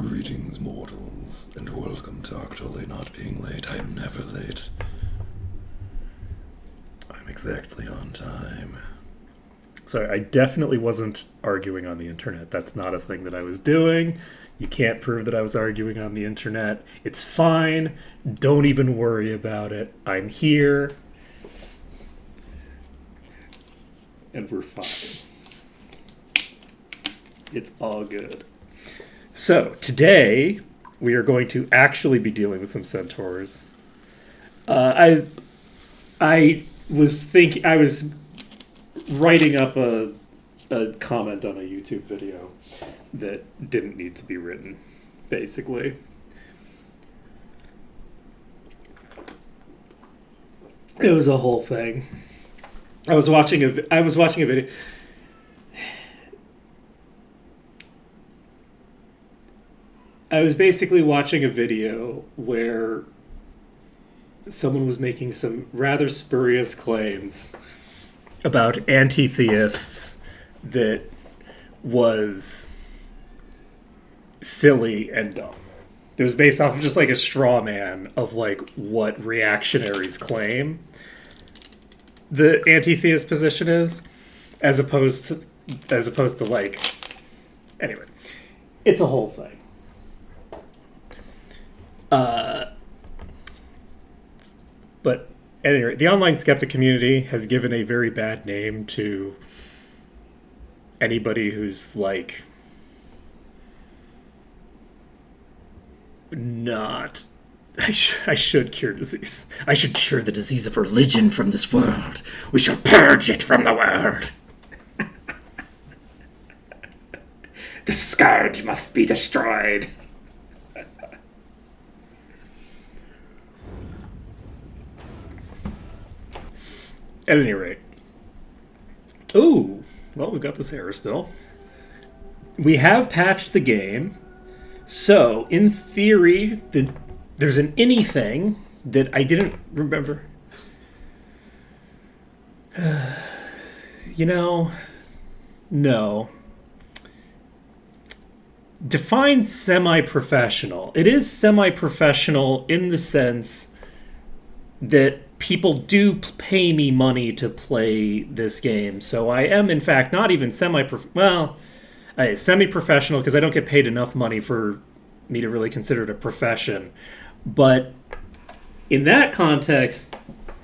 Greetings, mortals, and welcome to Actually Not Being Late. I'm never late. I'm exactly on time. Sorry, I definitely wasn't arguing on the internet. That's not a thing that I was doing. You can't prove that I was arguing on the internet. It's fine. Don't even worry about it. I'm here. And we're fine. It's all good. So, today, we are going to actually be dealing with some centaurs. I was writing up a comment on a YouTube video that didn't need to be written, basically. It was a whole thing. I was watching a video. I was basically watching a video where someone was making some rather spurious claims about anti-theists that was silly and dumb. It was based off of just like a straw man of like what reactionaries claim the anti-theist position is, as opposed to like, anyway, it's a whole thing. But anyway, the online skeptic community has given a very bad name to anybody who's like not. I should cure disease. I should cure the disease of religion from this world. We shall purge it from the world. The scourge must be destroyed. At any rate. Ooh, well, we've got this error still. We have patched the game. So, in theory, there's an anything that I didn't remember. No. Define semi-professional. It is semi-professional in the sense that people do pay me money to play this game. So I am, in fact, not even semi-professional because I don't get paid enough money for me to really consider it a profession. But in that context,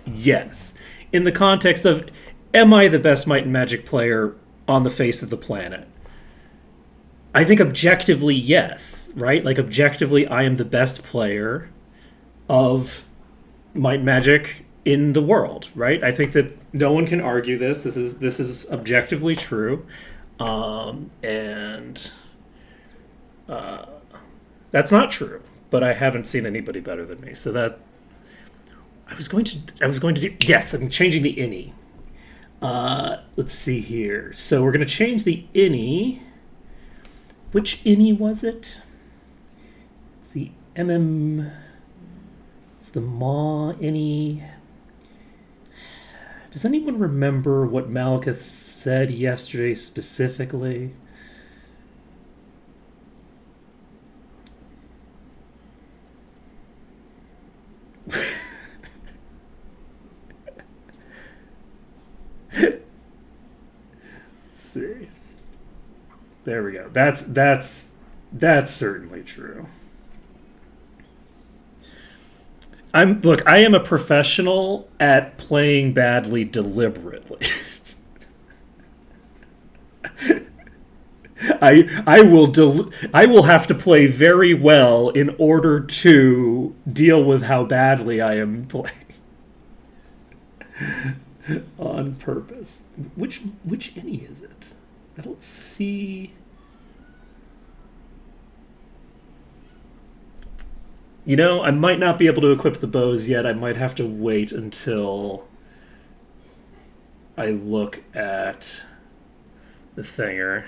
yes. In the context of, am I the best Might and Magic player on the face of the planet? I think objectively, yes, right? Like, objectively, I am the best player of Might and Magic in the world, right? I think that no one can argue this. This is objectively true. That's not true, but I haven't seen anybody better than me. So that I was going to do. Yes, I'm changing the innie. Let's see here. So we're going to change the innie. Which innie was it? It's the MM. It's the Ma innie. Does anyone remember what Malekith said yesterday specifically? Let's see. There we go. That's certainly true. I am a professional at playing badly deliberately. I will have to play very well in order to deal with how badly I am playing. On purpose. Which innie is it? I don't see. I might not be able to equip the bows yet. I might have to wait until I look at the thinger.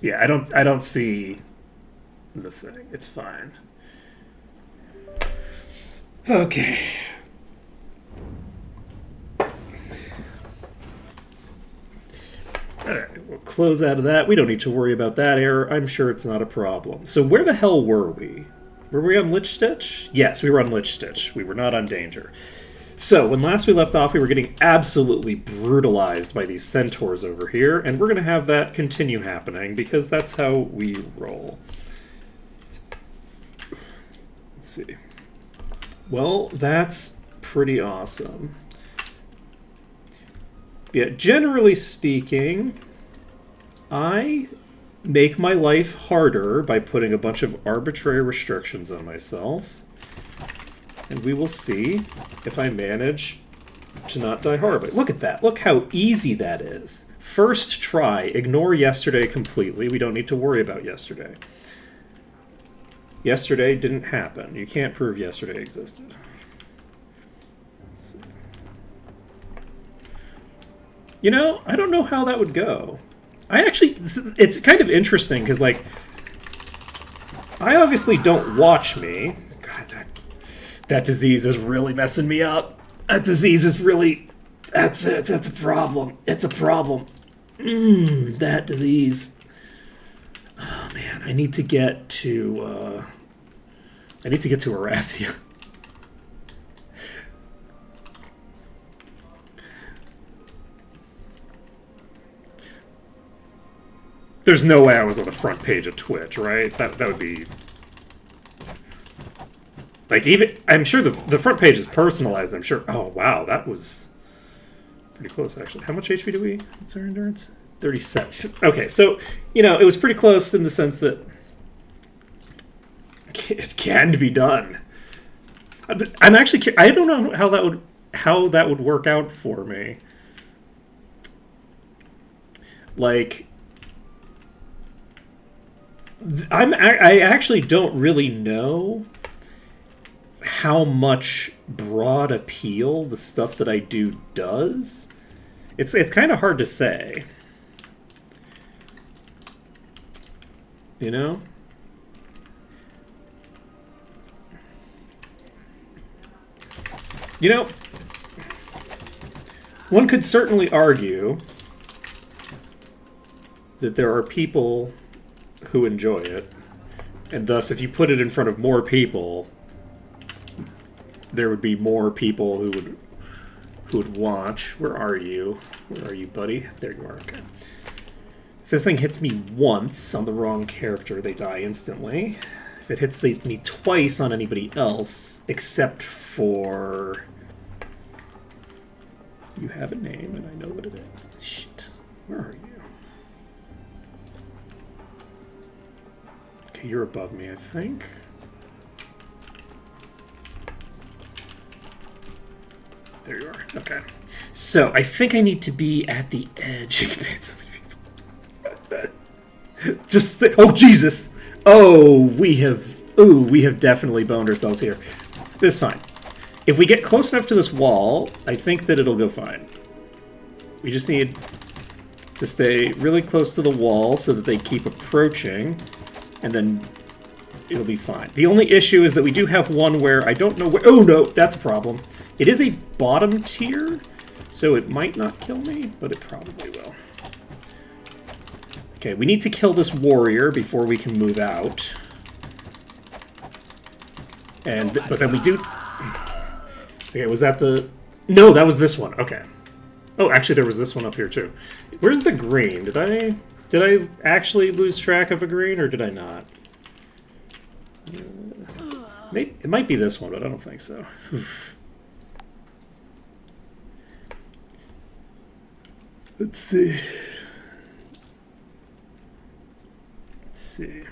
Yeah, I don't see the thing. It's fine. Okay. Alright, we'll close out of that. We don't need to worry about that error. I'm sure it's not a problem. So where the hell were we? Were we on Lich Stitch? Yes, we were on Lich Stitch. We were not on Danger. So, when last we left off, we were getting absolutely brutalized by these centaurs over here, and we're going to have that continue happening, because that's how we roll. Let's see. Well, that's pretty awesome. Yeah, generally speaking, I make my life harder by putting a bunch of arbitrary restrictions on myself. And we will see if I manage to not die horribly. Look at that. Look how easy that is. First try. Ignore yesterday completely. We don't need to worry about yesterday. Yesterday didn't happen. You can't prove yesterday existed. Let's see. You know, I don't know how that would go. It's kind of interesting because, like, I obviously don't watch me. God, that disease is really messing me up. That disease is really... That's it. That's a problem. It's a problem. That disease. Oh, man. I need to get to... Arathia. There's no way I was on the front page of Twitch, right? That would be... Like, even... I'm sure the front page is personalized, I'm sure... Oh, wow, that was pretty close, actually. How much HP do we... What's our endurance? 37. Okay, so, you know, it was pretty close in the sense that it can be done. I'm actually... I don't know how that would work out for me. Like... I actually don't really know how much broad appeal the stuff that I do does. It's kind of hard to say. You know? You know, one could certainly argue that there are people who enjoy it, and thus if you put it in front of more people, there would be more people who would watch. Where are you, buddy? There you are. Okay. If this thing hits me once on the wrong character, they die instantly. If it hits me twice on anybody else, except for... You have a name, and I know what it is. Shit. Where are you? Okay, you're above me, I think. There you are. Okay. So, I think I need to be at the edge. Just oh, Jesus! Oh, we have definitely boned ourselves here. This is fine. If we get close enough to this wall, I think that it'll go fine. We just need to stay really close to the wall so that they keep approaching. And then it'll be fine. The only issue is that we do have one where I don't know where... Oh, no, that's a problem. It is a bottom tier, so it might not kill me, but it probably will. Okay, we need to kill this warrior before we can move out. But then we do... Okay, was that the... No, that was this one. Okay. Oh, actually, there was this one up here, too. Where's the green? Did I actually lose track of a green, or did I not? It might be this one, but I don't think so. Let's see. Let's see.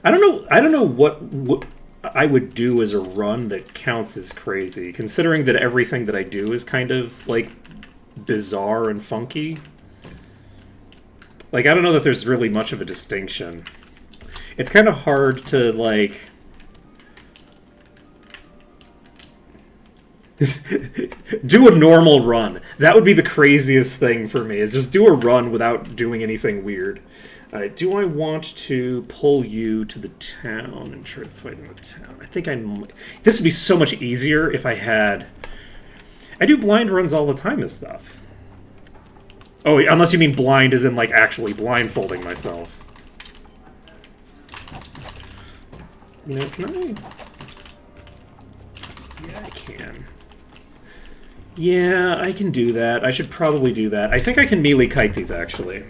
I don't know what I would do as a run that counts as crazy, considering that everything that I do is kind of, like, bizarre and funky. Like, I don't know that there's really much of a distinction. It's kind of hard to, like... do a normal run. That would be the craziest thing for me, is just do a run without doing anything weird. Alright, do I want to pull you to the town and try to fight in the town? I think I might. This would be so much easier if I had... I do blind runs all the time and stuff. Oh, unless you mean blind as in, like, actually blindfolding myself. You know, can I... Yeah, I can. Yeah, I can do that. I should probably do that. I think I can melee kite these, actually.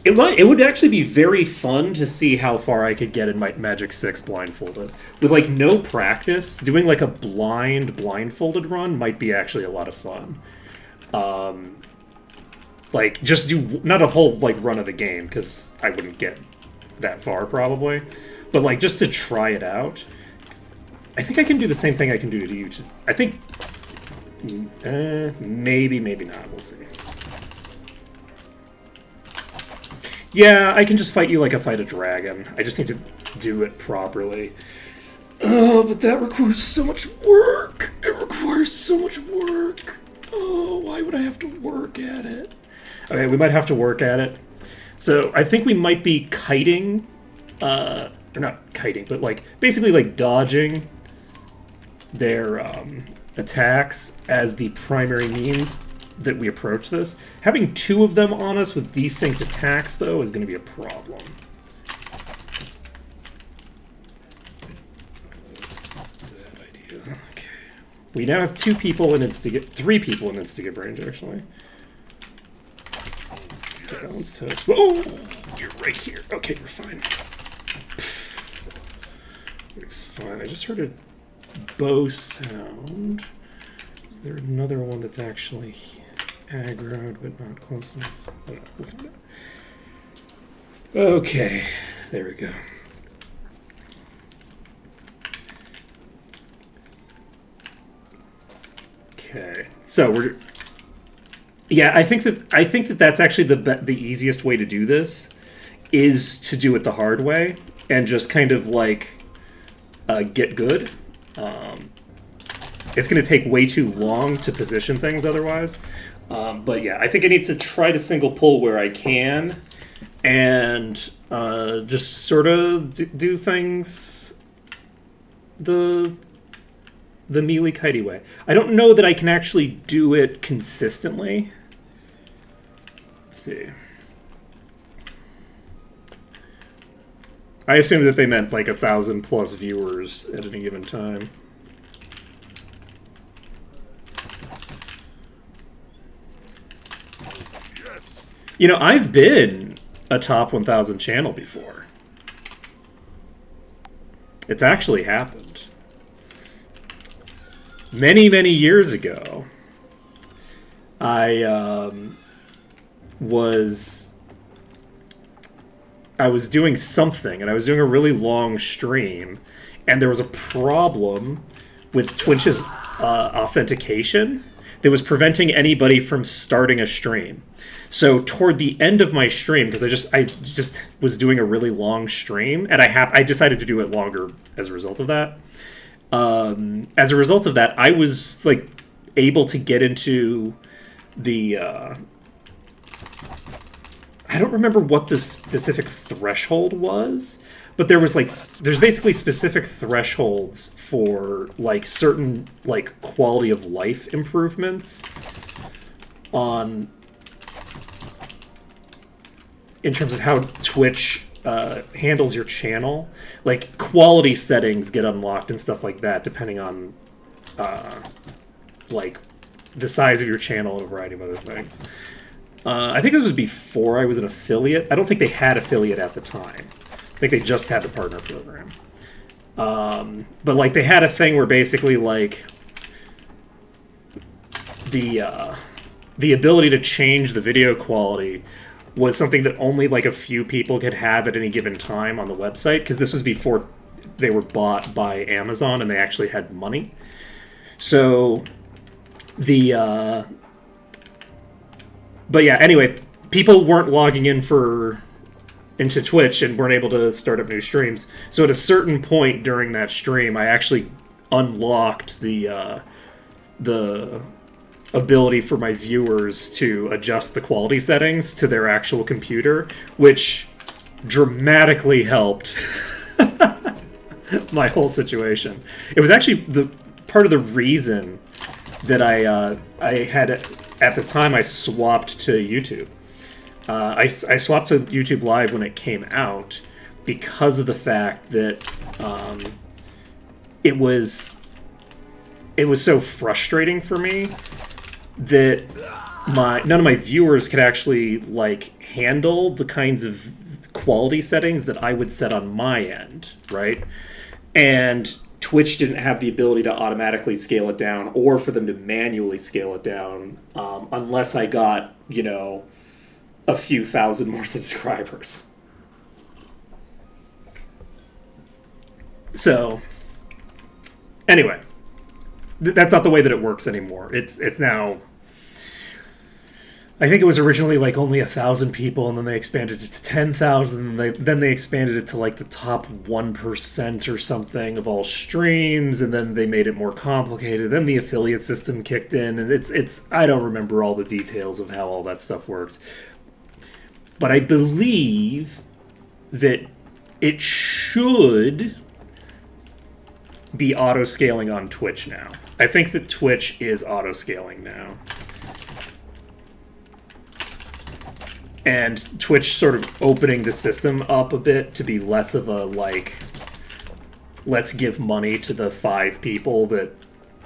It would actually be very fun to see how far I could get in my Magic 6 blindfolded. With, like, no practice, doing, like, a blindfolded run might be actually a lot of fun. Like, just do, not a whole, like, run of the game, because I wouldn't get that far, probably. But, like, just to try it out. I think I can do the same thing I can do to you. I think... maybe, maybe not. We'll see. Yeah, I can just fight you like I fight a dragon. I just need to do it properly. Oh, but that requires so much work. It requires so much work. Oh, why would I have to work at it? Okay, we might have to work at it. So I think we might be kiting, or not kiting, but like basically like dodging their attacks as the primary means that we approach this. Having two of them on us with desynced attacks, though, is going to be a problem. That's not a bad idea. Okay. We now have two people in three people in instigate range, actually. Okay, balance toast. Whoa! You're right here. Okay, we're fine. It's fine. I just heard a bow sound. Is there another one that's actually aggroed but not close enough? Oh, no, we'll find out. Okay, there we go. Okay, so we're... Yeah, I think that that's actually the easiest way to do this, is to do it the hard way and just kind of like get good. It's going to take way too long to position things otherwise. But yeah, I think I need to try to single pull where I can and just sort of do things the melee kitey way. I don't know that I can actually do it consistently. Let's see. I assumed that they meant like 1,000+ viewers at any given time. You know, I've been a top 1,000 channel before. It's actually happened. Many, many years ago, I was doing something, and I was doing a really long stream, and there was a problem with Twitch's authentication that was preventing anybody from starting a stream. So toward the end of my stream, because I just was doing a really long stream, and I decided to do it longer as a result of that. As a result of that, I was like able to get into the I don't remember what the specific threshold was, but there's basically specific thresholds for like certain like quality of life improvements on in terms of how Twitch handles your channel. Like quality settings get unlocked and stuff like that depending on like the size of your channel and a variety of other things. I think this was before I was an affiliate. I don't think they had affiliate at the time. I think they just had the partner program. But like they had a thing where basically like the ability to change the video quality was something that only like a few people could have at any given time on the website, because this was before they were bought by Amazon and they actually had money. So the but yeah, anyway, people weren't logging into Twitch and weren't able to start up new streams. So at a certain point during that stream, I actually unlocked the ability for my viewers to adjust the quality settings to their actual computer, which dramatically helped my whole situation. It was actually the part of the reason that I had at the time I swapped to YouTube. I swapped to YouTube Live when it came out because of the fact that it was so frustrating for me that none of my viewers could actually like handle the kinds of quality settings that I would set on my end, right? And Twitch didn't have the ability to automatically scale it down or for them to manually scale it down unless I got, a few thousand more subscribers. So, anyway, that's not the way that it works anymore. It's now, I think it was originally like only 1,000 people, and then they expanded it to 10,000. Then they expanded it to like the top 1% or something of all streams, and then they made it more complicated. Then the affiliate system kicked in, and it's I don't remember all the details of how all that stuff works, but I believe that it should be auto scaling on Twitch now. I think that Twitch is auto scaling now. And Twitch sort of opening the system up a bit to be less of a, like, let's give money to the 5 people that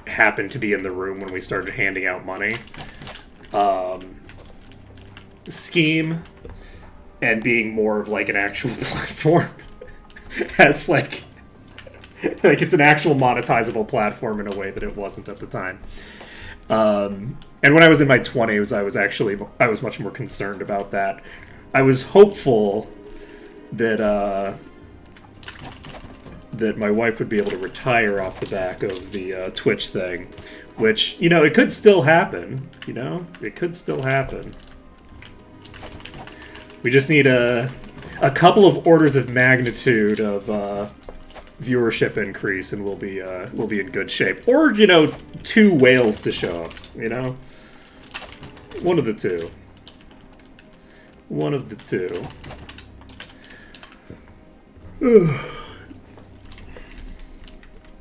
happened to be in the room when we started handing out money scheme, and being more of, like, an actual platform as, like it's an actual monetizable platform in a way that it wasn't at the time. And when I was in my 20s, I was much more concerned about that. I was hopeful that that my wife would be able to retire off the back of the Twitch thing, which, it could still happen. It could still happen. We just need a couple of orders of magnitude of viewership increase, and we'll be in good shape. Or 2 whales to show up. One of the two. One of the two.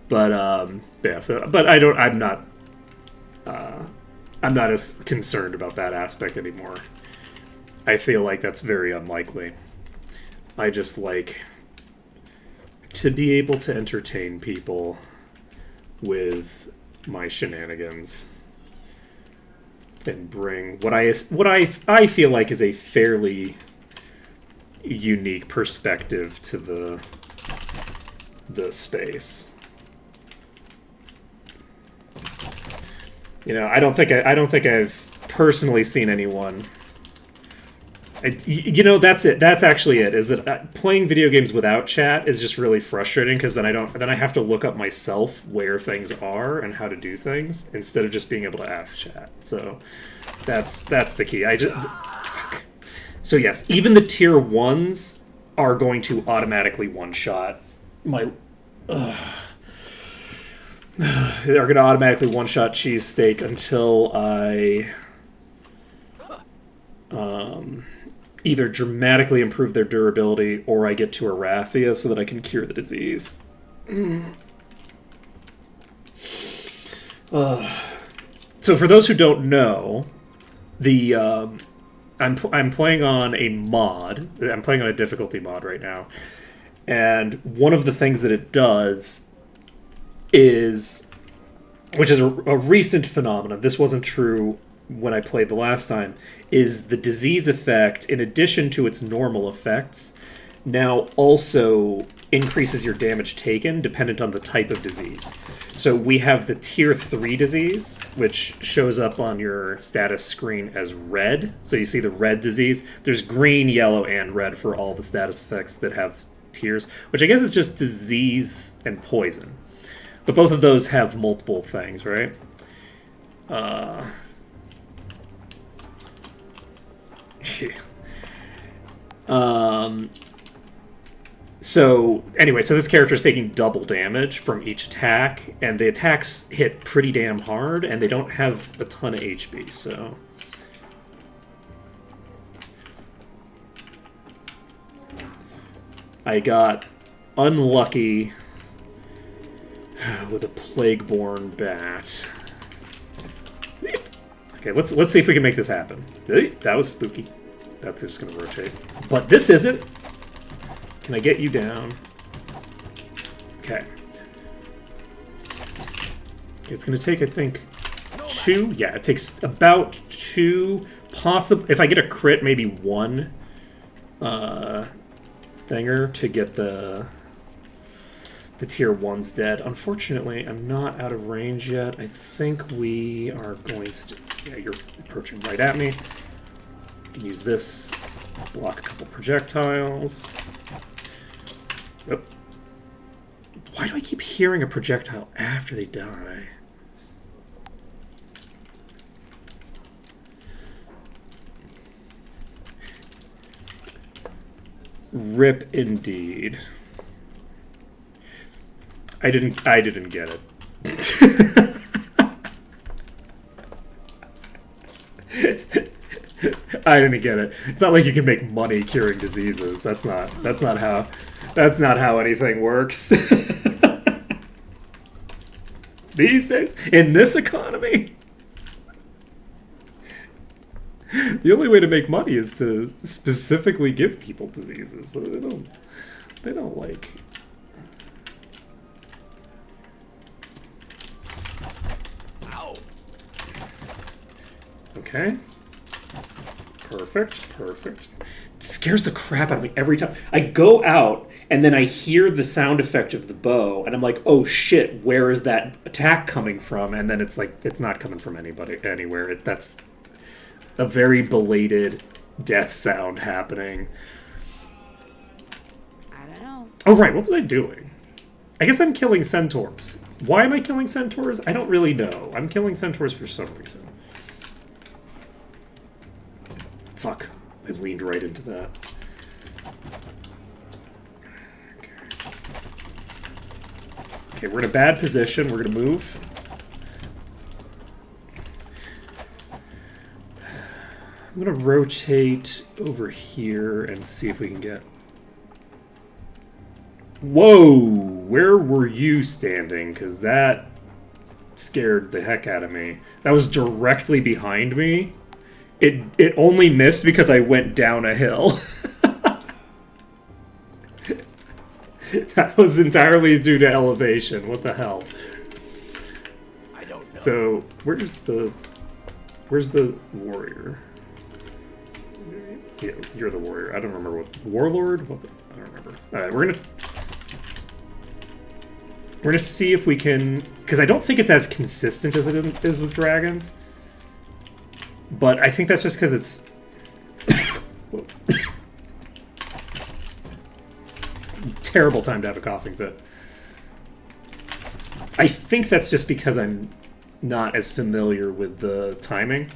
But yeah. So, but I'm not as concerned about that aspect anymore. I feel like that's very unlikely. I just like to be able to entertain people with my shenanigans and bring what I feel like is a fairly unique perspective to the space. I don't think I've personally seen anyone. That's it. That's actually it. Is that playing video games without chat is just really frustrating, because then I have to look up myself where things are and how to do things instead of just being able to ask chat. So that's the key. Fuck. So yes, even the tier 1s are going to automatically one-shot my. They're going to automatically one-shot cheesesteak until I either dramatically improve their durability or I get to Arathia so that I can cure the disease. So for those who don't know, I'm playing on a mod. I'm playing on a difficulty mod right now. And one of the things that it does is, which is a recent phenomenon, this wasn't true when I played the last time, is the disease effect, in addition to its normal effects, now also increases your damage taken dependent on the type of disease. So we have the tier 3 disease, which shows up on your status screen as red. So you see the red disease. There's green, yellow, and red for all the status effects that have tiers, which I guess is just disease and poison. But both of those have multiple things, right? So, anyway, so this character is taking double damage from each attack, and the attacks hit pretty damn hard, and they don't have a ton of HP, so... I got unlucky with a Plague-born bat. Okay, let's see if we can make this happen. That was spooky. That's just going to rotate. But this isn't. Can I get you down? Okay. It's going to take, I think, 2. Yeah, it takes about 2. Possible. If I get a crit, maybe 1 thinger to get the tier 1s dead. Unfortunately, I'm not out of range yet. I think we are going to... Yeah, you're approaching right at me. Use this. Block a couple projectiles. Oh. Why do I keep hearing a projectile after they die? Rip indeed. I didn't get it. I didn't get it. It's not like you can make money curing diseases. That's not how anything works. These days, in this economy, the only way to make money is to specifically give people diseases. They don't like. Okay. Perfect. It scares the crap out of me every time. I go out, and then I hear the sound effect of the bow, and I'm like, oh shit, where is that attack coming from? And then it's like, it's not coming from anywhere. That's a very belated death sound happening. I don't know. Oh, right, what was I doing? I guess I'm killing centaurs. Why am I killing centaurs? I don't really know. I'm killing centaurs for some reason. Fuck. I leaned right into that. Okay, we're in a bad position. We're going to move. I'm going to rotate over here and see if we can get... Whoa! Where were you standing? Because that scared the heck out of me. That was directly behind me. It only missed because I went down a hill. That was entirely due to elevation. What the hell? I don't know. So, where's the warrior? Yeah, you're the warrior. I don't remember what... Warlord? I don't remember. Alright, we're gonna see if we can... Because I don't think it's as consistent as it is with dragons. But I think that's just because it's... Terrible time to have a coughing fit. I think that's just because I'm not as familiar with the timing.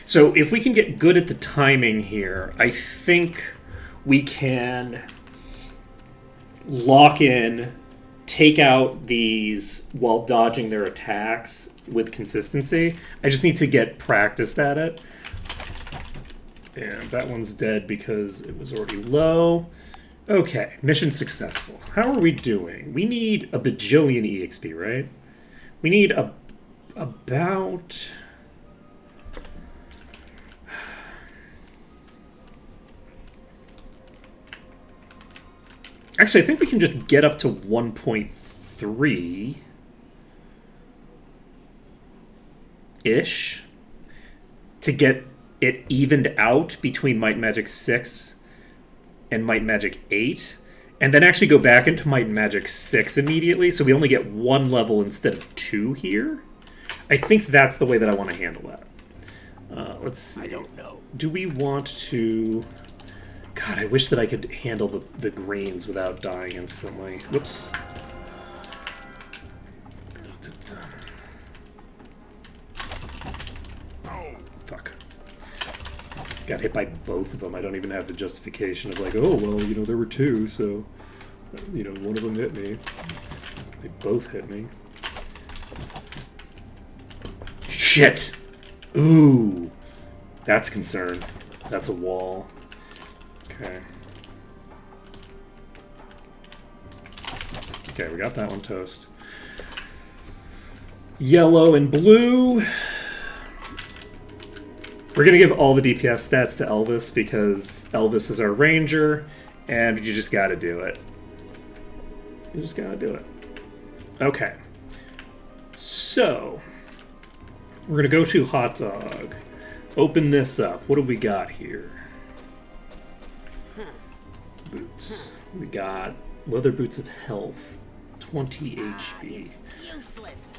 So if we can get good at the timing here, I think we can lock in, take out these while dodging their attacks with consistency. I just need to get practiced at it. And that one's dead because it was already low. Okay, mission successful. How are we doing? We need a bajillion EXP, right? We need about... Actually, I think we can just get up to 1.3-ish to get it evened out between Might and Magic 6 and Might and Magic 8, and then actually go back into Might and Magic 6 immediately, so we only get 1 level instead of 2 here. I think that's the way that I want to handle that. Let's see. I don't know. Do we want to... God, I wish that I could handle the greens without dying instantly. Whoops. Fuck. Got hit by both of them. I don't even have the justification of like, oh, well, you know, there were 2, so You know, one of them hit me. They both hit me. Shit! Ooh! That's concern. That's a wall. Okay. Okay, we got that one toast. Yellow and blue. We're going to give all the DPS stats to Elvis because Elvis is our ranger, and you just got to do it. You just got to do it. Okay. So, we're going to go to Hot Dog. Open this up. What do we got here? Boots. We got leather boots of health. 20 HP.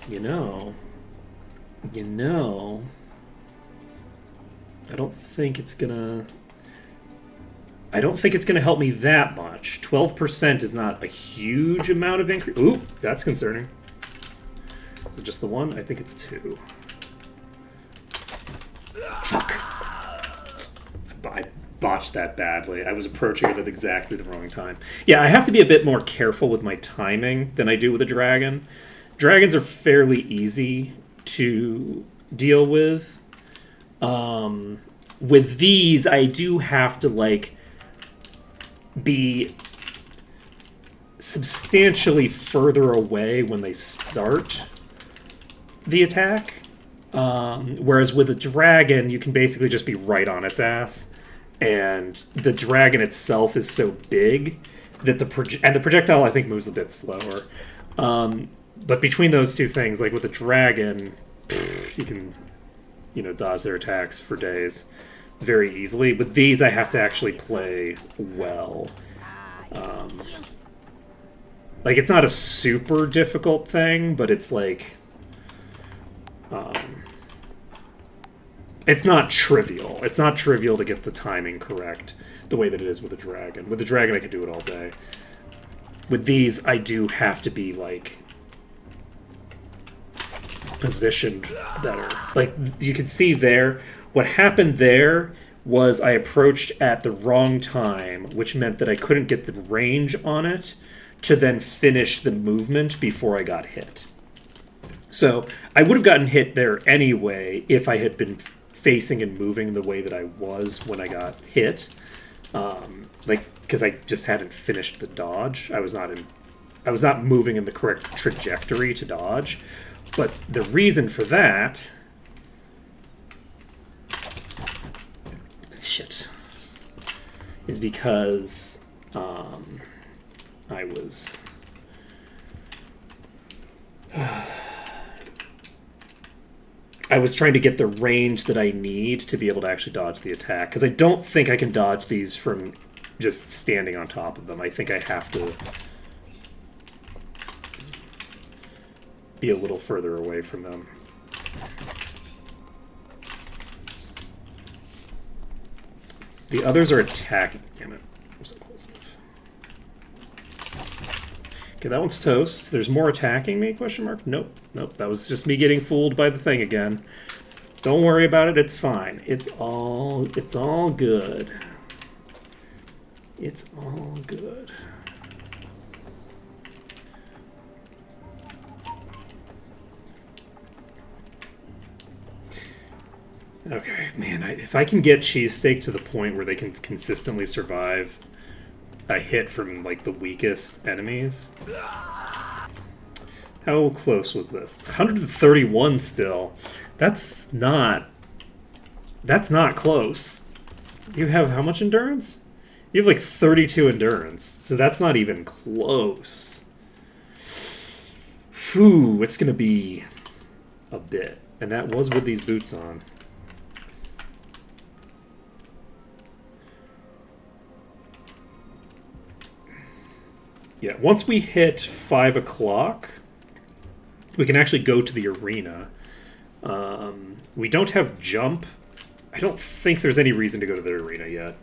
You know, I don't think it's gonna help me that much. 12% is not a huge amount of increase. Ooh, that's concerning. Is it just the one? I think it's 2. Fuck. I botched that badly. I was approaching it at exactly the wrong time. Yeah, I have to be a bit more careful with my timing than I do with a dragon. Dragons are fairly easy to deal with. With these, I do have to, like, be substantially further away when they start the attack. Whereas with a dragon, you can basically just be right on its ass. And the dragon itself is so big that the projectile, I think, moves a bit slower. But between those two things, like with the dragon, you can, dodge their attacks for days very easily. With these, I have to actually play well. Like, it's not a super difficult thing, but it's like... it's not trivial. It's not trivial to get the timing correct the way that it is with a dragon. With the dragon, I can do it all day. With these, I do have to be, like, positioned better. Like, you can see there, what happened there was I approached at the wrong time, which meant that I couldn't get the range on it to then finish the movement before I got hit. So I would have gotten hit there anyway if I had been facing and moving the way that I was when I got hit. Because I just hadn't finished the dodge. I was not moving in the correct trajectory to dodge. But the reason for that... Shit. Is because I was... I was trying to get the range that I need to be able to actually dodge the attack. Because I don't think I can dodge these from just standing on top of them. I think I have to be a little further away from them. The others are attacking. Damn it. I'm so close enough. Okay, that one's toast. There's more attacking me? Question mark? Nope. Nope. That was just me getting fooled by the thing again. Don't worry about it. It's fine. It's all good. It's all good. Okay, man, if I can get Cheesesteak to the point where they can consistently survive a hit from, like, the weakest enemies. How close was this? 131 still. That's not close. You have how much endurance? You have, like, 32 endurance, so that's not even close. Whew, it's gonna be a bit. And that was with these boots on. Yeah, once we hit 5 o'clock, we can actually go to the arena. We don't have jump. I don't think there's any reason to go to the arena yet.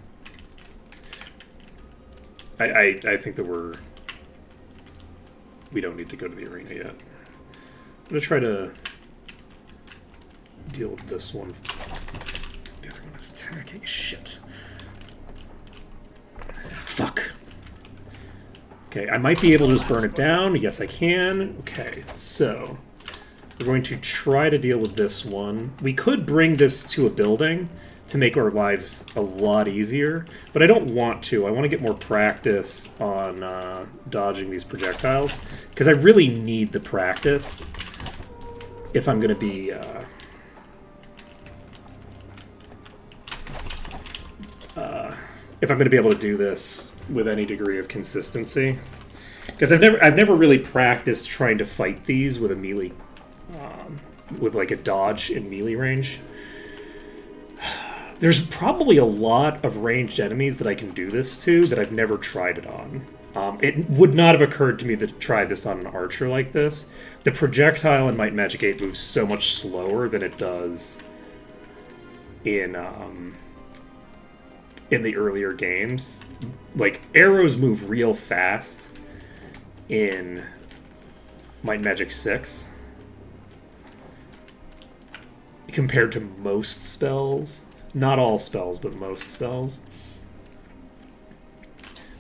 I think that we don't need to go to the arena yet. I'm going to try to deal with this one. The other one is attacking. Shit. Fuck. Okay, I might be able to just burn it down. Yes, I can. Okay, so we're going to try to deal with this one. We could bring this to a building to make our lives a lot easier, but I don't want to. I want to get more practice on dodging these projectiles, because I really need the practice if I'm going to be... if I'm going to be able to do this with any degree of consistency. Because I've never really practiced trying to fight these with a melee... with like a dodge in melee range. There's probably a lot of ranged enemies that I can do this to that I've never tried it on. It would not have occurred to me to try this on an archer like this. The projectile in Might Magic 8 moves so much slower than it does in the earlier games. Like, arrows move real fast in Might Magic 6 compared to most spells. Not all spells, but most spells.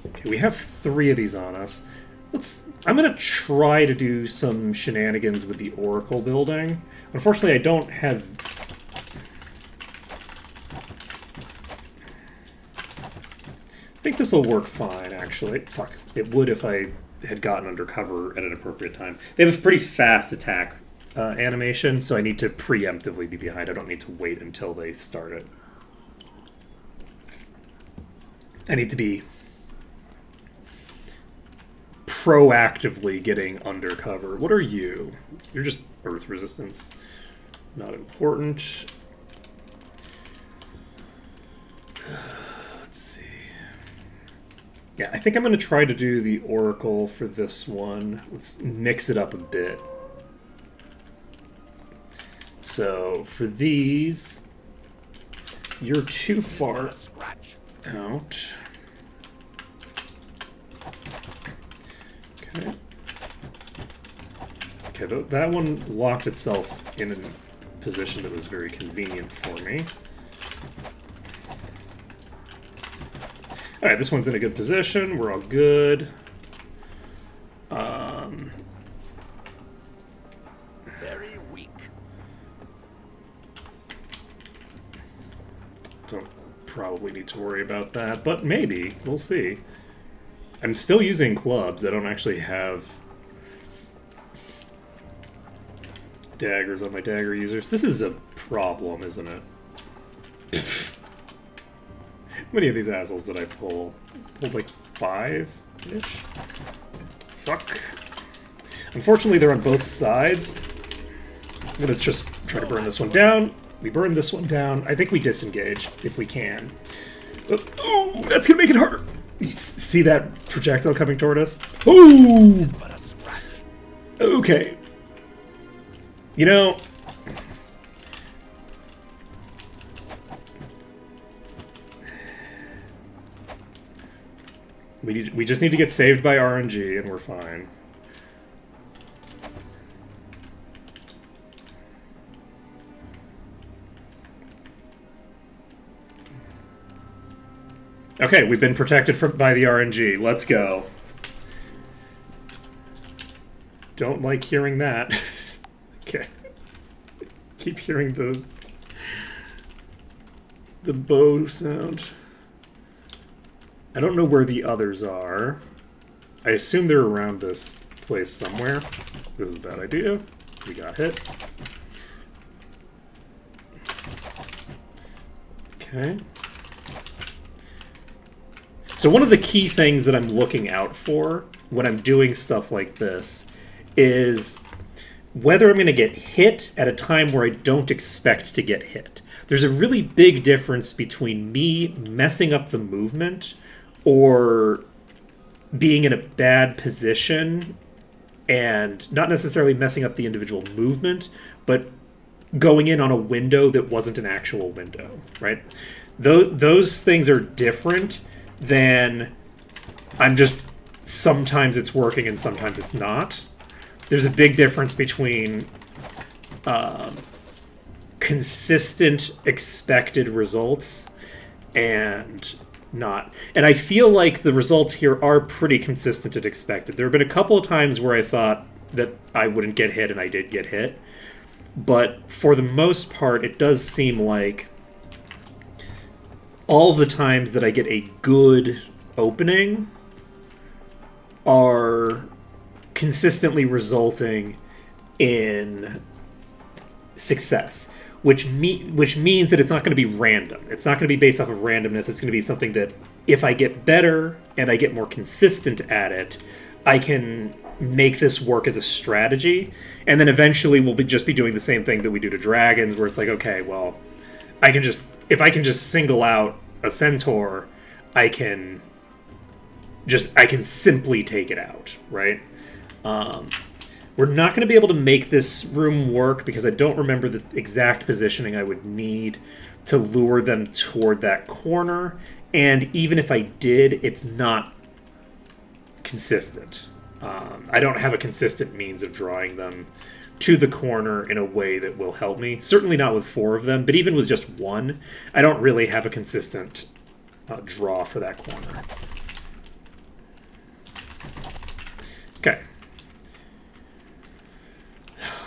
Okay, we have 3 of these on us. I'm going to try to do some shenanigans with the Oracle building. Unfortunately, I don't have... I think this will work fine, actually. Fuck. It would if I had gotten under cover at an appropriate time. They have a pretty fast attack animation, so I need to preemptively be behind. I don't need to wait until they start it. I need to be proactively getting undercover. What are you? You're just earth resistance. Not important. Let's see. Yeah, I think I'm going to try to do the Oracle for this one. Let's mix it up a bit. So, for these, you're too far out. Okay. Okay, that one locked itself in a position that was very convenient for me. Alright, this one's in a good position. We're all good. Very weak. Don't probably need to worry about that, but maybe. We'll see. I'm still using clubs. I don't actually have daggers on my dagger users. This is a problem, isn't it? How many of these assholes did I pull? Pulled like 5-ish? Fuck. Unfortunately, they're on both sides. I'm gonna just try to burn this one down. We burn this one down. I think we disengage, if we can. Oh, that's gonna make it harder. You see that projectile coming toward us? Oh! Okay. You know... We just need to get saved by RNG and we're fine. Okay, we've been protected by the RNG. Let's go. Don't like hearing that. Okay. Keep hearing the bow sound. I don't know where the others are. I assume they're around this place somewhere. This is a bad idea. We got hit. Okay. So one of the key things that I'm looking out for when I'm doing stuff like this is whether I'm going to get hit at a time where I don't expect to get hit. There's a really big difference between me messing up the movement or being in a bad position and not necessarily messing up the individual movement, but going in on a window that wasn't an actual window, right? Those things are different than I'm just, sometimes it's working and sometimes it's not. There's a big difference between consistent expected results and not. And I feel like the results here are pretty consistent and expected. There have been a couple of times where I thought that I wouldn't get hit, and I did get hit. But for the most part, it does seem like all the times that I get a good opening are consistently resulting in success, which means that it's not going to be random. It's not going to be based off of randomness. It's going to be something that if I get better and I get more consistent at it, I can make this work as a strategy. And then eventually we'll just be doing the same thing that we do to dragons, where it's like, okay, well, if I can just single out a centaur, I can simply take it out, right? We're not going to be able to make this room work because I don't remember the exact positioning I would need to lure them toward that corner. And even if I did, it's not consistent. I don't have a consistent means of drawing them to the corner in a way that will help me. Certainly not with 4 of them, but even with just 1, I don't really have a consistent draw for that corner. Okay.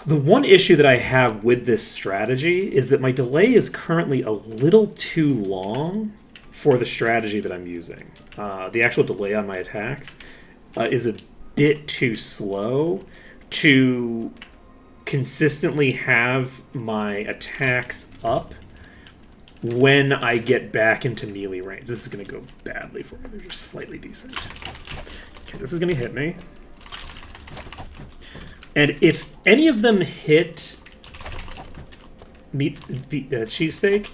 The one issue that I have with this strategy is that my delay is currently a little too long for the strategy that I'm using. The actual delay on my attacks is a bit too slow to consistently have my attacks up when I get back into melee range. This is going to go badly for me. They're just slightly decent. Okay, this is going to hit me. And if any of them hit cheesesteak,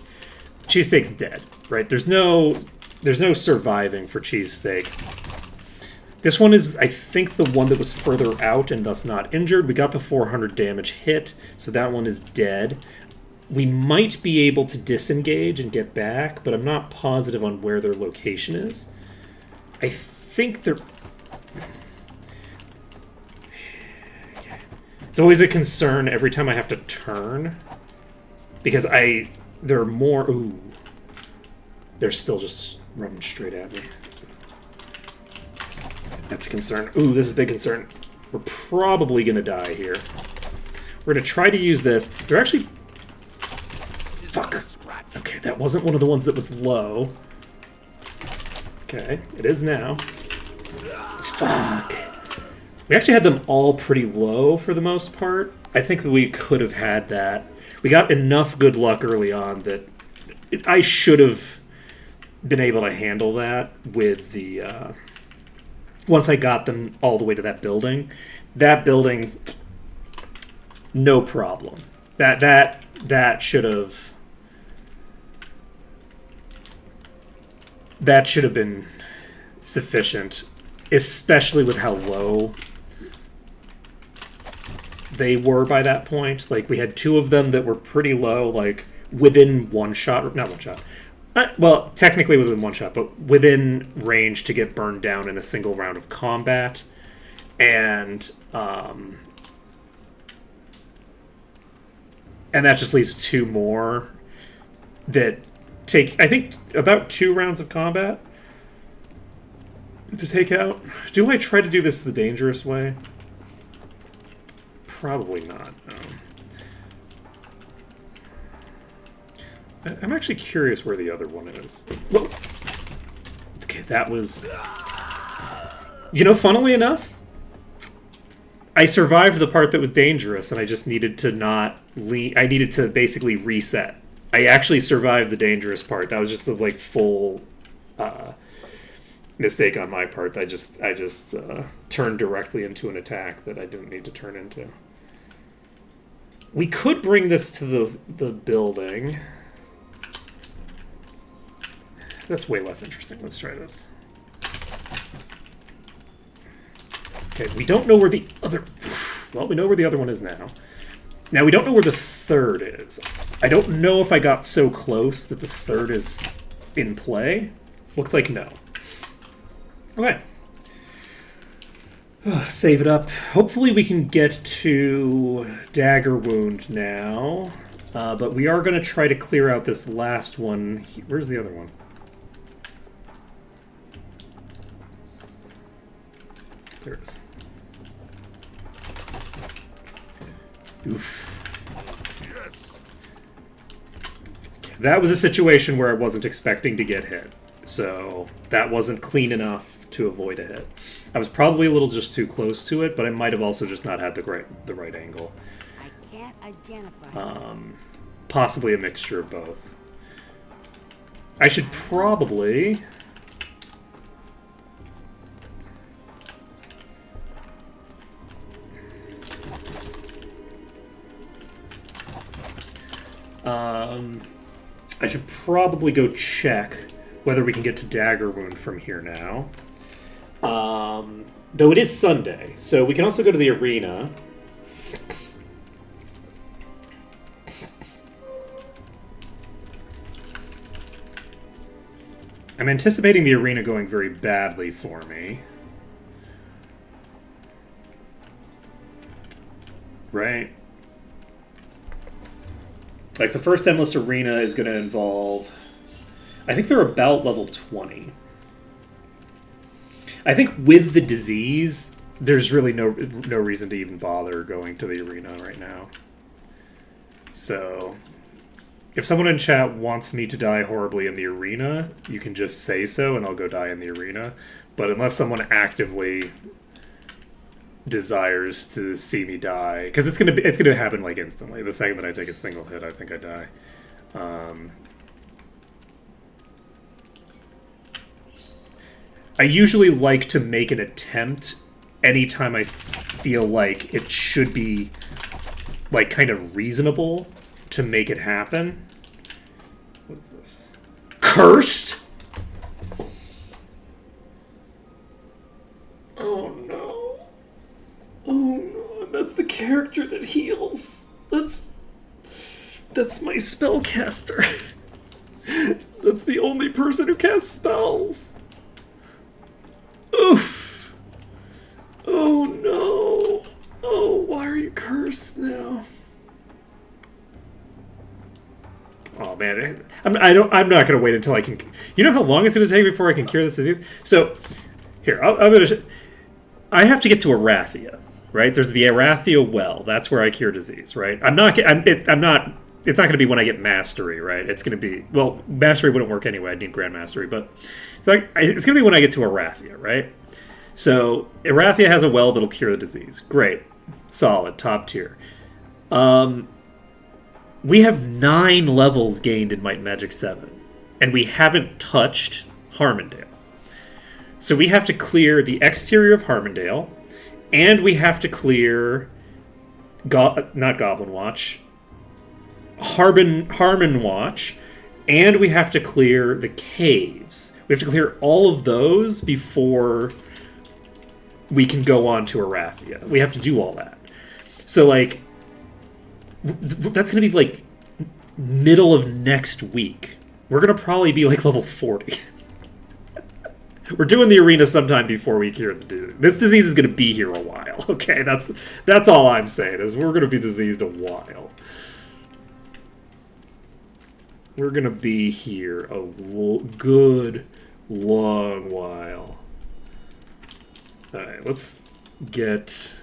cheesesteak's dead, right? There's no surviving for cheesesteak. This one is, I think, the one that was further out and thus not injured. We got the 400 damage hit, so that one is dead. We might be able to disengage and get back, but I'm not positive on where their location is. I think they're... Okay. It's always a concern every time I have to turn, because they're more... Ooh. They're still just running straight at me. That's a concern. Ooh, this is a big concern. We're probably going to die here. We're going to try to use this. They're actually... Fuck. Okay, that wasn't one of the ones that was low. Okay, it is now. Fuck. We actually had them all pretty low for the most part. I think we could have had that. We got enough good luck early on that I should have been able to handle that with the... Once I got them all the way to that building, no problem. That should have been sufficient, especially with how low they were by that point. Like, we had 2 of them that were pretty low, like within one shot, not one shot. Well, technically within one shot, but within range to get burned down in a single round of combat. And that just leaves 2 more that take, I think, about 2 rounds of combat to take out. Do I try to do this the dangerous way? Probably not. No. I'm actually curious where the other one is. Whoa. Okay, that was... You know, funnily enough, I survived the part that was dangerous, and I just needed to not... I needed to basically reset. I actually survived the dangerous part. That was just the, like, full mistake on my part. I just turned directly into an attack that I didn't need to turn into. We could bring this to the building... That's way less interesting. Let's try this. Okay, we don't know where the other... Well, we know where the other one is now. Now, we don't know where the third is. I don't know if I got so close that the third is in play. Looks like no. Okay. Save it up. Hopefully we can get to Dagger Wound now. But we are going to try to clear out this last one. Where's the other one? There it is. Oof. Okay, that was a situation where I wasn't expecting to get hit. So that wasn't clean enough to avoid a hit. I was probably a little just too close to it, but I might have also just not had the right angle. I can't identify. Possibly a mixture of both. I should probably... I should probably go check whether we can get to Dagger Wound from here now. Though it is Sunday, so we can also go to the arena. I'm anticipating the arena going very badly for me. Right? Like, the first Endless Arena is going to involve... I think they're about level 20. I think with the disease, there's really no reason to even bother going to the arena right now. So, if someone in chat wants me to die horribly in the arena, you can just say so and I'll go die in the arena. But unless someone actively desires to see me die, because it's gonna happen like instantly. The second that I take a single hit, I think I die. I usually like to make an attempt anytime I feel like it should be like kind of reasonable to make it happen. What is this? Cursed? Oh no. Oh no, that's the character that heals. That's my spellcaster. That's the only person who casts spells. Oof. Oh no. Oh, why are you cursed now? Oh man, I'm not gonna wait until I can. You know how long it's gonna take before I can cure this disease? So, here I have to get to Arathia, right? There's the Arathia well. That's where I cure disease, right? It's not going to be when I get mastery, right? It's going to be, well, mastery wouldn't work anyway. I'd need grand mastery, but it's going to be when I get to Arathia, right? So Arathia has a well that'll cure the disease. Great, solid, top tier. We have 9 levels gained in Might and Magic 7, and we haven't touched Harmondale. So we have to clear the exterior of Harmondale, and we have to clear not Goblin Watch, Harmon Watch, and we have to clear the caves. We have to clear all of those before we can go on to Arathia. We have to do all that. So, like, that's going to be, like, middle of next week. We're going to probably be, like, level 40. We're doing the arena sometime before we cure the disease. This disease is going to be here a while, okay? That's all I'm saying, is we're going to be diseased a while. We're going to be here a good, long while. Alright, let's get...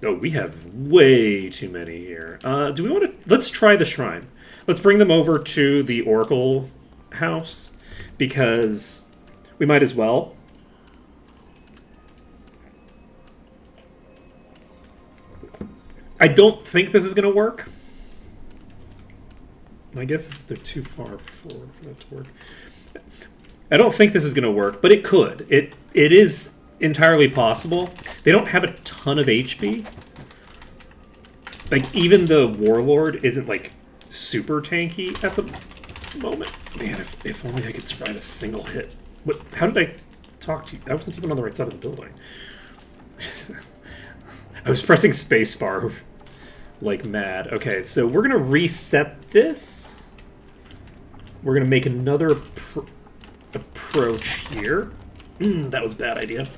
Oh, we have way too many here. Do we want to... Let's try the shrine. Let's bring them over to the Oracle house, because we might as well. I don't think this is going to work. My guess is they're too far forward for that to work. I don't think this is going to work, but it could. It is entirely possible. They don't have a ton of HP. Like, even the Warlord isn't, like, super tanky at the moment. Man, if only I could survive a single hit. How did I talk to you? I wasn't even on the right side of the building. I was pressing spacebar like mad. Okay, so we're going to reset this. We're going to make another approach here. That was a bad idea.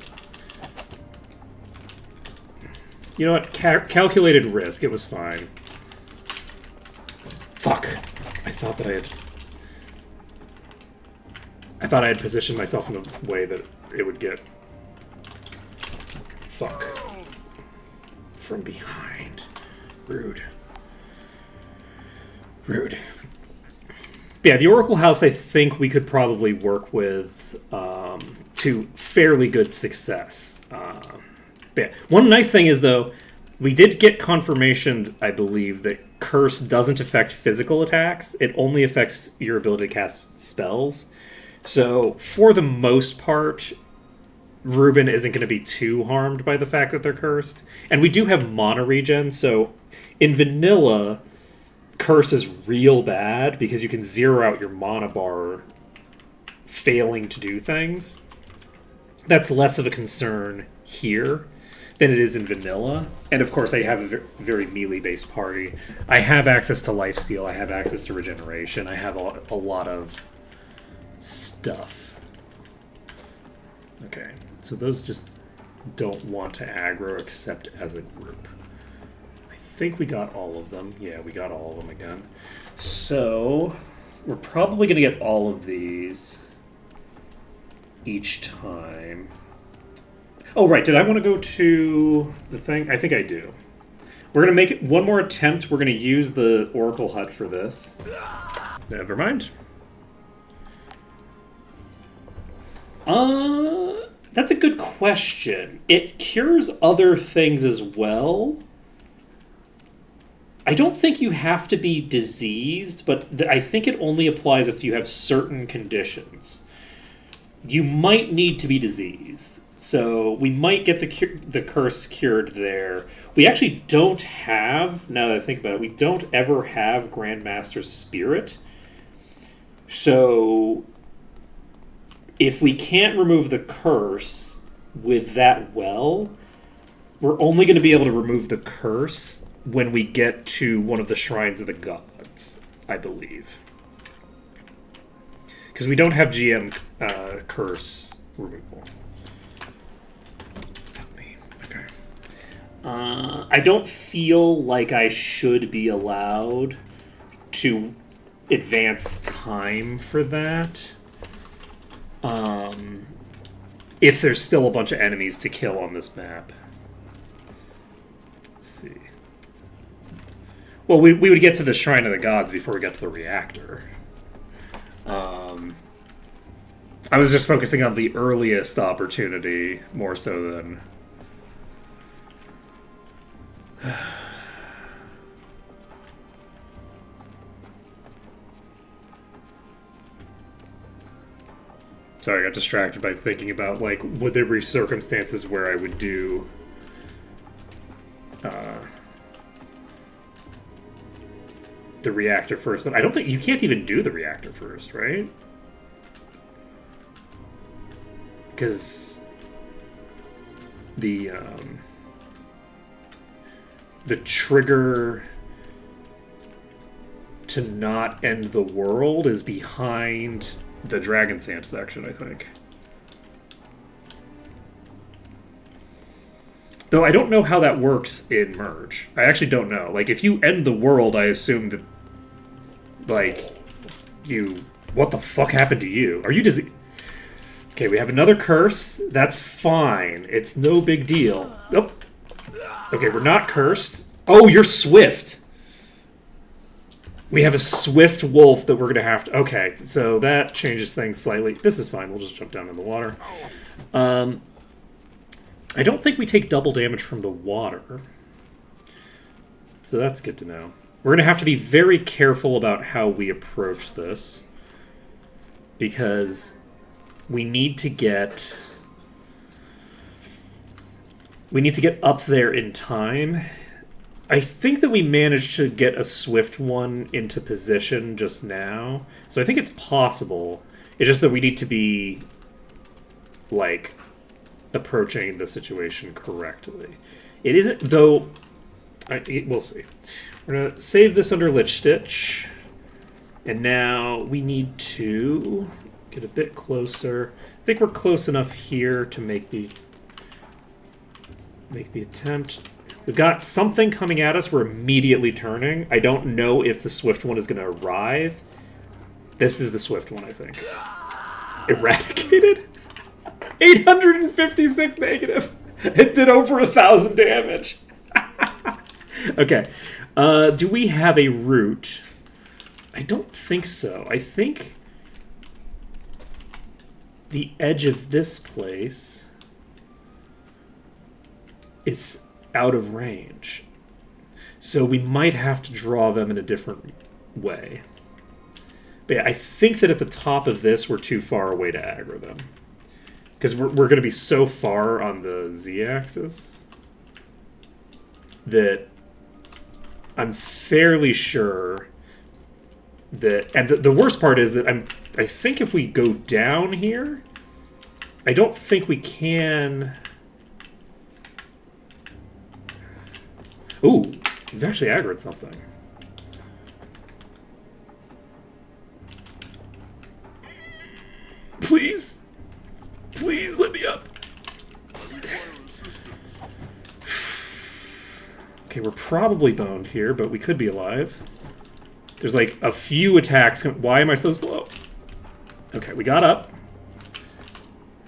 You know what? Calculated risk. It was fine. Fuck. I thought I had positioned myself in a way that it would get... Fuck. From behind. Rude. Rude. Yeah, the Oracle House I think we could probably work with to fairly good success. Yeah. One nice thing is, though, we did get confirmation, I believe, that Curse doesn't affect physical attacks. It only affects your ability to cast spells. So, for the most part, Ruben isn't going to be too harmed by the fact that they're cursed. And we do have mana regen, so in vanilla, Curse is real bad because you can zero out your mana bar failing to do things. That's less of a concern here than it is in vanilla. And of course, I have a very melee-based party. I have access to lifesteal. I have access to regeneration. I have a lot of stuff. Okay, so those just don't want to aggro except as a group. I think we got all of them. Yeah, we got all of them again. So we're probably going to get all of these each time. Oh, right. Did I want to go to the thing? I think I do. We're going to make it one more attempt. We're going to use the Oracle Hut for this. Never mind. That's a good question. It cures other things as well. I don't think you have to be diseased, but I think it only applies if you have certain conditions. You might need to be diseased. So we might get the curse cured there. We actually don't have, now that I think about it, we don't ever have Grandmaster's Spirit. So if we can't remove the curse with that well, we're only going to be able to remove the curse when we get to one of the Shrines of the Gods, I believe. Because we don't have GM curse removal. Fuck me. Okay. I don't feel like I should be allowed to advance time for that. If there's still a bunch of enemies to kill on this map. Let's see. Well, we would get to the Shrine of the Gods before we got to the reactor. I was just focusing on the earliest opportunity more so than... Sorry, I got distracted by thinking about, like, would there be circumstances where I would do... the reactor first, but I don't think... You can't even do the reactor first, right? Because the trigger to not end the world is behind the Dragon Sand section, I think. Though I don't know how that works in Merge. I actually don't know. Like, if you end the world, I assume that, like, you... What the fuck happened to you? Are you dizzy? Okay, we have another curse. That's fine. It's no big deal. Oh. Okay, we're not cursed. Oh, you're swift. We have a swift wolf that we're going to have to... Okay, so that changes things slightly. This is fine. We'll just jump down in the water. I don't think we take double damage from the water. So that's good to know. We're going to have to be very careful about how we approach this. Because we need to get... We need to get up there in time. I think that we managed to get a swift one into position just now. So I think it's possible. It's just that we need to be, like, approaching the situation correctly. It isn't, though... we'll see. We're going to save this under Lich Stitch. And now we need to get a bit closer. I think we're close enough here to make the attempt. We've got something coming at us. We're immediately turning. I don't know if the swift one is going to arrive. This is the swift one, I think. Eradicated? 856 negative. It did over 1,000 damage. Okay. Do we have a route? I don't think so. I think the edge of this place is out of range. So we might have to draw them in a different way. But yeah, I think that at the top of this, we're too far away to aggro them. Because we're going to be so far on the z-axis that I'm fairly sure that... And the worst part is that I think if we go down here, I don't think we can... Ooh, we've actually aggroed something. Please. Please let me up. Okay, we're probably boned here, but we could be alive. There's like a few attacks. Why am I so slow? Okay, we got up.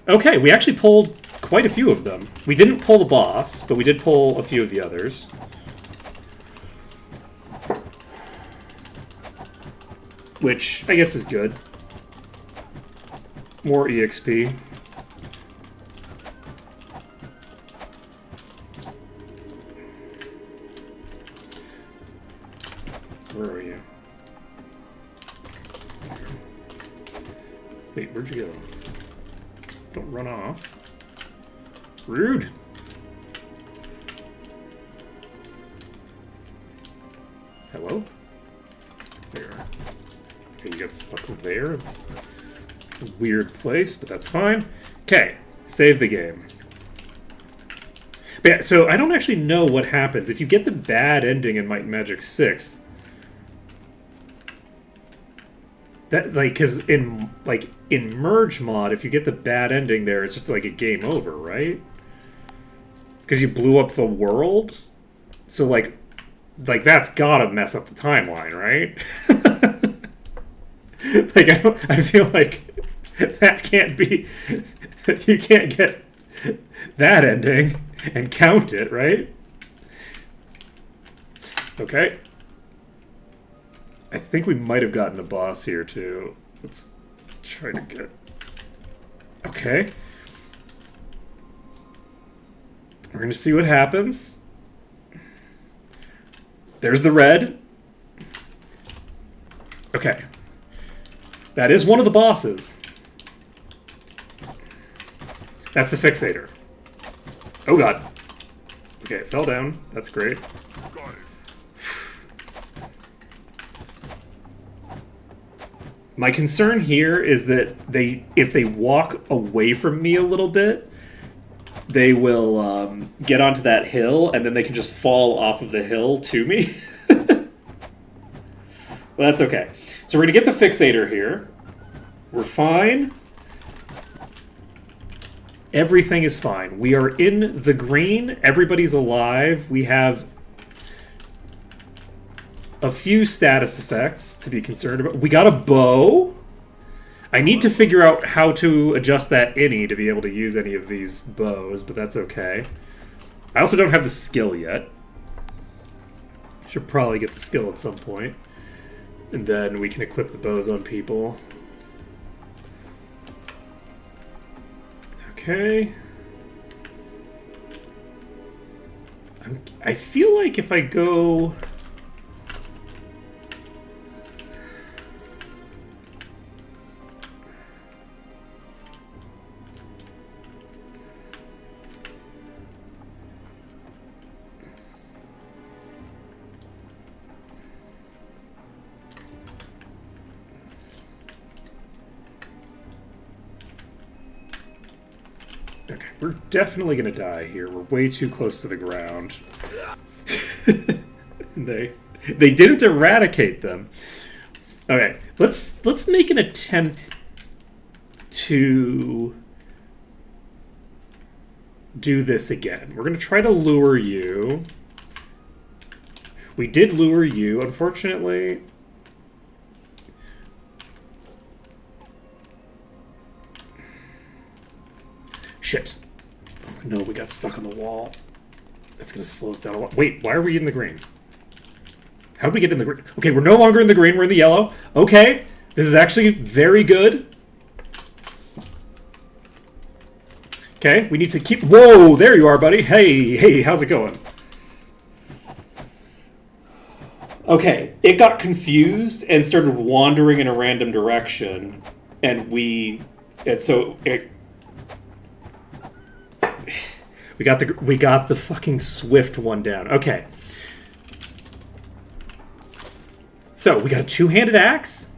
Okay, we actually pulled quite a few of them. We didn't pull the boss, but we did pull a few of the others. Which I guess is good. More EXP. Where are you? Wait, where'd you go? Don't run off. Rude. Hello? There. Okay, you got stuck over there. It's a weird place, but that's fine. Okay, save the game. But yeah, so I don't actually know what happens. If you get the bad ending in Might and Magic 6, that, like, because in Merge mod, if you get the bad ending there, it's just like a game over, right? Because you blew up the world? So, like that's gotta mess up the timeline, right? Like, I feel like that can't be... You can't get that ending and count it, right? Okay. I think we might have gotten a boss here, too. Let's try to get... Okay. We're going to see what happens. There's the red. Okay. That is one of the bosses. That's the Fixator. Oh god. Okay, it fell down. That's great. Got it. My concern here is that if they walk away from me a little bit, they will get onto that hill, and then they can just fall off of the hill to me. Well, that's okay. So we're going to get the Fixator here. We're fine. Everything is fine. We are in the green. Everybody's alive. We have a few status effects to be concerned about. We got a bow. I need to figure out how to adjust that innie to be able to use any of these bows, but that's okay. I also don't have the skill yet. Should probably get the skill at some point. And then we can equip the bows on people. Okay. I feel like if I go... Okay, we're definitely gonna die here. We're way too close to the ground. They didn't eradicate them. Okay, let's make an attempt to do this again. We're gonna try to lure you. We did lure you, unfortunately. Shit. Oh my No, we got stuck on the wall. That's going to slow us down a lot. Wait, why are we in the green? How did we get in the green? Okay, we're no longer in the green. We're in the yellow. Okay, this is actually very good. Okay, we need to keep... Whoa, there you are, buddy. Hey, how's it going? Okay, it got confused and started wandering in a random direction, and we got the fucking swift one down. Okay, so we got a two-handed axe.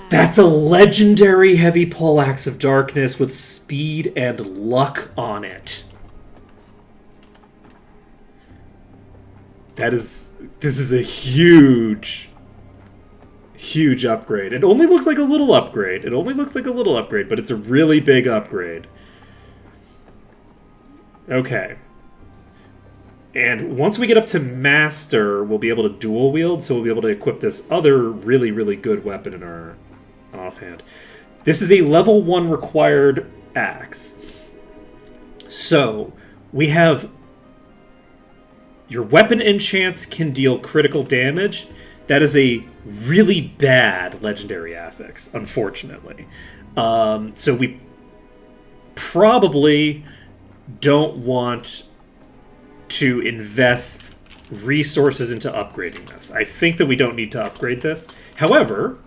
That's a legendary heavy pole axe of darkness with speed and luck on it. This is a huge upgrade. It only looks like a little upgrade. But it's a really big upgrade. Okay. And once we get up to Master, we'll be able to dual wield, so we'll be able to equip this other really, really good weapon in our offhand. This is a level 1 required axe. So, we have... Your weapon enchants can deal critical damage. That is a really bad legendary affix, unfortunately. So we probably don't want to invest resources into upgrading this. I think that we don't need to upgrade this. However,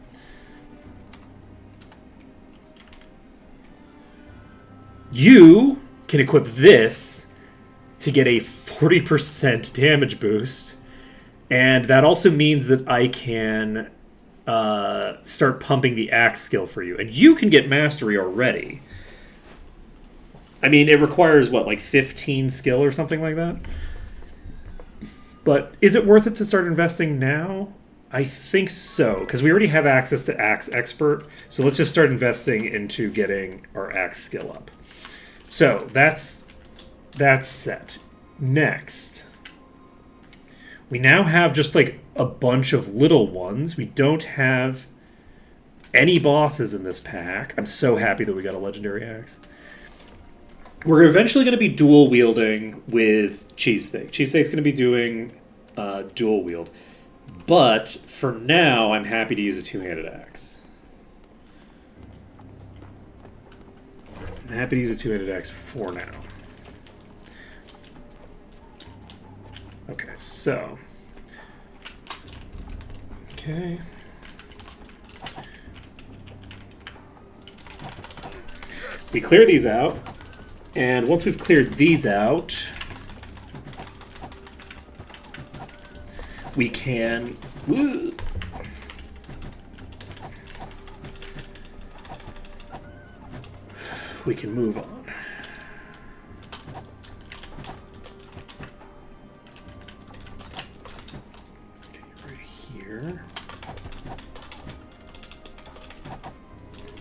you can equip this to get a 40% damage boost, and that also means that I can start pumping the axe skill for you. And you can get mastery already. I mean, it requires, what, like 15 skill or something like that? But is it worth it to start investing now? I think so, because we already have access to Axe Expert, so let's just start investing into getting our axe skill up. So, that's set. Next, we now have just like a bunch of little ones. We don't have any bosses in this pack. I'm so happy that we got a legendary axe. We're eventually going to be dual wielding with Cheesesteak. Cheesesteak's going to be doing dual wield. But for now, I'm happy to use a two-handed axe. I'm happy to use a two-handed axe for now. Okay, so... Okay. We clear these out, and once we've cleared these out, we can... Woo, we can move on.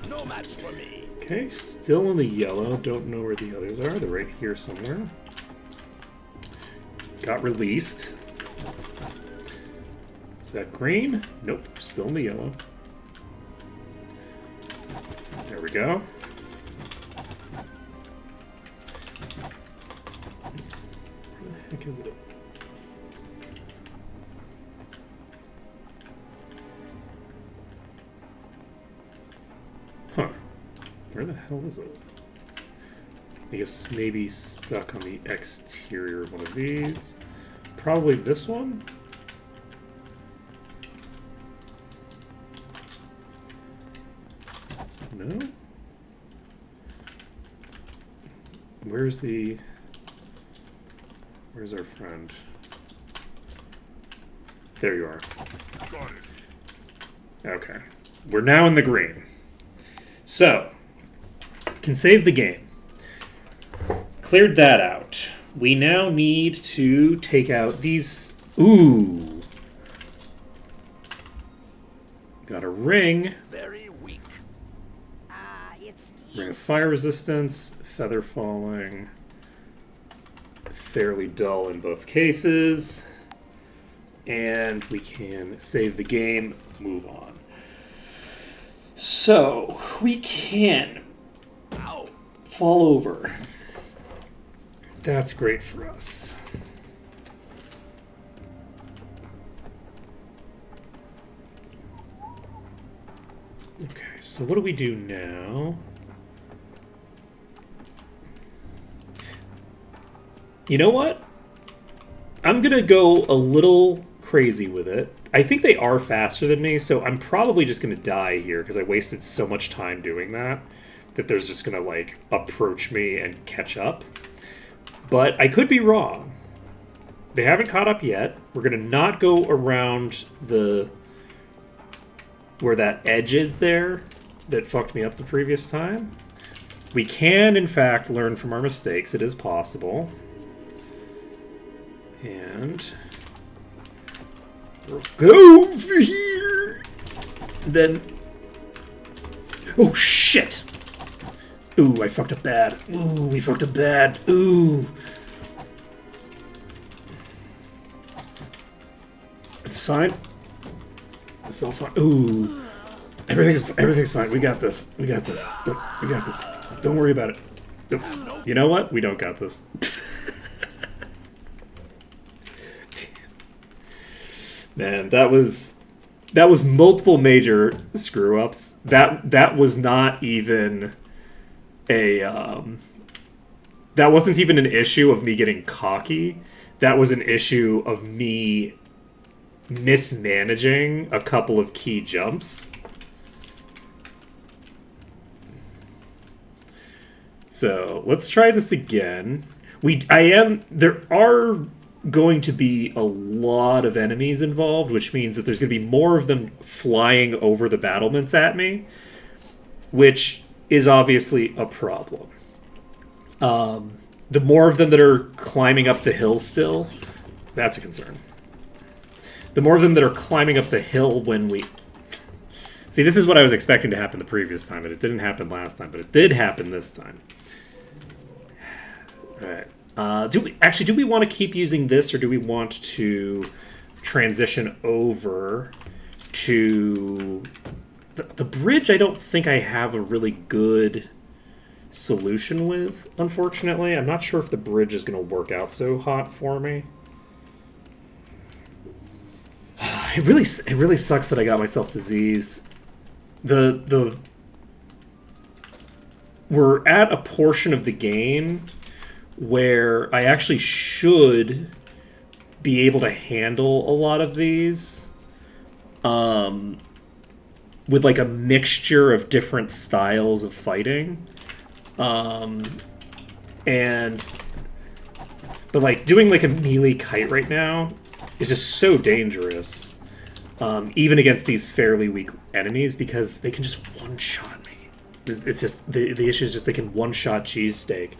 No match for me. Okay, still in the yellow. Don't know where the others are. They're right here somewhere. Got released. Is that green? Nope, still in the yellow. There we go. Where the heck is it? Huh. Where the hell is it? I guess maybe stuck on the exterior of one of these. Probably this one? No? Where's our friend? There you are. Got it. Okay. We're now in the green. So, can save the game. Cleared that out. We now need to take out these... Ooh. Got a ring. Very weak. It's Ring of fire resistance. Feather falling. Fairly dull in both cases. And we can save the game, move on. So, we can fall over. That's great for us. Okay, so what do we do now? You know what? I'm gonna go a little crazy with it. I think they are faster than me, so I'm probably just gonna die here because I wasted so much time doing that they're just gonna, like, approach me and catch up. But I could be wrong. They haven't caught up yet. We're gonna not go around the... where that edge is there that fucked me up the previous time. We can, in fact, learn from our mistakes. It is possible. And... we'll go over here! Then... oh, shit! Ooh, I fucked up bad. Ooh, we fucked up bad. Ooh. It's fine. It's all fine. Ooh. Everything's fine. We got this. We got this. We got this. Don't worry about it. You know what? We don't got this. Man, that was multiple major screw ups. That was not even a that wasn't even an issue of me getting cocky. That was an issue of me mismanaging a couple of key jumps. So let's try this again. There are going to be a lot of enemies involved, which means that there's going to be more of them flying over the battlements at me, which is obviously a problem. The more of them that are climbing up the hill still, that's a concern. The more of them that are climbing up the hill when we... See, this is what I was expecting to happen the previous time, and it didn't happen last time, but it did happen this time. Alright. Do we want to keep using this, or do we want to transition over to... The bridge, I don't think I have a really good solution with, unfortunately. I'm not sure if the bridge is going to work out so hot for me. It really sucks that I got myself disease. We're at a portion of the game where I actually should be able to handle a lot of these. With like a mixture of different styles of fighting. But like doing like a melee kite right now is just so dangerous. Even against these fairly weak enemies, because they can just one-shot me. It's just, the issue is just they can one-shot Cheesesteak.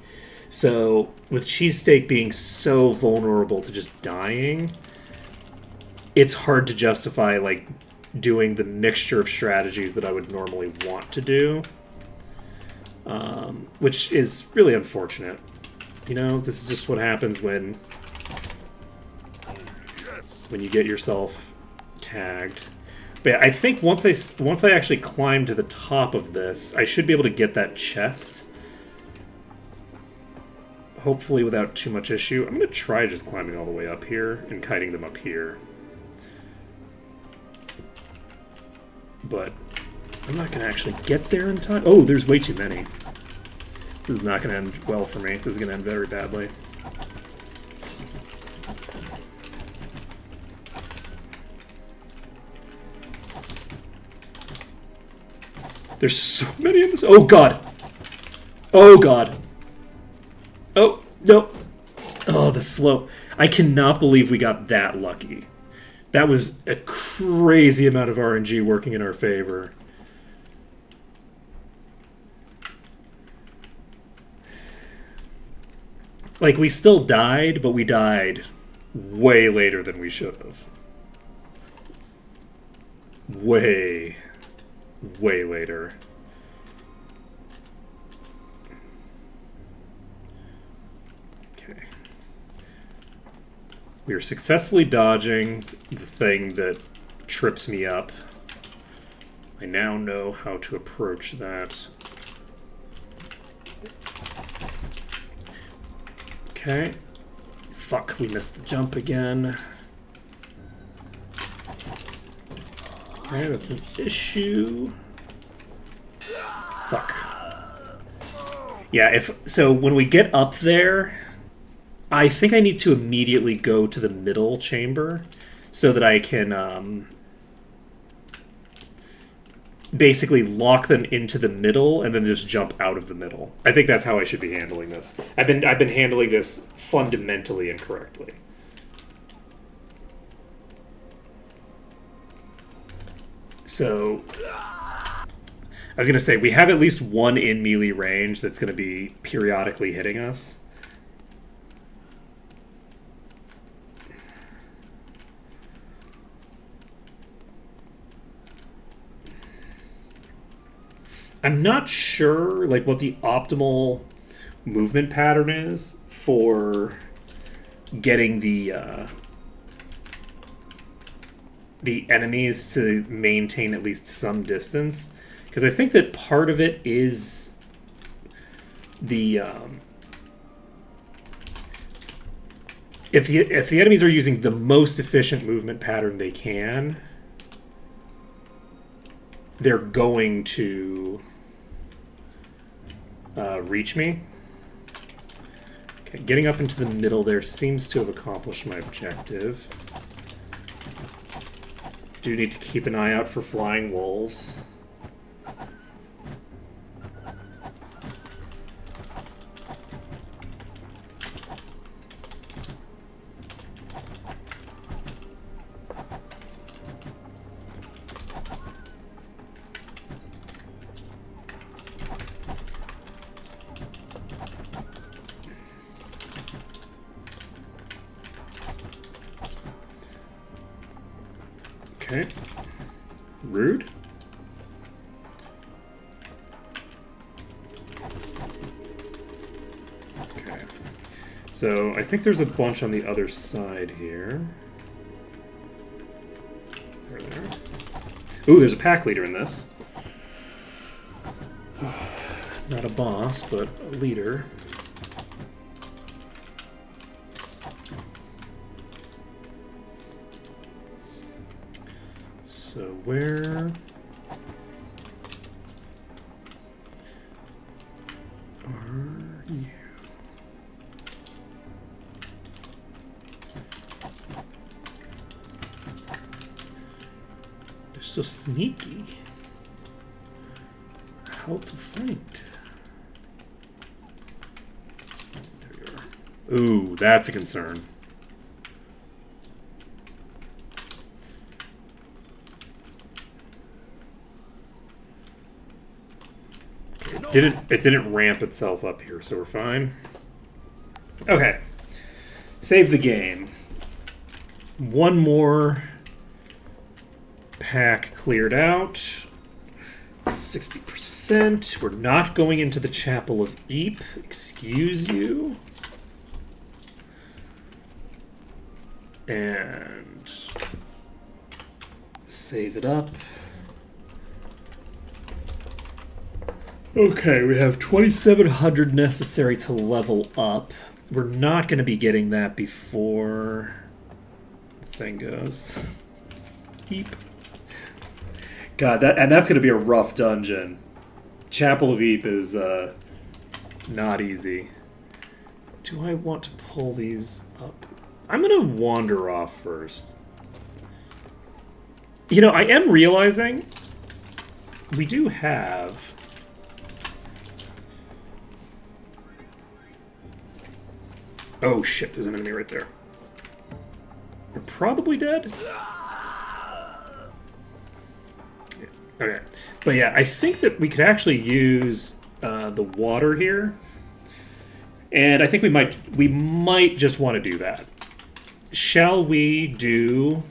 So, with Cheesesteak being so vulnerable to just dying, it's hard to justify, like, doing the mixture of strategies that I would normally want to do. Which is really unfortunate. You know, this is just what happens when you get yourself tagged. But yeah, I think once I actually climb to the top of this, I should be able to get that chest. Hopefully without too much issue. I'm going to try just climbing all the way up here and kiting them up here. But I'm not going to actually get there in time. Oh, there's way too many. This is not going to end well for me. This is going to end very badly. There's so many in this. Oh, God. Oh, God. Oh, no. Oh, the slow. I cannot believe we got that lucky. That was a crazy amount of RNG working in our favor. Like, we still died, but we died way later than we should have. Way later. Okay. We are successfully dodging the thing that trips me up. I now know how to approach that. Okay. Fuck, we missed the jump again. Okay, that's an issue. Fuck. Yeah, so when we get up there, I think I need to immediately go to the middle chamber so that I can basically lock them into the middle and then just jump out of the middle. I think that's how I should be handling this. I've been handling this fundamentally incorrectly. So I was going to say, we have at least one in melee range that's going to be periodically hitting us. I'm not sure like what the optimal movement pattern is for getting the enemies to maintain at least some distance, because I think that part of it is the if the enemies are using the most efficient movement pattern they can, they're going to reach me. Okay, getting up into the middle there seems to have accomplished my objective. Do need to keep an eye out for flying wolves. Okay. Rude. Okay. So I think there's a bunch on the other side here. There. Ooh, there's a pack leader in this. Not a boss, but a leader. So where are you? They're so sneaky. How to find? There you are. Ooh, that's a concern. It didn't ramp itself up here, so we're fine. Okay. Save the game. One more pack cleared out. 60%. We're not going into the Chapel of Eep. Excuse you. And save it up. Okay, we have 2,700 necessary to level up. We're not going to be getting that before the thing goes. Eep. God, that's going to be a rough dungeon. Chapel of Eep is not easy. Do I want to pull these up? I'm going to wander off first. You know, I am realizing we do have... Oh shit, there's an enemy right there. You're probably dead? Yeah. Okay. But yeah, I think that we could actually use the water here. And I think we might just want to do that. Shall we do...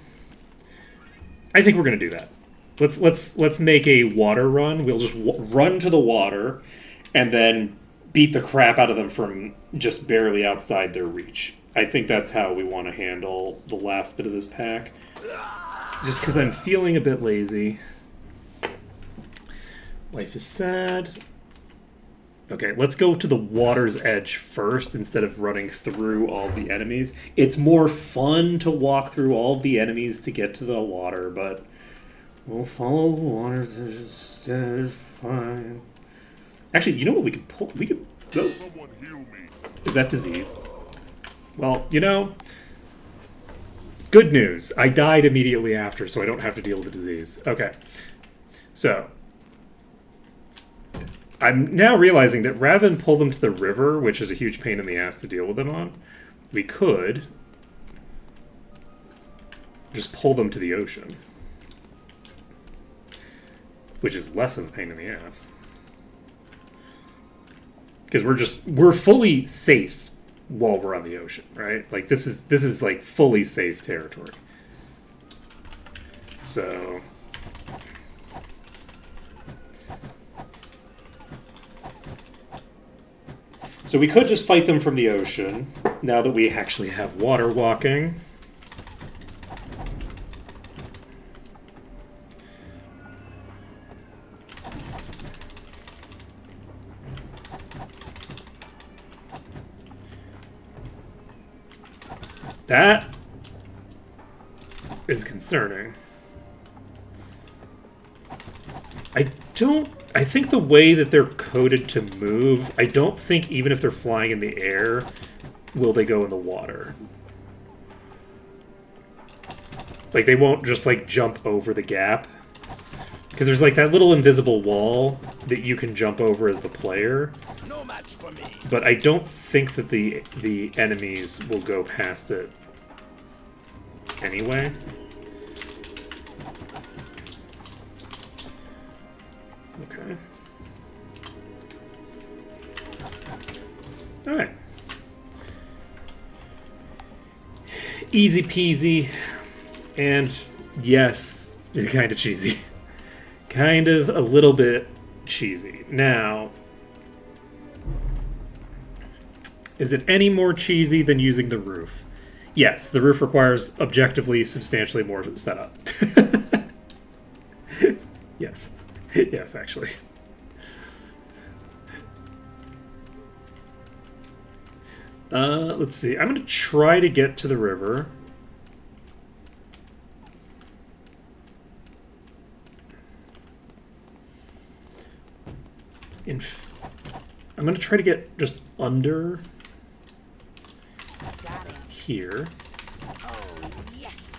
I think we're going to do that. Let's make a water run. We'll just run to the water and then beat the crap out of them from just barely outside their reach. I think that's how we want to handle the last bit of this pack. Just because I'm feeling a bit lazy. Life is sad. Okay, let's go to the water's edge first instead of running through all the enemies. It's more fun to walk through all the enemies to get to the water, but we'll follow the water's edge instead. Fine. Actually, you know what we could pull? We could. Oh. Someone heal me. Is that disease? Well, you know, good news. I died immediately after, so I don't have to deal with the disease. Okay. So, I'm now realizing that rather than pull them to the river, which is a huge pain in the ass to deal with them on, we could just pull them to the ocean, which is less of a pain in the ass. Because we're fully safe while we're on the ocean, right? Like this is like fully safe territory. So we could just fight them from the ocean now that we actually have water walking. That is concerning. I think the way that they're coded to move, I don't think even if they're flying in the air, will they go in the water. Like, they won't just, like, jump over the gap. Because there's, like, that little invisible wall that you can jump over as the player. No match for me. But I don't think that the enemies will go past it anyway. Okay. Alright. Easy peasy. And yes, kind of cheesy. Kind of a little bit cheesy. Now, is it any more cheesy than using the roof? Yes, the roof requires objectively substantially more setup. Yes. Yes, actually. Let's see. I'm going to try to get to the river. I'm going to try to get just under here. Oh, yes.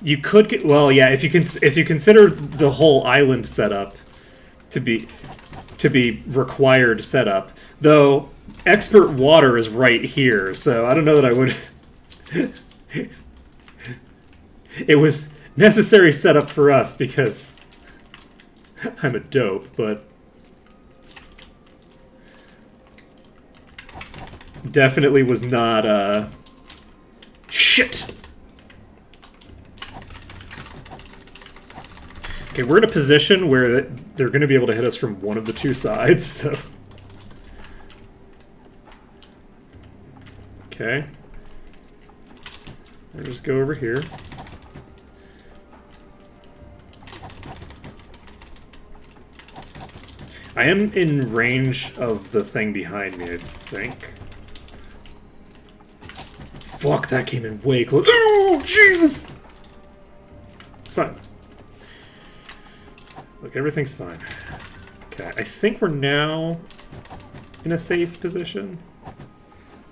You could get, well, yeah, if you consider the whole island setup to be required setup, though expert water is right here, so I don't know that I would. It was necessary setup for us because I'm a dope, but definitely was not shit. Okay, we're in a position where they're going to be able to hit us from one of the two sides, so... Okay. I'll just go over here. I am in range of the thing behind me, I think. Fuck, that came in way close. Oh, Jesus! It's fine. Look, everything's fine. Okay, I think we're now in a safe position.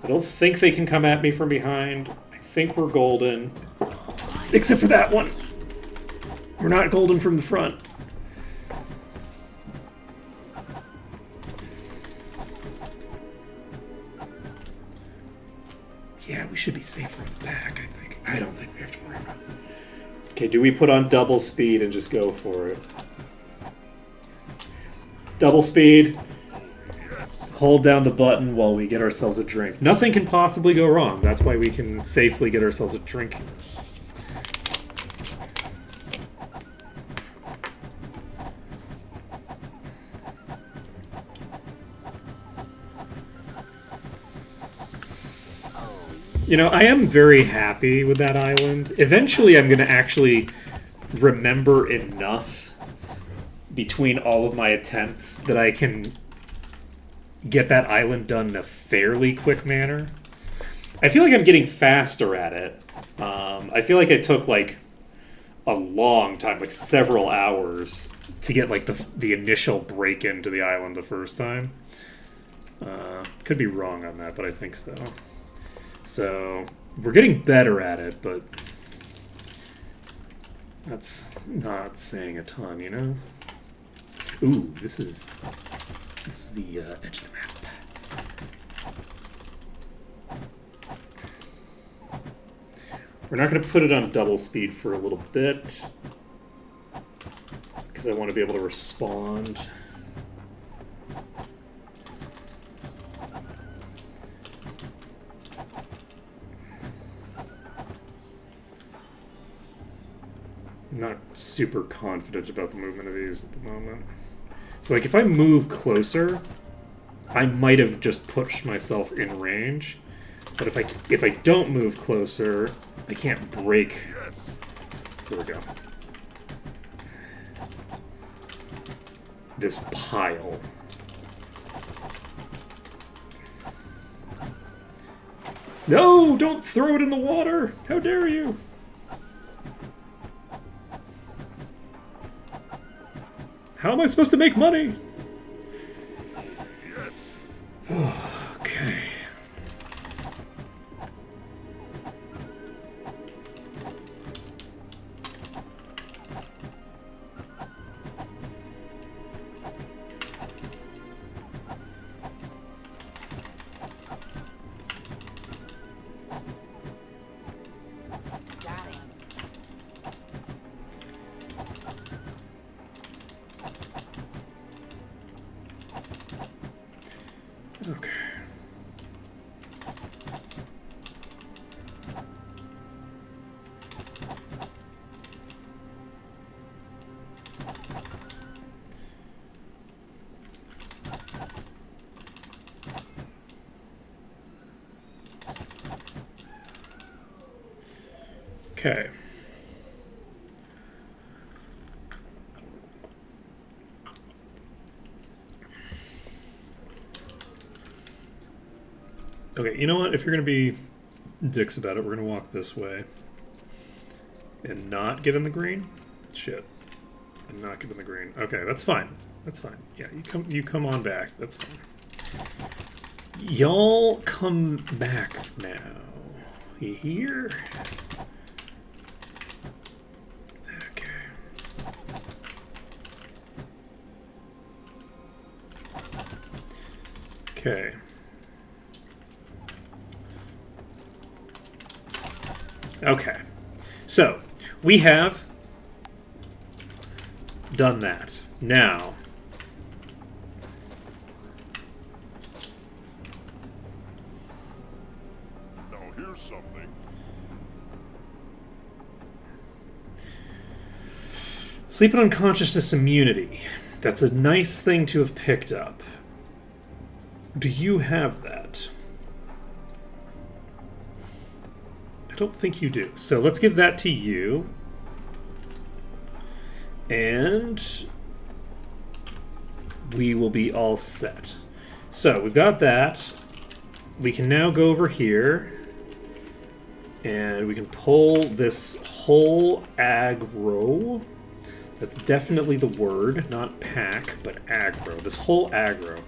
I don't think they can come at me from behind. I think we're golden. Except for that one. We're not golden from the front. Yeah, we should be safe from the back, I think. I don't think we have to worry about it. Okay, do we put on double speed and just go for it? Double speed. Hold down the button while we get ourselves a drink. Nothing can possibly go wrong. That's why we can safely get ourselves a drink. You know, I am very happy with that island. Eventually, I'm going to actually remember enough between all of my attempts that I can get that island done in a fairly quick manner. I feel like I'm getting faster at it. I feel like it took like a long time, like several hours, to get like the initial break into the island the first time. Could be wrong on that, but I think so. So we're getting better at it, but that's not saying a ton, you know? Ooh, this is the edge of the map. We're not going to put it on double speed for a little bit because I want to be able to respond. I'm not super confident about the movement of these at the moment. So like if I move closer, I might have just pushed myself in range. But if I don't move closer, I can't break. There we go. This pile. No, don't throw it in the water. How dare you? How am I supposed to make money? Okay. Got it. Okay. Okay. Okay, you know what? If you're going to be dicks about it, we're going to walk this way. And not get in the green? Shit. And not get in the green. Okay, that's fine. That's fine. Yeah, you come on back. That's fine. Y'all come back now. You hear? Okay. Okay. So, we have done that. Now, Here's something. sleep and unconsciousness immunity. That's a nice thing to have picked up. Do you have that? I don't think you do. So let's give that to you. And we will be all set. So we've got that. We can now go over here. And we can pull this whole aggro. That's definitely the word. Not pack, but aggro. This whole aggro.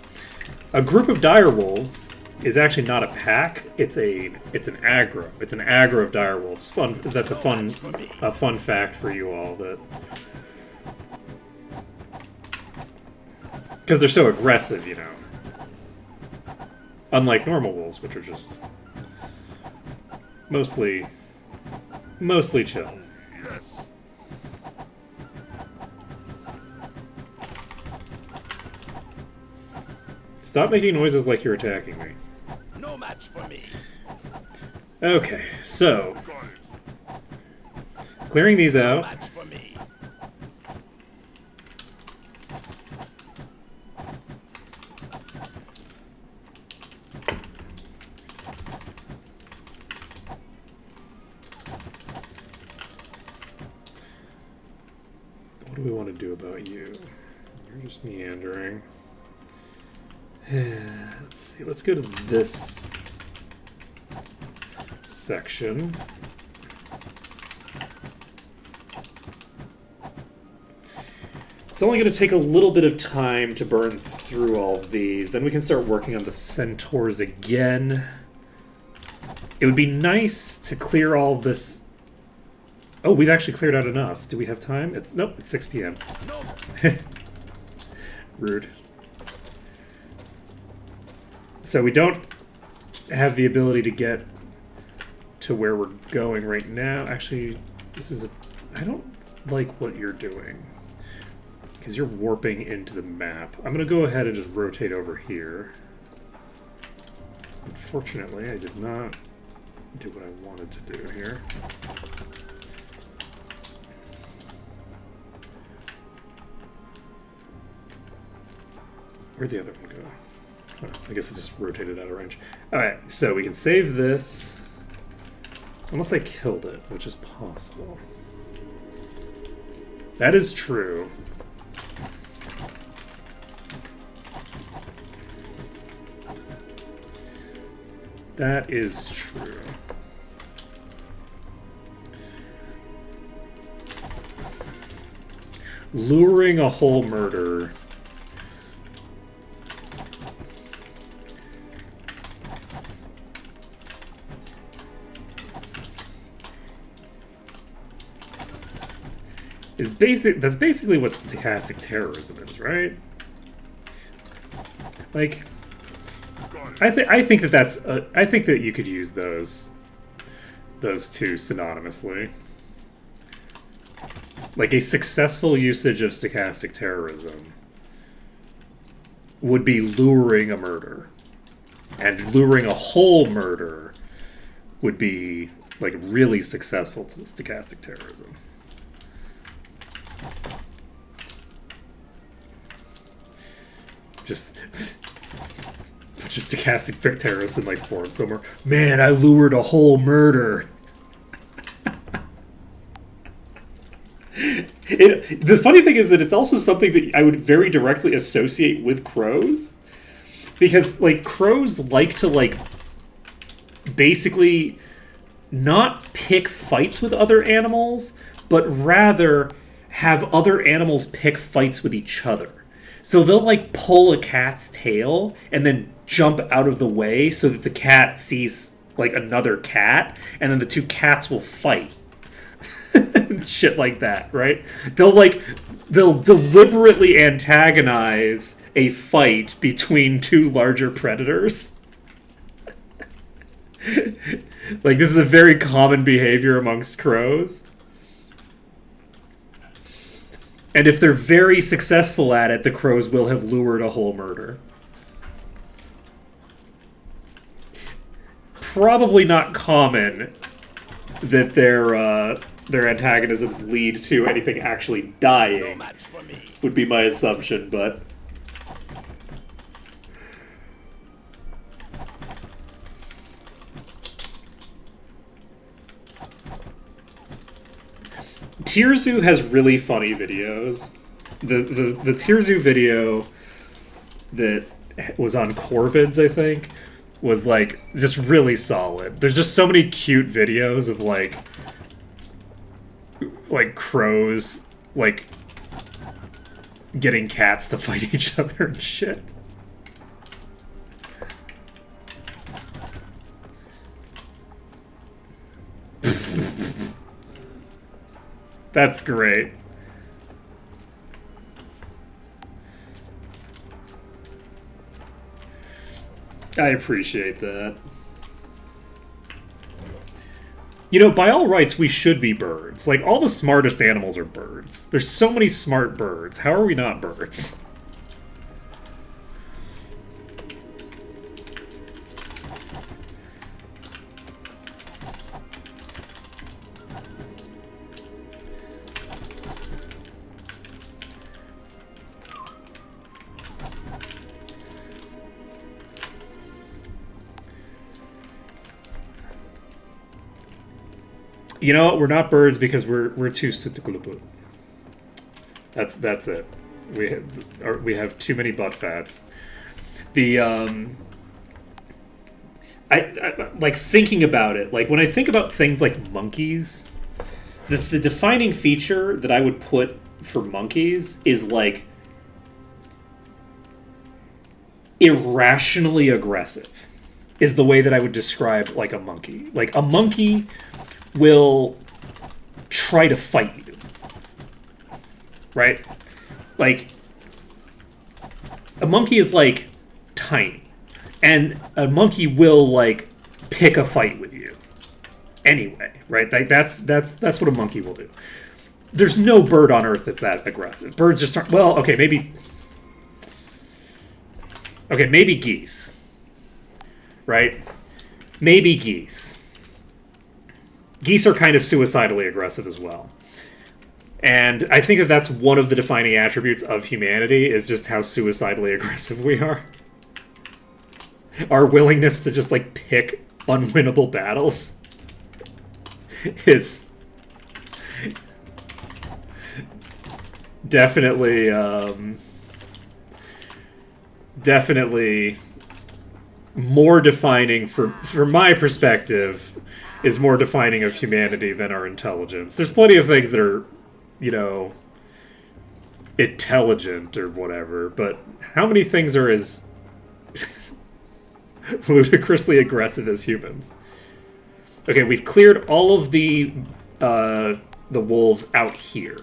A group of direwolves is actually not a pack. It's an aggro. It's an aggro of direwolves. Fun. That's a fun fact for you all. That because they're so aggressive, you know. Unlike normal wolves, which are just mostly chill. Yes. Stop making noises like you're attacking me. No match for me. Okay, so Got it. clearing these No out. match for me. What do we want to do about you? We're just meandering. Let's see. Let's go to this section. It's only going to take a little bit of time to burn through all of these. Then we can start working on the centaurs again. It would be nice to clear all of this. Oh, we've actually cleared out enough. Do we have time? Nope, it's 6 p.m. No. Rude. So we don't have the ability to get to where we're going right now. Actually, this is a... I don't like what you're doing, because you're warping into the map. I'm going to go ahead and just rotate over here. Unfortunately, I did not do what I wanted to do here. Where'd the other one go? Oh, I guess I just rotated out of range. Alright, so we can save this. Unless I killed it, which is possible. That is true. That is true. Luring a whole murder. That's basically what stochastic terrorism is, right? Like, I think that you could use those two synonymously. Like, a successful usage of stochastic terrorism would be luring a murder, and luring a whole murder would be like really successful to stochastic terrorism. Just stochastic terrorists in like forums somewhere. Man, I lured a whole murder. The funny thing is that it's also something that I would very directly associate with crows, because like crows like to like basically not pick fights with other animals, but rather have other animals pick fights with each other. So they'll like pull a cat's tail and then jump out of the way so that the cat sees like another cat, and then the two cats will fight. Shit like that, right? They'll deliberately antagonize a fight between two larger predators. Like, this is a very common behavior amongst crows. And if they're very successful at it, the crows will have lured a whole murder. Probably not common that their antagonisms lead to anything actually No dying, match for me. would be my assumption, but... Tirzu has really funny videos. The Tirzu video that was on Corvids, I think, was like just really solid. There's just so many cute videos of like crows like getting cats to fight each other and shit. That's great. I appreciate that. You know, by all rights, we should be birds. Like, all the smartest animals are birds. There's so many smart birds. How are we not birds? You know what? We're not birds because we're too stupid. That's it. We have too many butt fats. The I like thinking about it. Like when I think about things like monkeys, the defining feature that I would put for monkeys is like irrationally aggressive. Is the way that I would describe like a monkey. Like a monkey will try to fight you, right? Like a monkey is like tiny, and a monkey will like pick a fight with you anyway, right? Like that's what a monkey will do. There's no bird on earth that's that aggressive. Birds just aren't. Well, okay, maybe geese, right? Maybe geese. Geese are kind of suicidally aggressive as well. And I think that that's one of the defining attributes of humanity is just how suicidally aggressive we are. Our willingness to just, like, pick unwinnable battles is definitely more defining, from my perspective, is more defining of humanity than our intelligence. There's plenty of things that are, you know, intelligent or whatever, but how many things are as ludicrously aggressive as humans? Okay, we've cleared all of the wolves out here.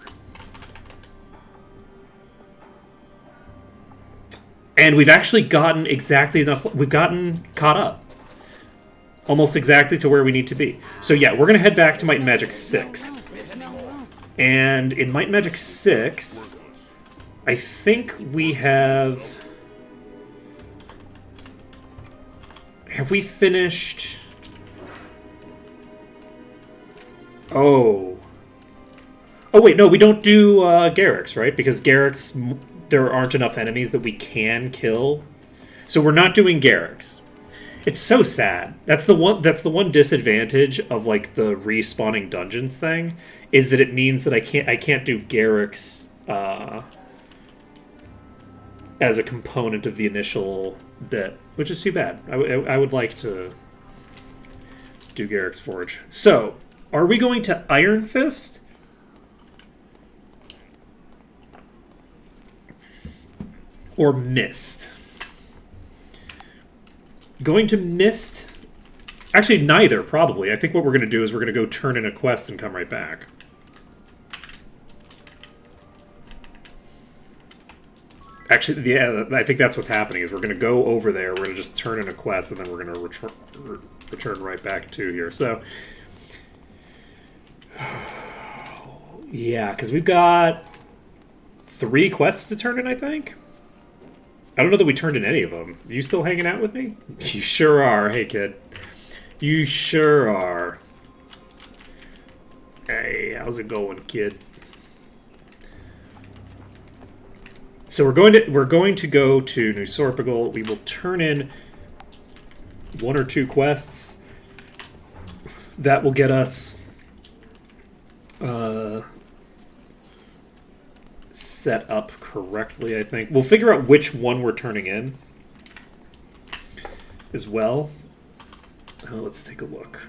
And we've actually gotten exactly enough. We've gotten caught up. Almost exactly to where we need to be. So yeah, we're going to head back to Might and Magic 6. And in Might and Magic 6, I think we have... Have we finished... Oh. Oh wait, no, we don't do Garrix, right? Because Garrix, there aren't enough enemies that we can kill. So we're not doing Garrix. It's so sad. That's the one disadvantage of like the respawning dungeons thing, is that it means that I can't do Garrix as a component of the initial bit, which is too bad. I would like to do Garrix Forge. So, are we going to Iron Fist? Or Mist? Going to Mist? Actually, neither, probably. I think what we're going to do is we're going to go turn in a quest and come right back. Actually, yeah, I think that's what's happening, is we're going to go over there, we're going to just turn in a quest, and then we're going to return right back to here. So, yeah, because we've got 3 quests to turn in, I think? I don't know that we turned in any of them. Are you still hanging out with me? You sure are. Hey, kid. You sure are. Hey, how's it going, kid? So we're going to go to New Sorpigal. We will turn in 1 or 2 quests. That will get us set up correctly, I think. We'll figure out which one we're turning in as well. Let's take a look.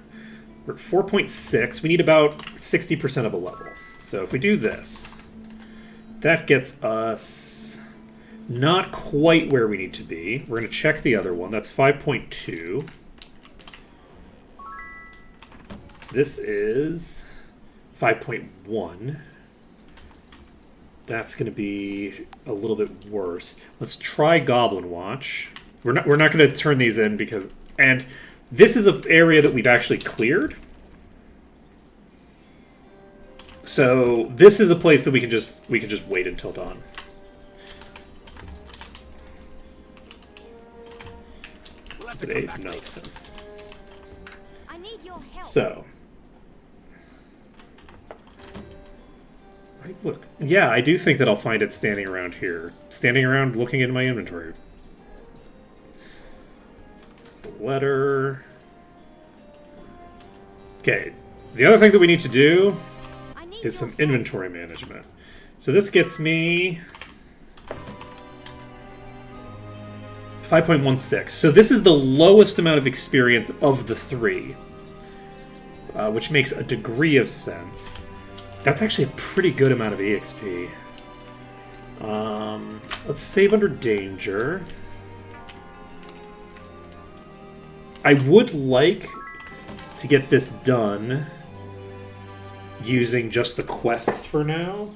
We're at 4.6. We need about 60% of a level. So if we do this, that gets us not quite where we need to be. We're going to check the other one. That's 5.2. This is 5.1. That's going to be a little bit worse. Let's try Goblin Watch. We're not going to turn these in because... And this is an area that we've actually cleared. So this is a place that we can just wait until dawn. Is it 8? No, it's 10. I need your help. So... Look, yeah, I do think that I'll find it standing around here. Standing around looking in my inventory. It's the letter. Okay, the other thing that we need to do is some inventory management. So this gets me 5.16. So this is the lowest amount of experience of the three, which makes a degree of sense. That's actually a pretty good amount of EXP. Let's save under danger. I would like to get this done using just the quests for now.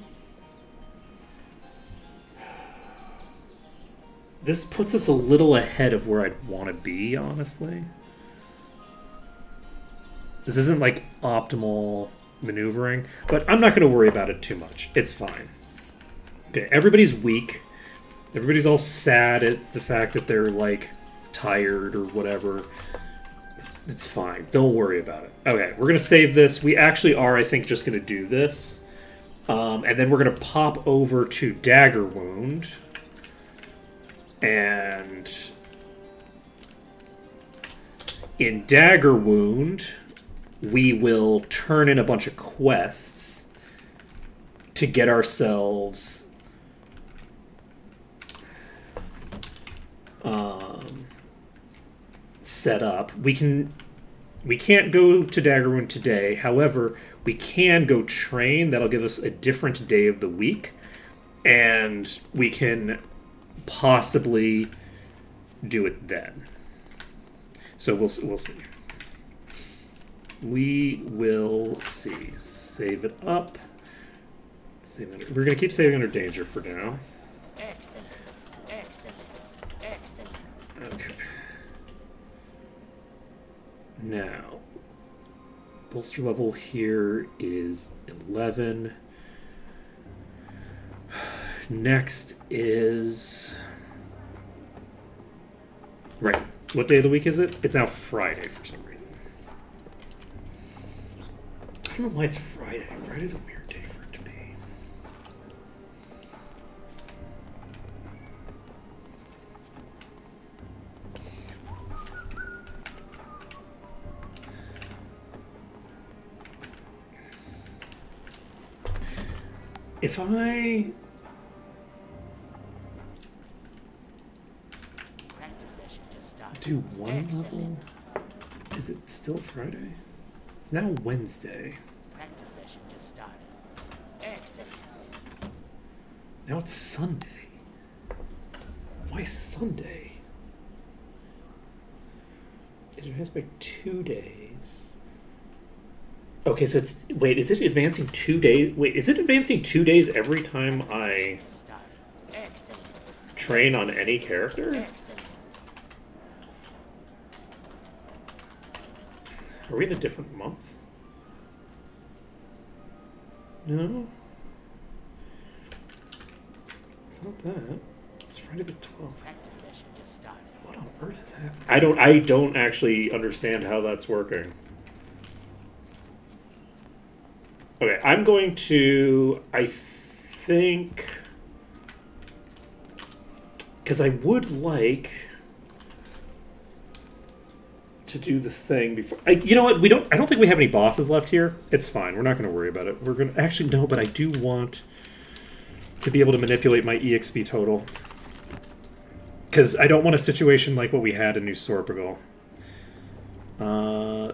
This puts us a little ahead of where I'd want to be, honestly. This isn't like optimal maneuvering, but I'm not going to worry about it too much. It's fine. Okay, everybody's weak. Everybody's all sad at the fact that they're like tired or whatever. It's fine. Don't worry about it. Okay, we're going to save this. We actually are, I think, just going to do this. And then we're going to pop over to Dagger Wound. And in Dagger Wound, we will turn in a bunch of quests to get ourselves set up. We can't go to Dagger Wound today. However, we can go train. That'll give us a different day of the week. And we can possibly do it then. So we'll see. We will see. Save it up. Save it. We're going to keep saving under danger for now. Excellent. Excellent. Excellent. Okay. Now, bolster level here is 11. Next is... Right. What day of the week is it? It's now Friday for some reason. I don't know why it's Friday. Friday's a weird day for it to be. If I... Practice session just started. do one Excellent. level? Is it still Friday? It's now Wednesday. Practice session just started. Excellent. Now it's Sunday. Why Sunday? It advanced by 2 days. Okay, so it's... Wait, is it advancing 2 days? Wait, is it advancing 2 days every time I Just started. Excellent. train on any character? Excellent. Are we in a different month? No. It's not that. It's Friday the 12th. Practice session just started. What on earth is happening? I don't actually understand how that's working. Okay, I'm going to, I think, because I would like to do the thing before. You know what? I don't think we have any bosses left here. It's fine. We're not going to worry about it. We're going to actually no, but I do want to be able to manipulate my EXP total because I don't want a situation like what we had in New Sorpigal.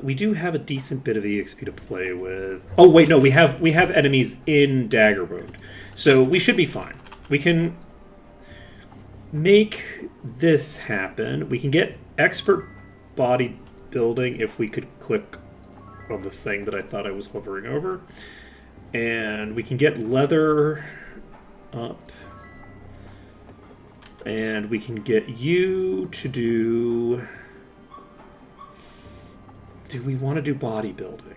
We do have a decent bit of EXP to play with. Oh wait, no, we have enemies in Dagger Wound, so we should be fine. We can make this happen. We can get expert bodybuilding if we could click on the thing that I thought I was hovering over, and we can get leather up, and we can get you to do. Do we want to do bodybuilding?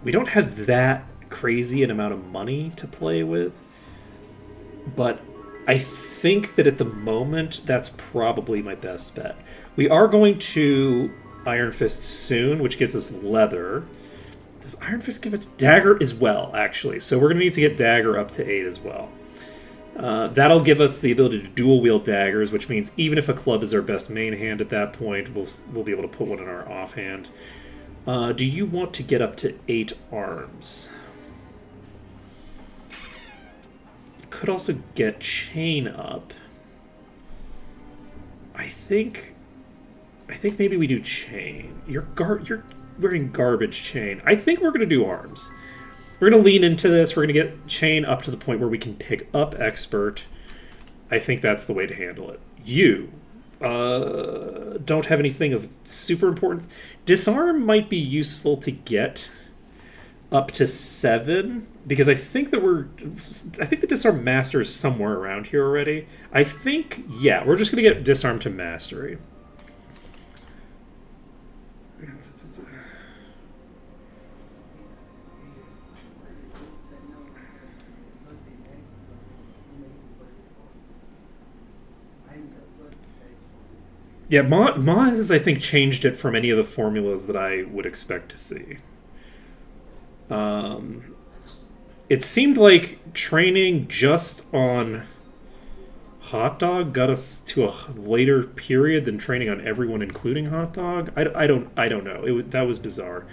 We don't have that crazy an amount of money to play with, but I think that at the moment that's probably my best bet. We are going to Iron Fist soon, which gives us leather. Does Iron Fist give it dagger as well, actually? So we're going to need to get dagger up to 8 as well. That'll give us the ability to dual wield daggers, which means even if a club is our best main hand at that point, we'll be able to put one in our offhand. Do you want to get up to 8 arms? Could also get chain up. I think maybe we do chain. You're wearing garbage chain. I think we're gonna do arms. We're gonna lean into this. We're gonna get chain up to the point where we can pick up expert. I think that's the way to handle it. You don't have anything of super importance. Disarm might be useful to get up to 7 because I think the disarm master is somewhere around here already. I think, yeah, we're just gonna get disarm to mastery. Yeah, Ma has, I think, changed it from any of the formulas that I would expect to see. It seemed like training just on Hot Dog got us to a later period than training on everyone, including Hot Dog. I don't know. That was bizarre.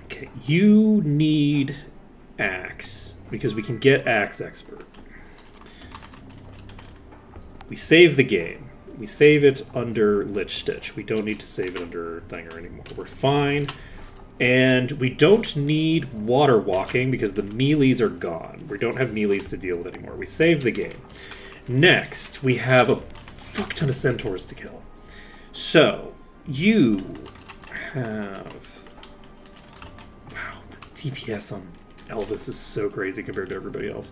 Okay, you need Axe because we can get Axe Expert. We save the game. We save it under Lich Stitch. We don't need to save it under Thinger anymore. We're fine. And we don't need Water Walking because the melees are gone. We don't have melees to deal with anymore. We save the game. Next, we have a fuck ton of centaurs to kill. So, you have... Wow, the DPS on Elvis is so crazy compared to everybody else.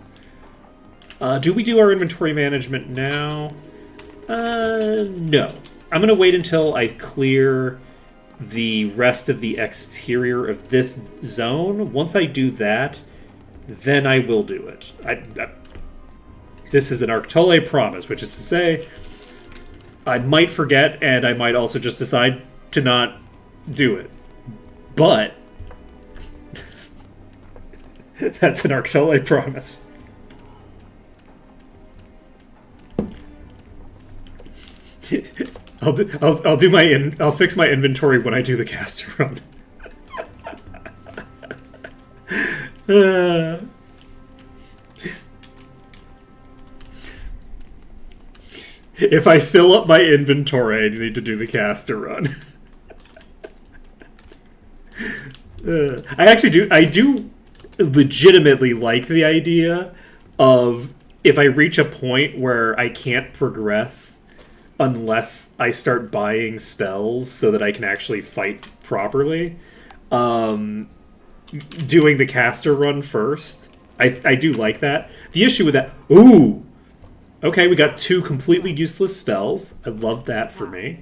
Do we do our inventory management now? No. I'm going to wait until I clear the rest of the exterior of this zone. Once I do that, then I will do it. This is an Arctole promise, which is to say, I might forget, and I might also just decide to not do it. But that's an Arctole promise. I'll fix my inventory when I do the caster run. If I fill up my inventory, I need to do the caster run. I do legitimately like the idea of if I reach a point where I can't progress unless I start buying spells so that I can actually fight properly, doing the caster run first. I do like that. The issue with that... Ooh! Okay, we got 2 completely useless spells. I love that for me.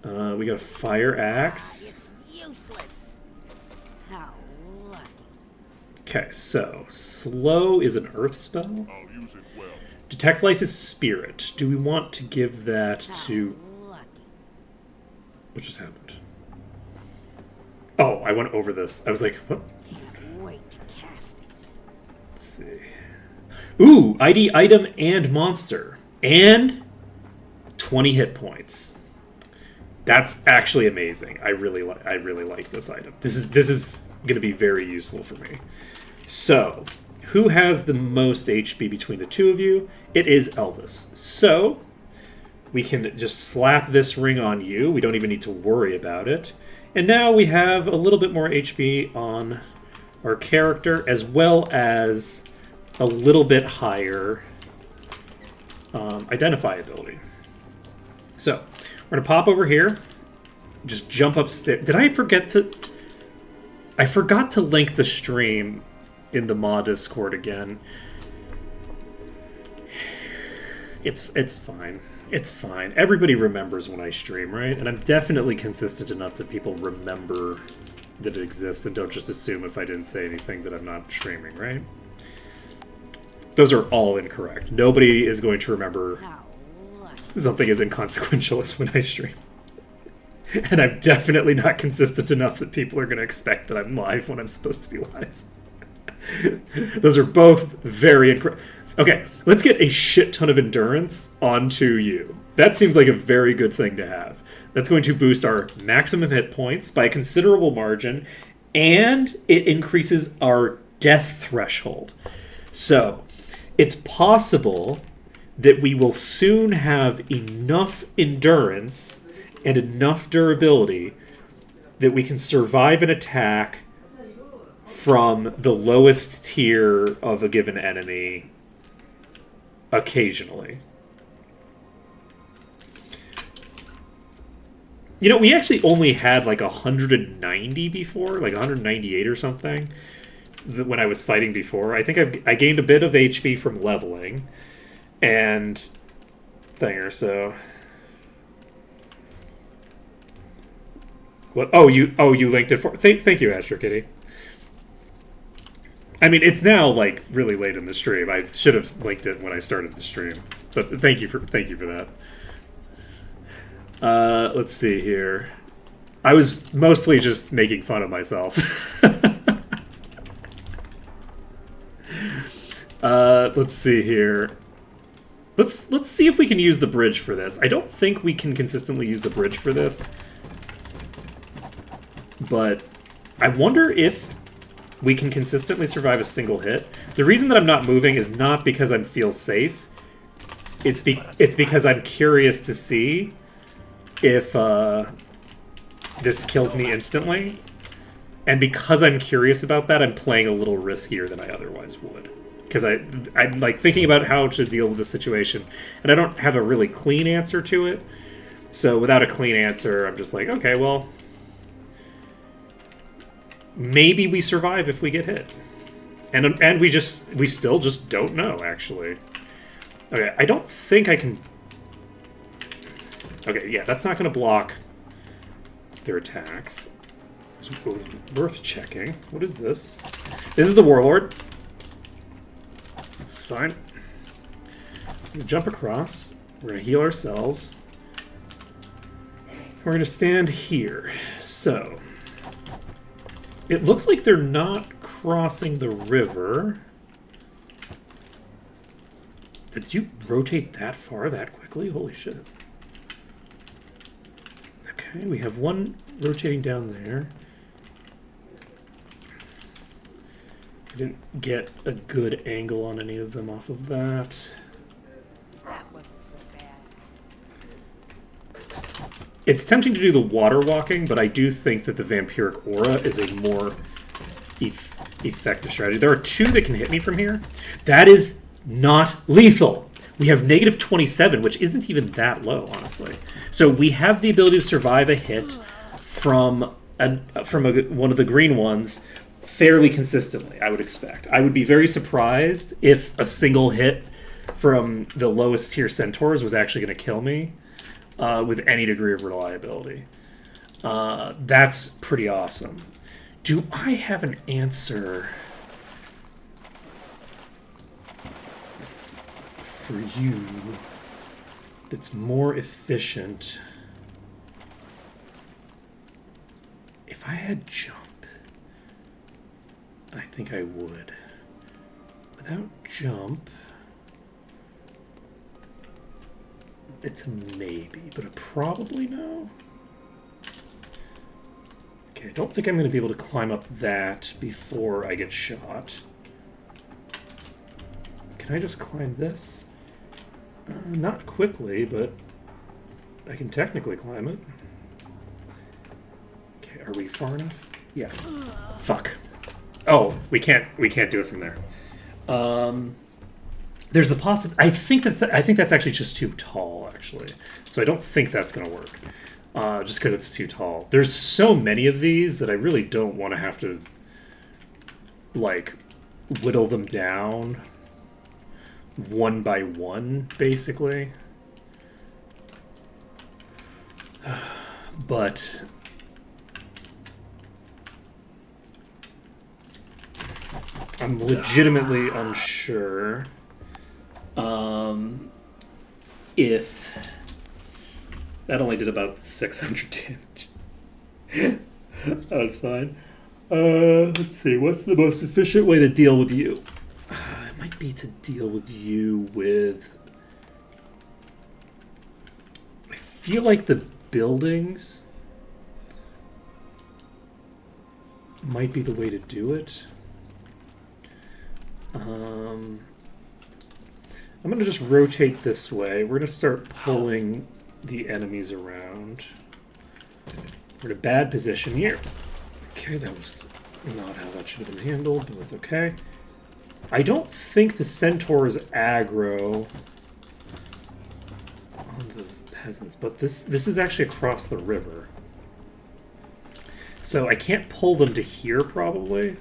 We got a Fire Axe. It's useless. How lucky. Okay, so Slow is an Earth spell. I'll use it well. Detect Life is Spirit. Do we want to give that to... Lucky. What just happened? Oh, I went over this. I was like, what? Can't wait to cast it. Let's see. Ooh, ID item and monster. And 20 hit points. That's actually amazing. I really like this item. This is going to be very useful for me. So, who has the most HP between the two of you? It is Elvis. So, we can just slap this ring on you. We don't even need to worry about it. And now we have a little bit more HP on our character, as well as a little bit higher identifiability. So, we're going to pop over here. Just jump upstairs. Did I forget to... I forgot to link the stream in the Ma Discord again. It's fine. It's fine. Everybody remembers when I stream, right? And I'm definitely consistent enough that people remember that it exists and don't just assume if I didn't say anything that I'm not streaming, right? Those are all incorrect. Nobody is going to remember How lucky. something as inconsequential as when I stream. And I'm definitely not consistent enough that people are going to expect that I'm live when I'm supposed to be live. Those are both very incorrect. Okay, let's get a shit ton of endurance onto you. That seems like a very good thing to have. That's going to boost our maximum hit points by a considerable margin, and it increases our death threshold. So, it's possible that we will soon have enough endurance and enough durability that we can survive an attack from the lowest tier of a given enemy occasionally. You know, we actually only had like 190 before, like 198 or something, when I was fighting before. I think I gained a bit of HP from leveling and thinger, so... What? Oh, you linked it for... Thank you, Astro Kitty. I mean, it's now like really late in the stream. I should have linked it when I started the stream, but thank you for that. Let's see here. I was mostly just making fun of myself. Let's see here. Let's see if we can use the bridge for this. I don't think we can consistently use the bridge for this, but I wonder if we can consistently survive a single hit. The reason that I'm not moving is not because I feel safe. It's because I'm curious to see if this kills me instantly. And because I'm curious about that, I'm playing a little riskier than I otherwise would. Because I'm like thinking about how to deal with the situation, and I don't have a really clean answer to it. So without a clean answer, I'm just like, okay, well, maybe we survive if we get hit, and we still just don't know, actually. Okay, I don't think I can. Okay, yeah, that's not going to block their attacks. It was worth checking. What is this? This is the Warlord. It's fine. We're going to jump across. We're going to heal ourselves. We're going to stand here. So, it looks like they're not crossing the river. Did you rotate that far that quickly? Holy shit. Okay, we have one rotating down there. I didn't get a good angle on any of them off of that. That wasn't so bad. It's tempting to do the water walking, but I do think that the vampiric aura is a more effective strategy. There are two that can hit me from here. That is not lethal. We have negative 27, which isn't even that low, honestly. So we have the ability to survive a hit from one of the green ones fairly consistently, I would expect. I would be very surprised if a single hit from the lowest tier centaurs was actually going to kill me with any degree of reliability. That's pretty awesome. Do I have an answer for you that's more efficient? If I had jump, I think I would. Without jump, it's a maybe, but a probably no. Okay, I don't think I'm going to be able to climb up that before I get shot. Can I just climb this? Not quickly, but I can technically climb it. Okay, are we far enough? Yes. Fuck. Oh, we can't do it from there. There's the I think that's actually just too tall, actually. So I don't think that's going to work. Just because it's too tall. There's so many of these that I really don't want to have to, like, whittle them down one by one, basically. But I'm legitimately unsure if that only did about 600 damage. That's fine. Let's see. What's the most efficient way to deal with you? It might be to deal with you with... I feel like the buildings might be the way to do it. I'm going to just rotate this way. We're going to start pulling the enemies around. We're in a bad position here. Okay, that was not how that should have been handled, but that's okay. I don't think the centaur is aggro on the peasants, but this is actually across the river. So I can't pull them to here, probably.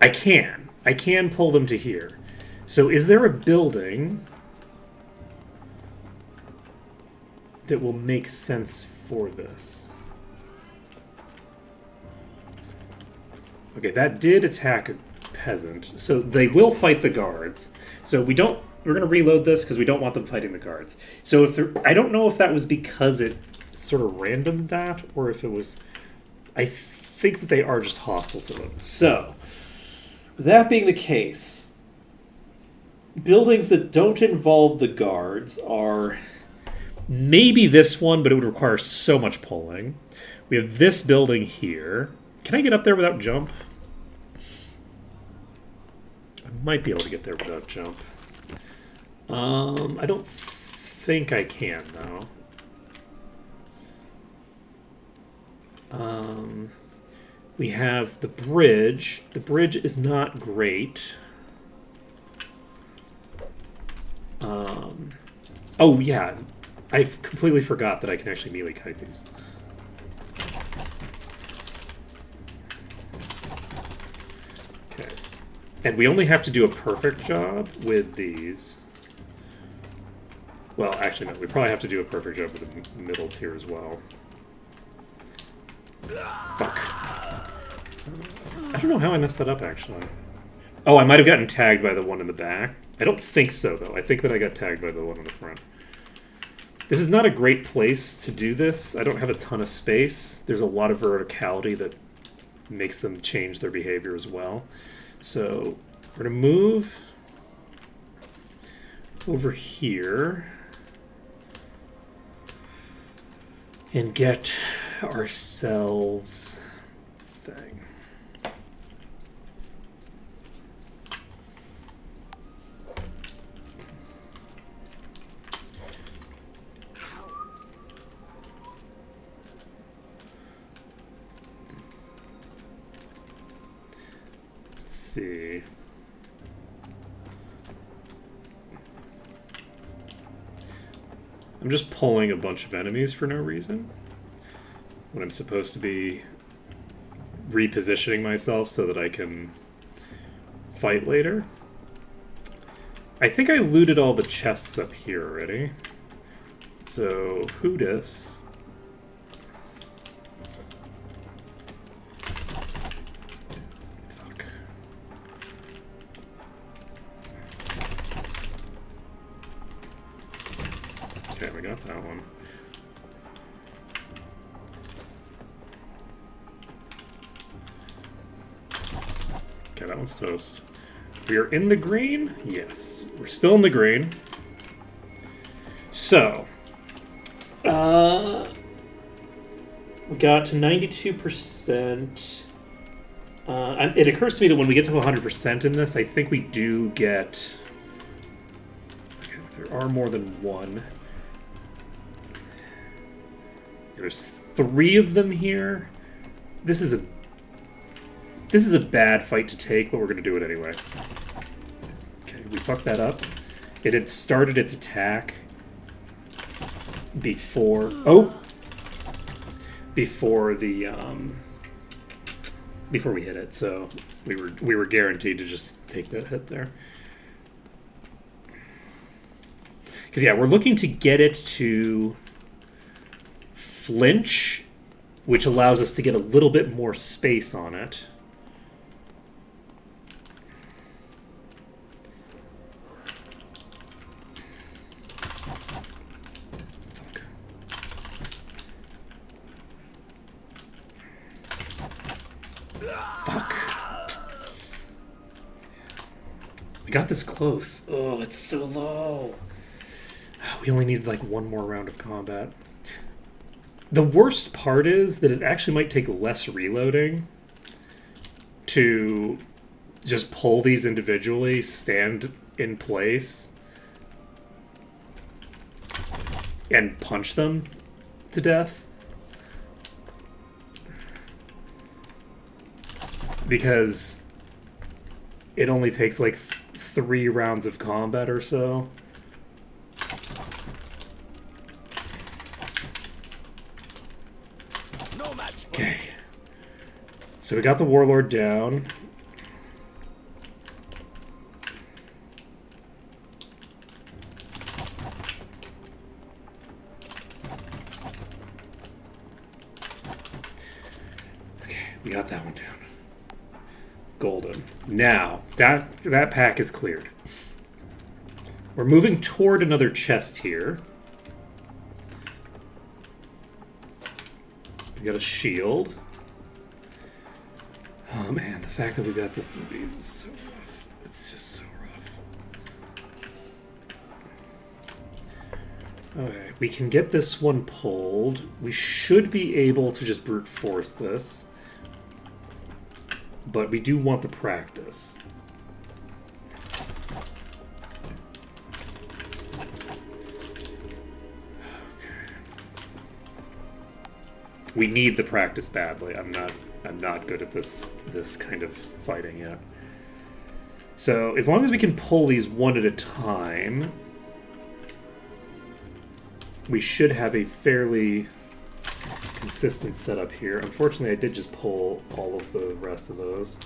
I can. I can pull them to here. So is there a building that will make sense for this? Okay, that did attack a peasant. So they will fight the guards. So we're going to reload this because we don't want them fighting the guards. So I don't know if that was because it sort of randomed that, or if it was... I think that they are just hostile to them. So, that being the case, buildings that don't involve the guards are maybe this one, but it would require so much pulling. We have this building here. Can I get up there without jump? I might be able to get there without jump. I don't think I can, though. We have the bridge. The bridge is not great. Oh, yeah. I completely forgot that I can actually melee kite these. Okay. And we only have to do a perfect job with these. Well, actually, no. We probably have to do a perfect job with the middle tier as well. Fuck. I don't know how I messed that up, actually. Oh, I might have gotten tagged by the one in the back. I don't think so, though. I think that I got tagged by the one in the front. This is not a great place to do this. I don't have a ton of space. There's a lot of verticality that makes them change their behavior as well. So we're going to move over here and get ourselves a thing. Let's see. I'm just pulling a bunch of enemies for no reason, when I'm supposed to be repositioning myself so that I can fight later. I think I looted all the chests up here already. So, Hoodus. Fuck. Okay, we got that one. Okay, that one's toast. We are in the green? Yes, we're still in the green. So, we got to 92%. It occurs to me that when we get to 100% in this, I think we do get... Okay, there are more than one. There's 3 of them here. This is a bad fight to take, but we're going to do it anyway. Okay, we fucked that up. It had started its attack before... Oh! Before the, before we hit it, so we were guaranteed to just take that hit there. Because, yeah, we're looking to get it to flinch, which allows us to get a little bit more space on it. Fuck. We got this close. Oh, it's so low. We only need like one more round of combat. The worst part is that it actually might take less reloading to just pull these individually, stand in place, and punch them to death. Because it only takes like 3 rounds of combat or so. No match for Okay. me. So we got the Warlord down. Okay, we got that one down. Golden. Now, that pack is cleared. We're moving toward another chest here. We got a shield. Oh man, the fact that we got this disease is so rough. It's just so rough. Okay, we can get this one pulled. We should be able to just brute force this. But we do want the practice. We need the practice badly. I'm not good at this kind of fighting yet. So as long as we can pull these one at a time, we should have a fairly consistent setup here. Unfortunately, I did just pull all of the rest of those.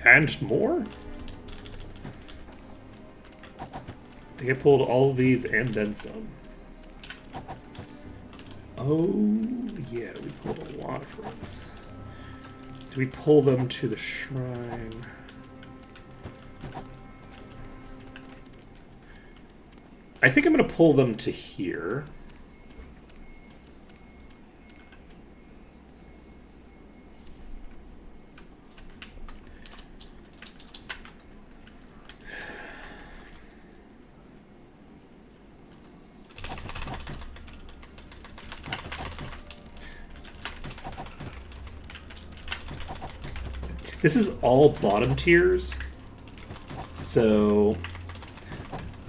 And more? I think I pulled all of these and then some. Oh, yeah, we pulled a lot of friends. Do we pull them to the shrine? I think I'm going to pull them to here. This is all bottom tiers, so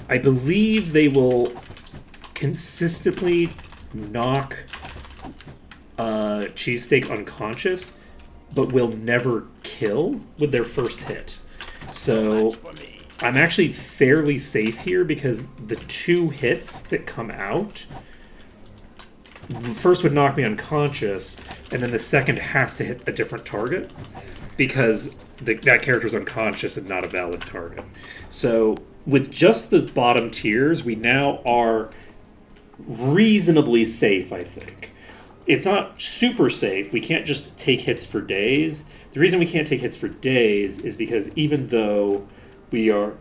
I believe they will consistently knock Cheesesteak unconscious, but will never kill with their first hit. So For me. I'm actually fairly safe here because the 2 hits that come out, the first would knock me unconscious, and then the second has to hit a different target, because that character's unconscious and not a valid target. So with just the bottom tiers, we now are reasonably safe, I think. It's not super safe. We can't just take hits for days. The reason we can't take hits for days is because even though we are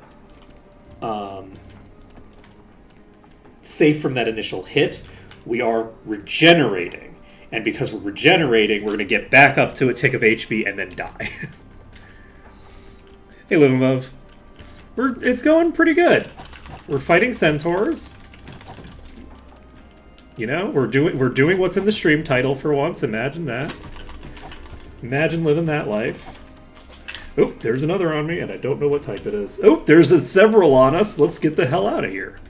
safe from that initial hit, we are regenerating. And because we're regenerating, we're going to get back up to a tick of HP and then die. Hey, Live Above. It's going pretty good. We're fighting centaurs. You know, we're doing what's in the stream title for once. Imagine that. Imagine living that life. Oh, there's another on me, and I don't know what type it is. Oh, there's several on us. Let's get the hell out of here.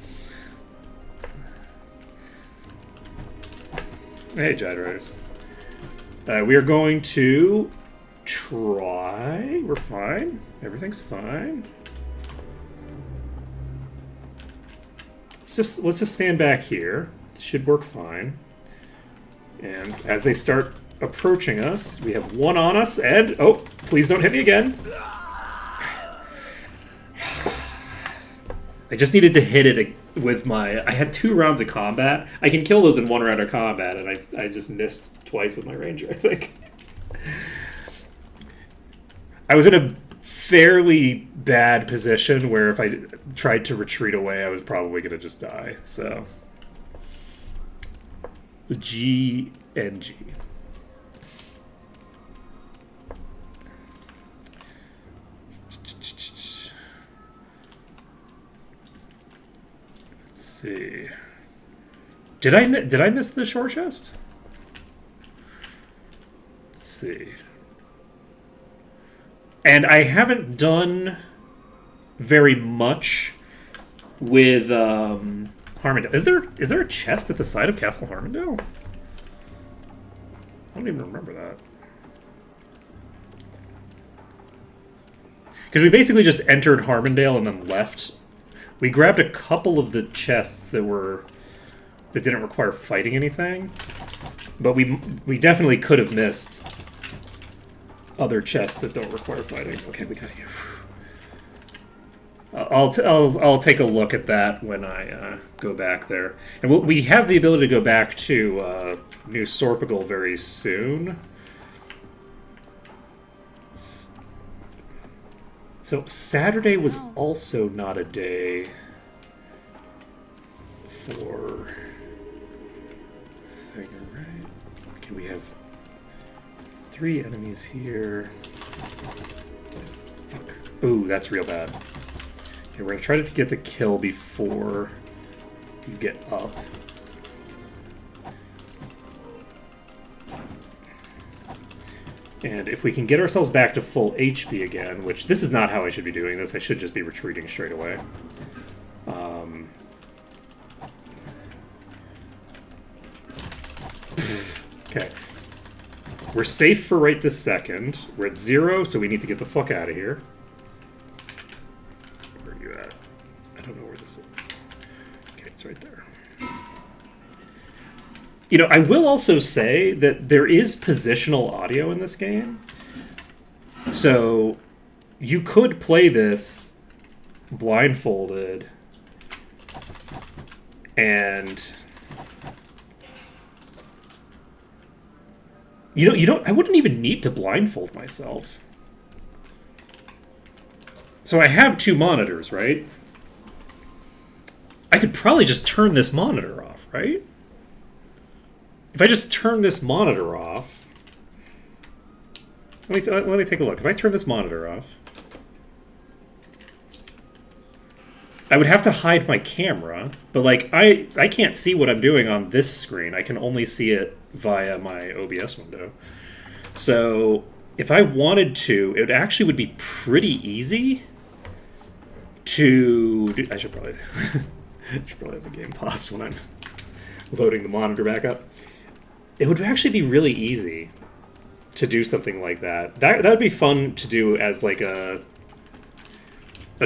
Hey, Jiders. We are going to try. We're fine. Everything's fine. Let's just stand back here. It should work fine. And as they start approaching us, we have one on us, and oh, please don't hit me again. I just needed to hit it with my... I had 2 rounds of combat. I can kill those in 1 round of combat, and I just missed twice with my ranger, I think. I was in a fairly bad position where if I tried to retreat away, I was probably going to just die. So, G and G. Let's see. Did I miss the short chest? Let's see. And I haven't done very much with Harmondale. Is there a chest at the side of Castle Harmondale? I don't even remember that. Because we basically just entered Harmondale and then left. We grabbed a couple of the chests that didn't require fighting anything, but we definitely could have missed other chests that don't require fighting. Okay, we got you. I'll take a look at that when I go back there. And we have the ability to go back to New Sorpigal very soon. So Saturday was also not a day for thing, right? Okay, we have 3 enemies here. Fuck. Ooh, that's real bad. Okay, we're gonna try to get the kill before you get up. And if we can get ourselves back to full HP again, which this is not how I should be doing this, I should just be retreating straight away. Okay. We're safe for right this second. We're at 0, so we need to get the fuck out of here. Where are you at? I don't know where this is. Okay, it's right there. You know, I will also say that there is positional audio in this game. So you could play this blindfolded and I wouldn't even need to blindfold myself. So I have 2 monitors, right? I could probably just turn this monitor off, right? If I just turn this monitor off... Let me take a look. If I turn this monitor off... I would have to hide my camera, but like I can't see what I'm doing on this screen. I can only see it via my OBS window. So if I wanted to, it actually would be pretty easy to do. I should probably have the game paused when I'm loading the monitor back up. It would actually be really easy to do something like that. That would be fun to do as like a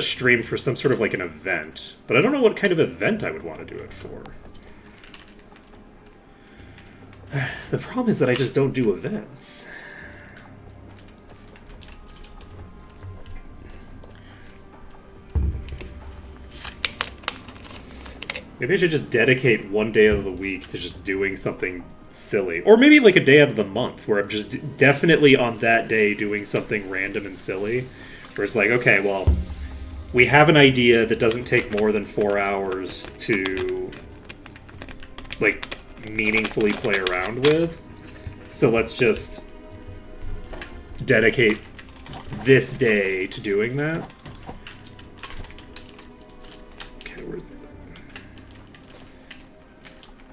stream for some sort of like an event. But I don't know what kind of event I would want to do it for. The problem is that I just don't do events. Maybe I should just dedicate one day of the week to just doing something silly. Or maybe like a day out of the month where I'm just definitely on that day doing something random and silly. Where it's like, okay, well, we have an idea that doesn't take more than 4 hours to like meaningfully play around with. So let's just dedicate this day to doing that. Okay, where's the other one?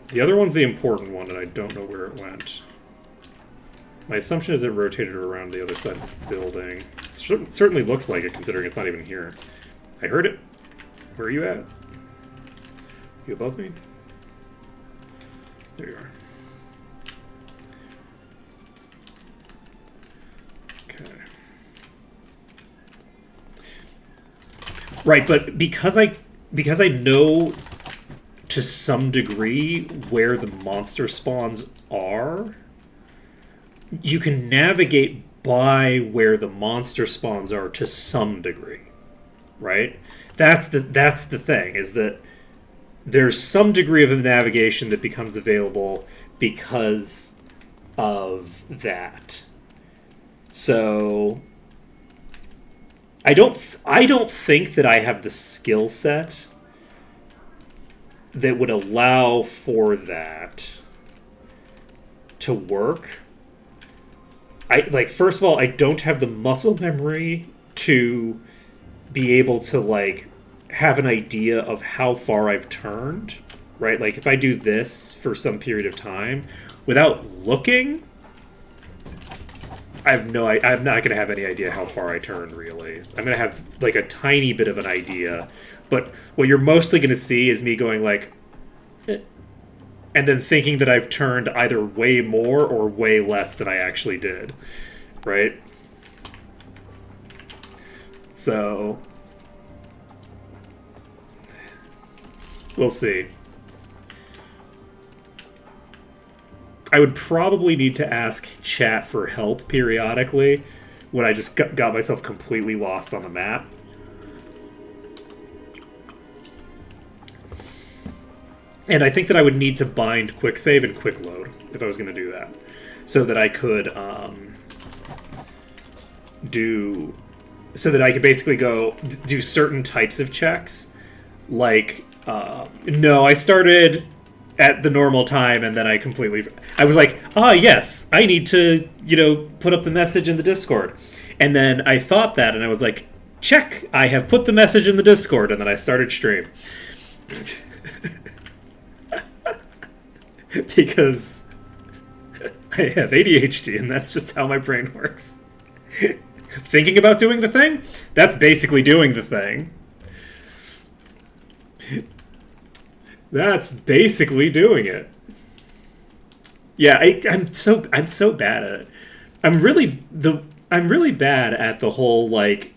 The other one's the important one, and I don't know where it went. My assumption is it rotated around the other side of the building. It certainly looks like it, considering it's not even here. I heard it. Where are you at? You above me? There you are. Okay. Right, but because I know to some degree where the monster spawns are, you can navigate by where the monster spawns are to some degree. Right? That's the thing, is that there's some degree of navigation that becomes available because of that. So I don't think that I have the skill set that would allow for that to work. First of all, I don't have the muscle memory to be able to like have an idea of how far I've turned, right? Like if I do this for some period of time without looking, I'm not going to have any idea how far I turned, really. I'm going to have, like, a tiny bit of an idea. But what you're mostly going to see is me going, like... and then thinking that I've turned either way more or way less than I actually did. Right? So... we'll see. I would probably need to ask chat for help periodically when I just got myself completely lost on the map. And I think that I would need to bind quick save and quick load if I was going to do that, so that I could so that I could basically go do certain types of checks. Like, no, I started at the normal time, and then I was like, yes, I need to, put up the message in the Discord. And then I thought that, and I was like, check, I have put the message in the Discord, and then I started stream. Because I have ADHD, and that's just how my brain works. Thinking about doing the thing? That's basically doing the thing. That's basically doing it. Yeah, I'm so bad at it. I'm really bad at the whole, like,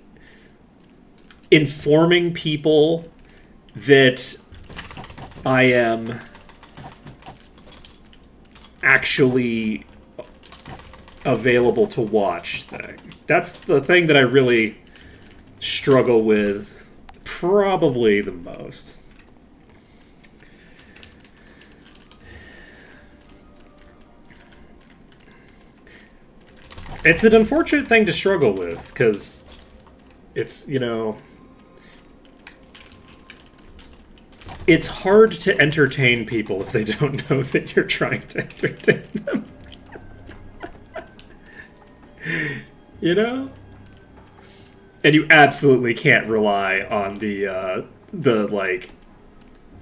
informing people that I am actually available to watch thing. That's the thing that I really struggle with probably the most. It's an unfortunate thing to struggle with, because it's, it's hard to entertain people if they don't know that you're trying to entertain them. And you absolutely can't rely on the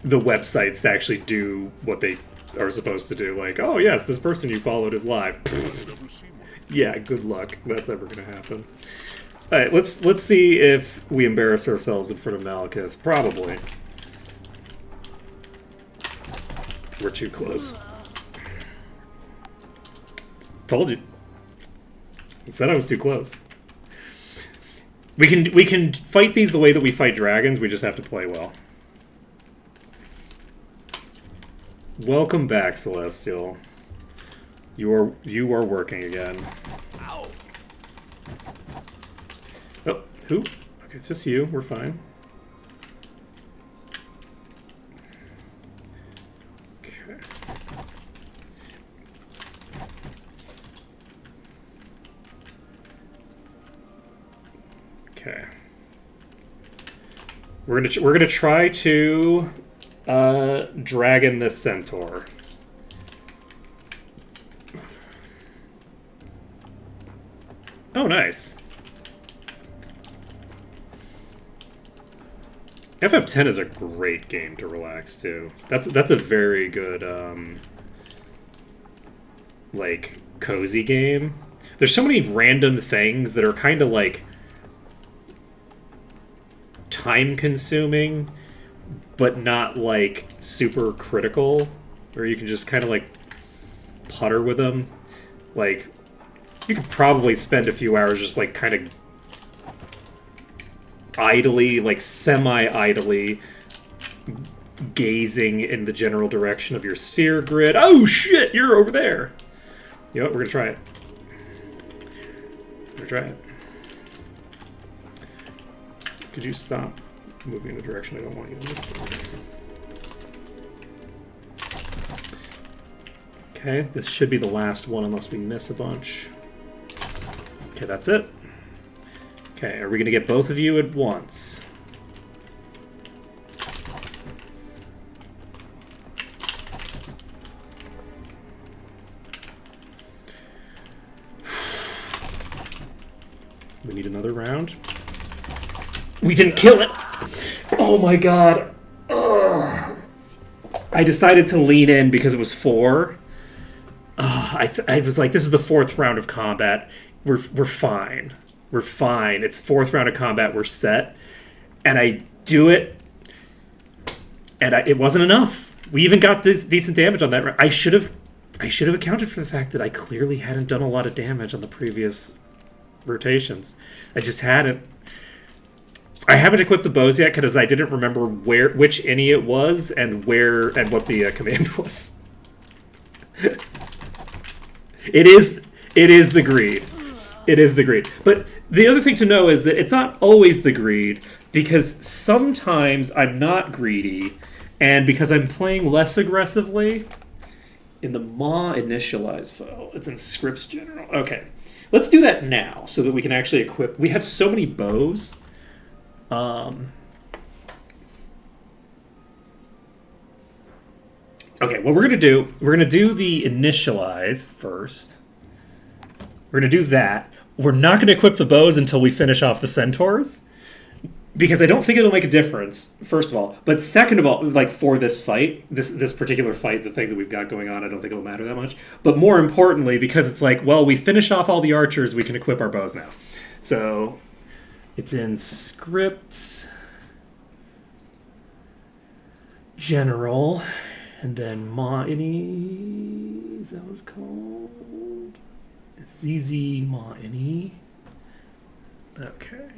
websites to actually do what they are supposed to do. Like, oh yes, this person you followed is live. Yeah, good luck. That's ever going to happen. All right, let's see if we embarrass ourselves in front of Malekith. Probably. We're too close. Told you. I said I was too close. We can fight these the way that we fight dragons. We just have to play well. Welcome back, Celestial. You are working again. Ow. Oh, who? Okay, it's just you. We're fine. Okay. Okay. We're gonna try to dragon this centaur. Oh, nice. FF10 is a great game to relax to. That's a very good like cozy game. There's so many random things that are kind of like time consuming, but not like super critical, where you can just kind of like putter with them. Like, you could probably spend a few hours just like kind of idly, like semi-idly gazing in the general direction of your sphere grid. Oh shit, you're over there. You know what, we're gonna try it. We're gonna try it. Could you stop moving in the direction I don't want you to move? Okay, this should be the last one unless we miss a bunch. Okay, that's it. Okay, are we gonna get both of you at once? We need another round. We didn't kill it! Oh my god. Ugh. I decided to lean in because it was 4. I was like, this is the 4th round of combat. we're fine. We're fine. It's fourth round of combat. We're set. And I do it, and it wasn't enough. We even got this decent damage on that. I should have accounted for the fact that I clearly hadn't done a lot of damage on the previous rotations. I just hadn't. I haven't equipped the bows yet because I didn't remember which innie it was and what the command was. It is the greed. It is the greed. But the other thing to know is that it's not always the greed, because sometimes I'm not greedy, and because I'm playing less aggressively. In the Ma initialize file, it's in scripts general. Okay, let's do that now so that we can actually equip. We have so many bows. Okay, what we're gonna do the initialize first. We're gonna do that. We're not gonna equip the bows until we finish off the centaurs, because I don't think it'll make a difference, first of all. But second of all, like for this fight, this particular fight, the thing that we've got going on, I don't think it'll matter that much. But more importantly, because it's like, well, we finish off all the archers, we can equip our bows now. So it's in scripts general, and then Ma-ini, is that what it's called? ZZ Ma-ini. Okay.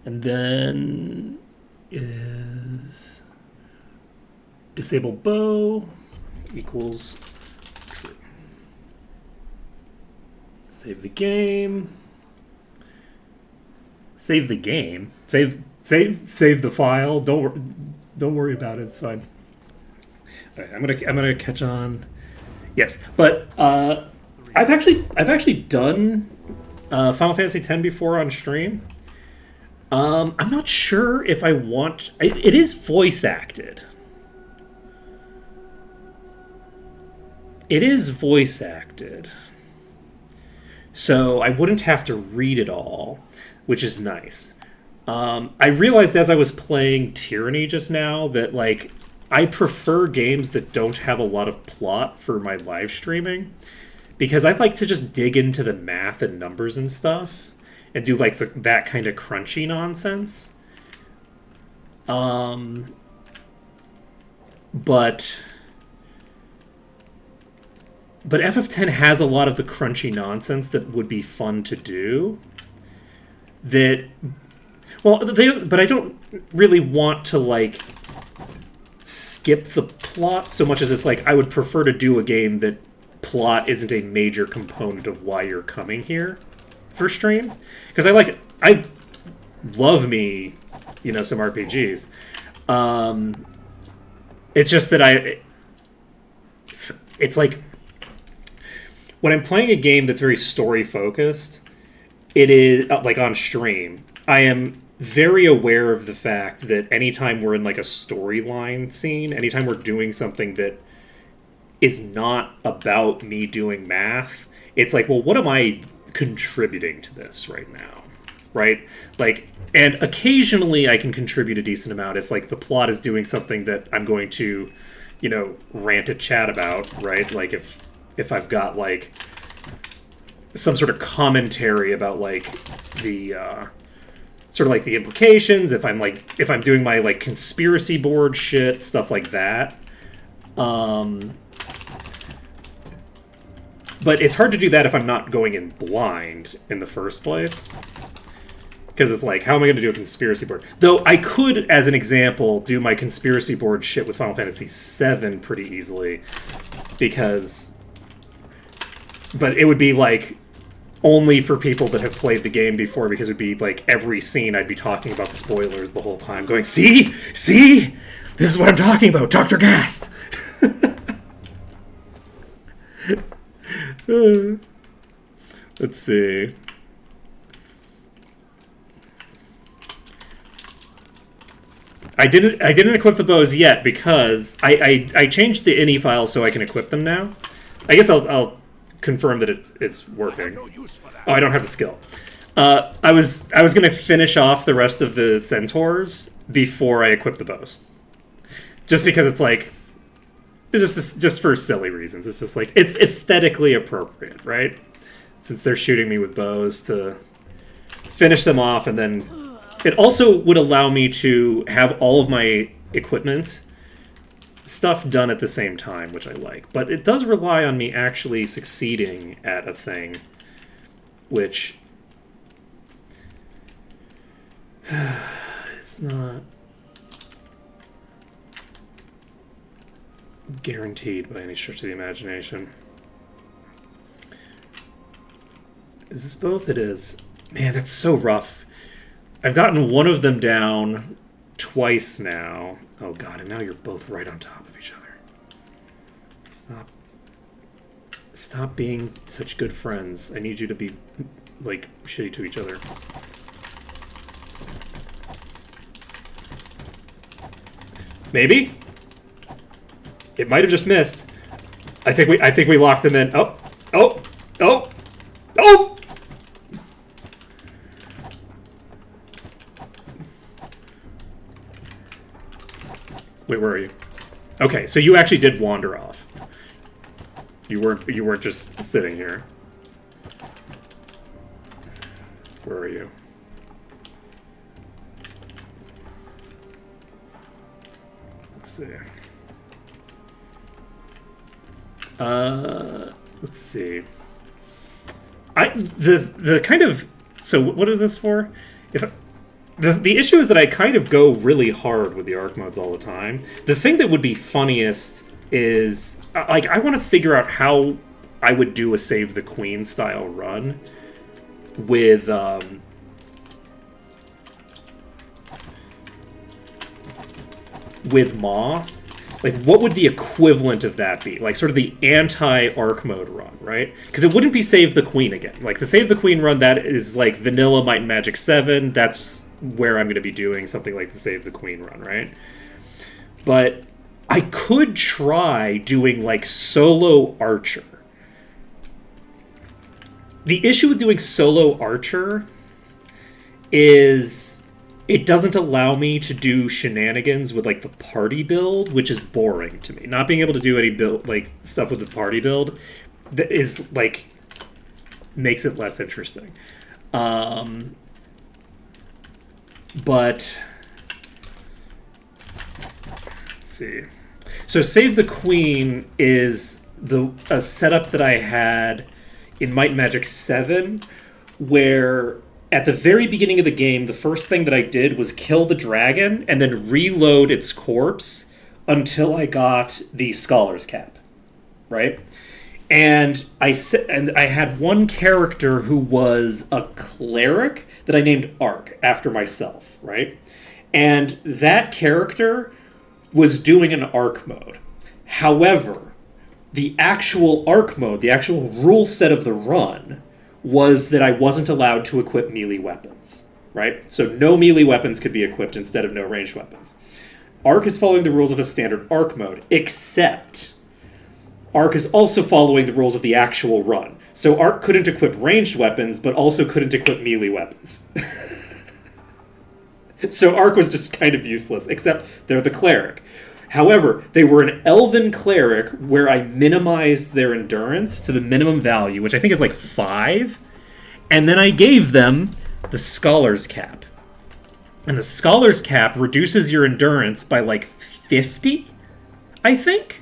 And then is disable bow equals true. Save the game. Save the game. Save the file. Don't worry about it. It's fine. All right, I'm gonna catch on. Yes, but I've actually done Final Fantasy X before on stream. I'm not sure if I want. It is voice acted. It is voice acted. So I wouldn't have to read it all, which is nice. I realized as I was playing Tyranny just now that, like, I prefer games that don't have a lot of plot for my live streaming, because I like to just dig into the math and numbers and stuff and do like that kind of crunchy nonsense. But FF10 has a lot of the crunchy nonsense that would be fun to do. But I don't really want to, like, skip the plot so much as it's like I would prefer to do a game that plot isn't a major component of why you're coming here for stream. Because I love me, some RPGs. It's just that it's like when I'm playing a game that's very story focused, it is like on stream, I am very aware of the fact that anytime we're in like a storyline scene, anytime we're doing something that is not about me doing math, it's like, well, what am I contributing to this right now? Right? Like, and occasionally I can contribute a decent amount if like the plot is doing something that I'm going to, rant at chat about, right? Like if I've got like some sort of commentary about like the sort of like the implications, if I'm doing my like conspiracy board shit, stuff like that. But it's hard to do that if I'm not going in blind in the first place. Because it's like, how am I going to do a conspiracy board? Though I could, as an example, do my conspiracy board shit with Final Fantasy VII pretty easily. But it would be like only for people that have played the game before, because it would be like every scene I'd be talking about spoilers the whole time, going, See? This is what I'm talking about, Dr. Gast! Let's see. I didn't equip the bows yet because I changed the ini file so I can equip them now. I guess I'll confirm that it's working. Oh, I don't have the skill. I was gonna finish off the rest of the centaurs before I equip the bows, just because it's like, it's just for silly reasons. It's just like it's aesthetically appropriate, right? since they're shooting me with bows, to finish them off, and then it also would allow me to have all of my equipment stuff done at the same time, which I like. But it does rely on me actually succeeding at a thing, which is not guaranteed by any stretch of the imagination. Is this both? It is. Man, that's so rough. I've gotten one of them down twice now. Oh god, and now you're both right on top of each other. Stop being such good friends. I need you to be, like, shitty to each other. Maybe? It might have just missed. I think we locked them in. Oh! Oh! Oh! Oh! Wait, where are you? Okay, so you actually did wander off. You weren't just sitting here. Where are you? Let's see. Let's see. The kind of, so what is this for? If the issue is that I kind of go really hard with the arc modes all the time. The thing that would be funniest is, like, I want to figure out how I would do a Save the Queen style run with Ma. Like, what would the equivalent of that be? Like, sort of the anti-arc mode run, right? Because it wouldn't be Save the Queen again. Like, the Save the Queen run, that is, like, vanilla Might and Magic 7. That's where I'm going to be doing something like the Save the Queen run, right? But I could try doing, like, solo Archer. The issue with doing solo Archer is it doesn't allow me to do shenanigans with, like, the party build, which is boring to me. Not being able to do any build, like, stuff with the party build that is, like, makes it less interesting. But let's see. So Save the Queen is a setup that I had in Might and Magic 7, where at the very beginning of the game, the first thing that I did was kill the dragon and then reload its corpse until I got the Scholar's Cap, right? And I had one character who was a cleric that I named Ark after myself, right? And that character was doing an arc mode. However, the actual arc mode, the actual rule set of the run, was that I wasn't allowed to equip melee weapons, right? So no melee weapons could be equipped instead of no ranged weapons. Arc is following the rules of a standard arc mode, except Arc is also following the rules of the actual run. So Arc couldn't equip ranged weapons, but also couldn't equip melee weapons. So Arc was just kind of useless, except they're the cleric. However, they were an elven cleric where I minimized their endurance to the minimum value, which I think is like 5. And then I gave them the Scholar's Cap. And the Scholar's Cap reduces your endurance by like 50, I think?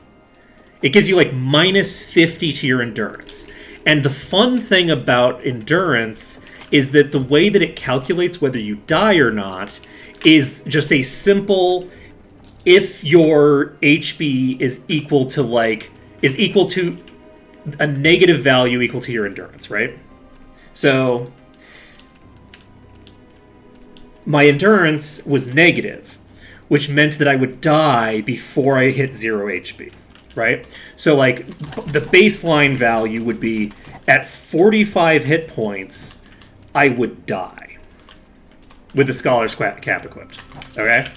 It gives you like minus 50 to your endurance. And the fun thing about endurance is that the way that it calculates whether you die or not is just a simple, if your HP is equal to a negative value equal to your endurance, right? So my endurance was negative, which meant that I would die before I hit 0 HP, right? So, like, the baseline value would be at 45 hit points, I would die with the Scholar's Cap equipped, okay?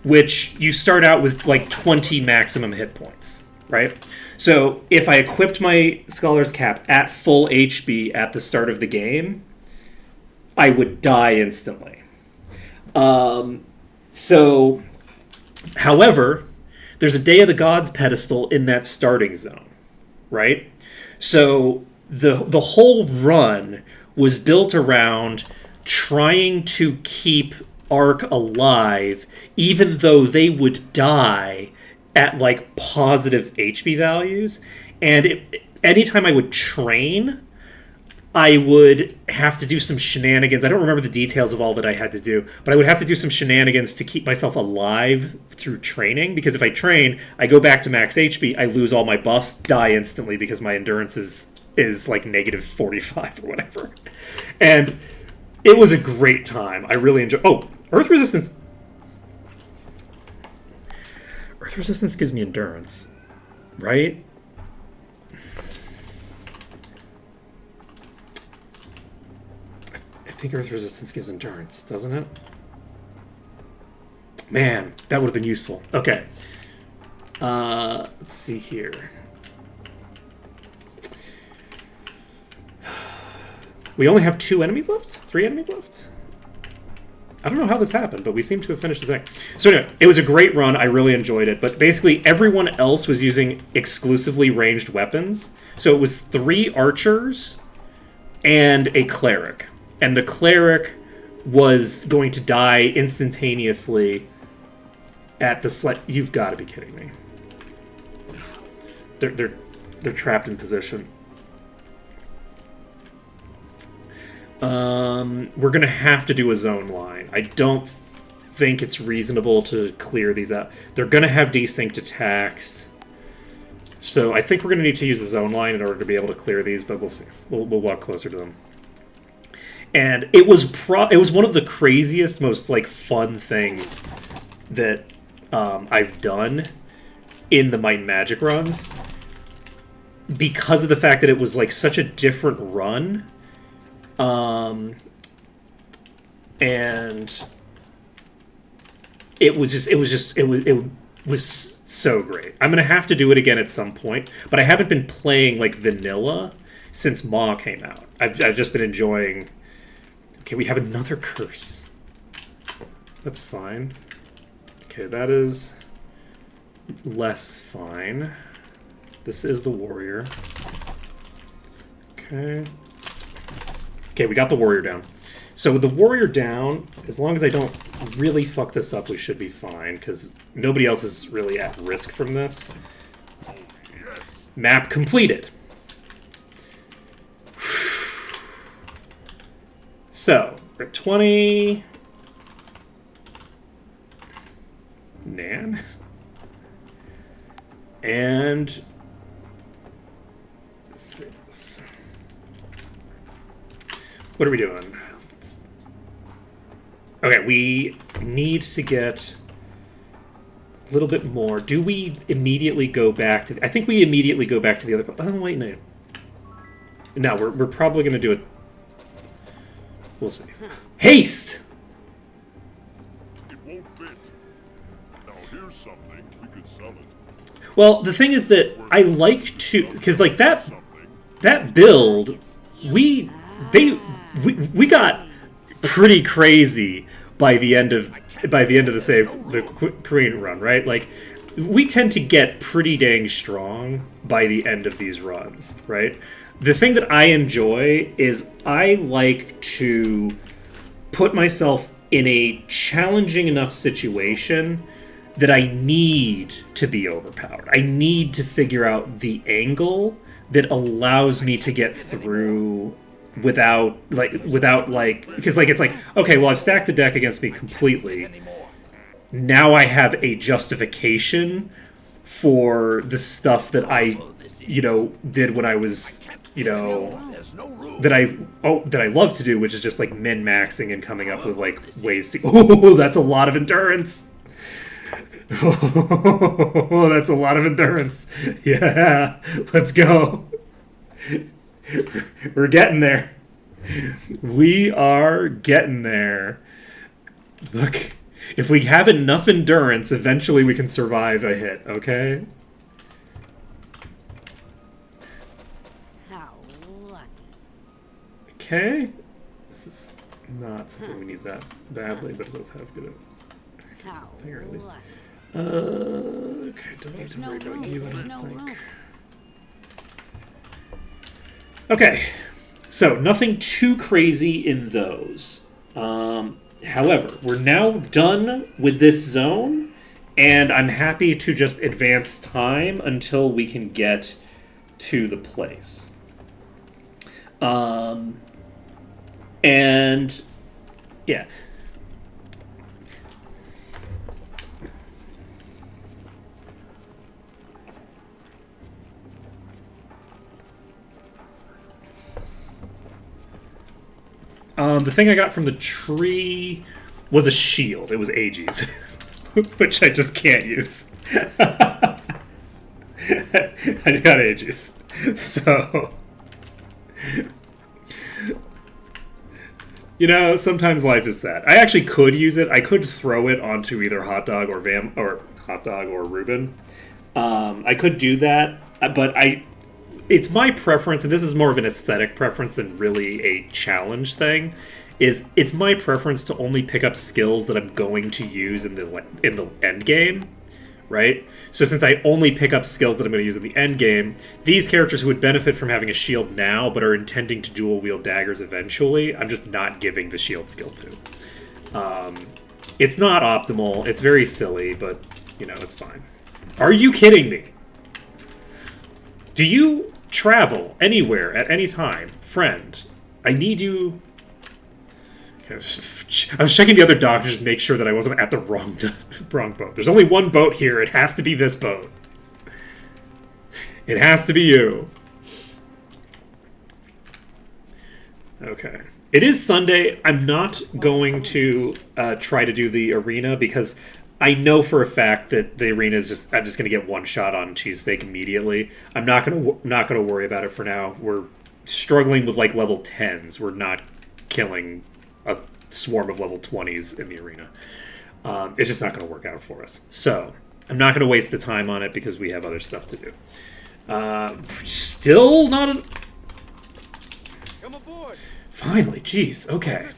Which you start out with like 20 maximum hit points, right? So if I equipped my Scholar's Cap at full HP at the start of the game, I would die instantly. However, there's a Day of the Gods pedestal in that starting zone, right? So the whole run was built around trying to keep Ark alive, even though they would die at like positive HP values. And anytime I would train, I would have to do some shenanigans. I don't remember the details of all that I had to do, but I would have to do some shenanigans to keep myself alive through training. Because if I train, I go back to max HP, I lose all my buffs, die instantly because my endurance is like negative 45 or whatever. And it was a great time. I really enjoyed. Oh, Earth Resistance. Earth Resistance gives me endurance, right? I think Earth Resistance gives endurance, doesn't it? Man, that would have been useful. Okay. Let's see here. We only have 2 enemies left? 3 enemies left? I don't know how this happened, but we seem to have finished the thing. So anyway, it was a great run. I really enjoyed it. But basically, everyone else was using exclusively ranged weapons. So it was 3 archers and a cleric. And the cleric was going to die instantaneously at the You've got to be kidding me. They're trapped in position. We're gonna have to do a zone line. I don't think it's reasonable to clear these out. They're gonna have desynced attacks, so I think we're gonna need to use a zone line in order to be able to clear these. But we'll see. We'll walk closer to them. And it was one of the craziest, most like fun things that I've done in the Might and Magic runs, because of the fact that it was like such a different run. And it was so great. I'm gonna have to do it again at some point, but I haven't been playing like vanilla since Maw came out. I've just been enjoying. Okay, we have another curse. That's fine. Okay, that is less fine. This is the warrior. Okay. Okay, we got the warrior down. So with the warrior down, as long as I don't really fuck this up, we should be fine, because nobody else is really at risk from this. Map completed. So, we're at 20. Nan. And let's save this. What are we doing? Okay, we need to get a little bit more. Do we immediately go back to... I think we immediately go back to the other... Oh, wait, no. No, we're probably going to do it... We'll see. Haste! It won't fit. Now here's something. We could sell it. Well, the thing is that I like to... Because, like, that build, we got pretty crazy by the end of the Korean run, right? Like, we tend to get pretty dang strong by the end of these runs, right? The thing that I enjoy is I like to put myself in a challenging enough situation that I need to be overpowered. I need to figure out the angle that allows me to get through without because like it's like, okay, well, I've stacked the deck against me completely. Now I have a justification for the stuff that I, did when I was, that I love to do, which is just like min-maxing and coming up with like ways to. Oh, that's a lot of endurance. Oh, that's a lot of endurance. Yeah, let's go. We're getting there. We are getting there. Look, if we have enough endurance, eventually we can survive a hit, okay? How lucky. Okay. This is not something we need that badly, but it does have good How thing, or at least. lucky. Okay, don't need There's to no worry about room, you, I there's don't no think. room. Okay, so nothing too crazy in those. However, we're now done with this zone, and I'm happy to just advance time until we can get to the place. And yeah. The thing I got from the tree was a shield. It was Aegis, which I just can't use. I got Aegis. So, you know, sometimes life is sad. I actually could use it. I could throw it onto either Hot Dog or Hot Dog or Ruben. I could do that, but it's my preference, and this is more of an aesthetic preference than really a challenge thing. It's my preference to only pick up skills that I'm going to use in the end game, right? So since I only pick up skills that I'm going to use in the end game, these characters who would benefit from having a shield now but are intending to dual wield daggers eventually, I'm just not giving the shield skill to. It's not optimal. It's very silly, but you know, it's fine. Are you kidding me? Do you travel anywhere at any time? Friend, I need you... Okay, I was checking the other dock to just make sure that I wasn't at the wrong boat. There's only one boat here. It has to be this boat. It has to be you. Okay. It is Sunday. I'm not going to try to do the arena because I know for a fact that the arena is I'm just going to get one shot on cheesesteak immediately. I'm not going to worry about it for now. We're struggling with like level 10s. We're not killing a swarm of level 20s in the arena. It's just not going to work out for us. So I'm not going to waste the time on it because we have other stuff to do. Still not. Come aboard. Finally, jeez. Okay,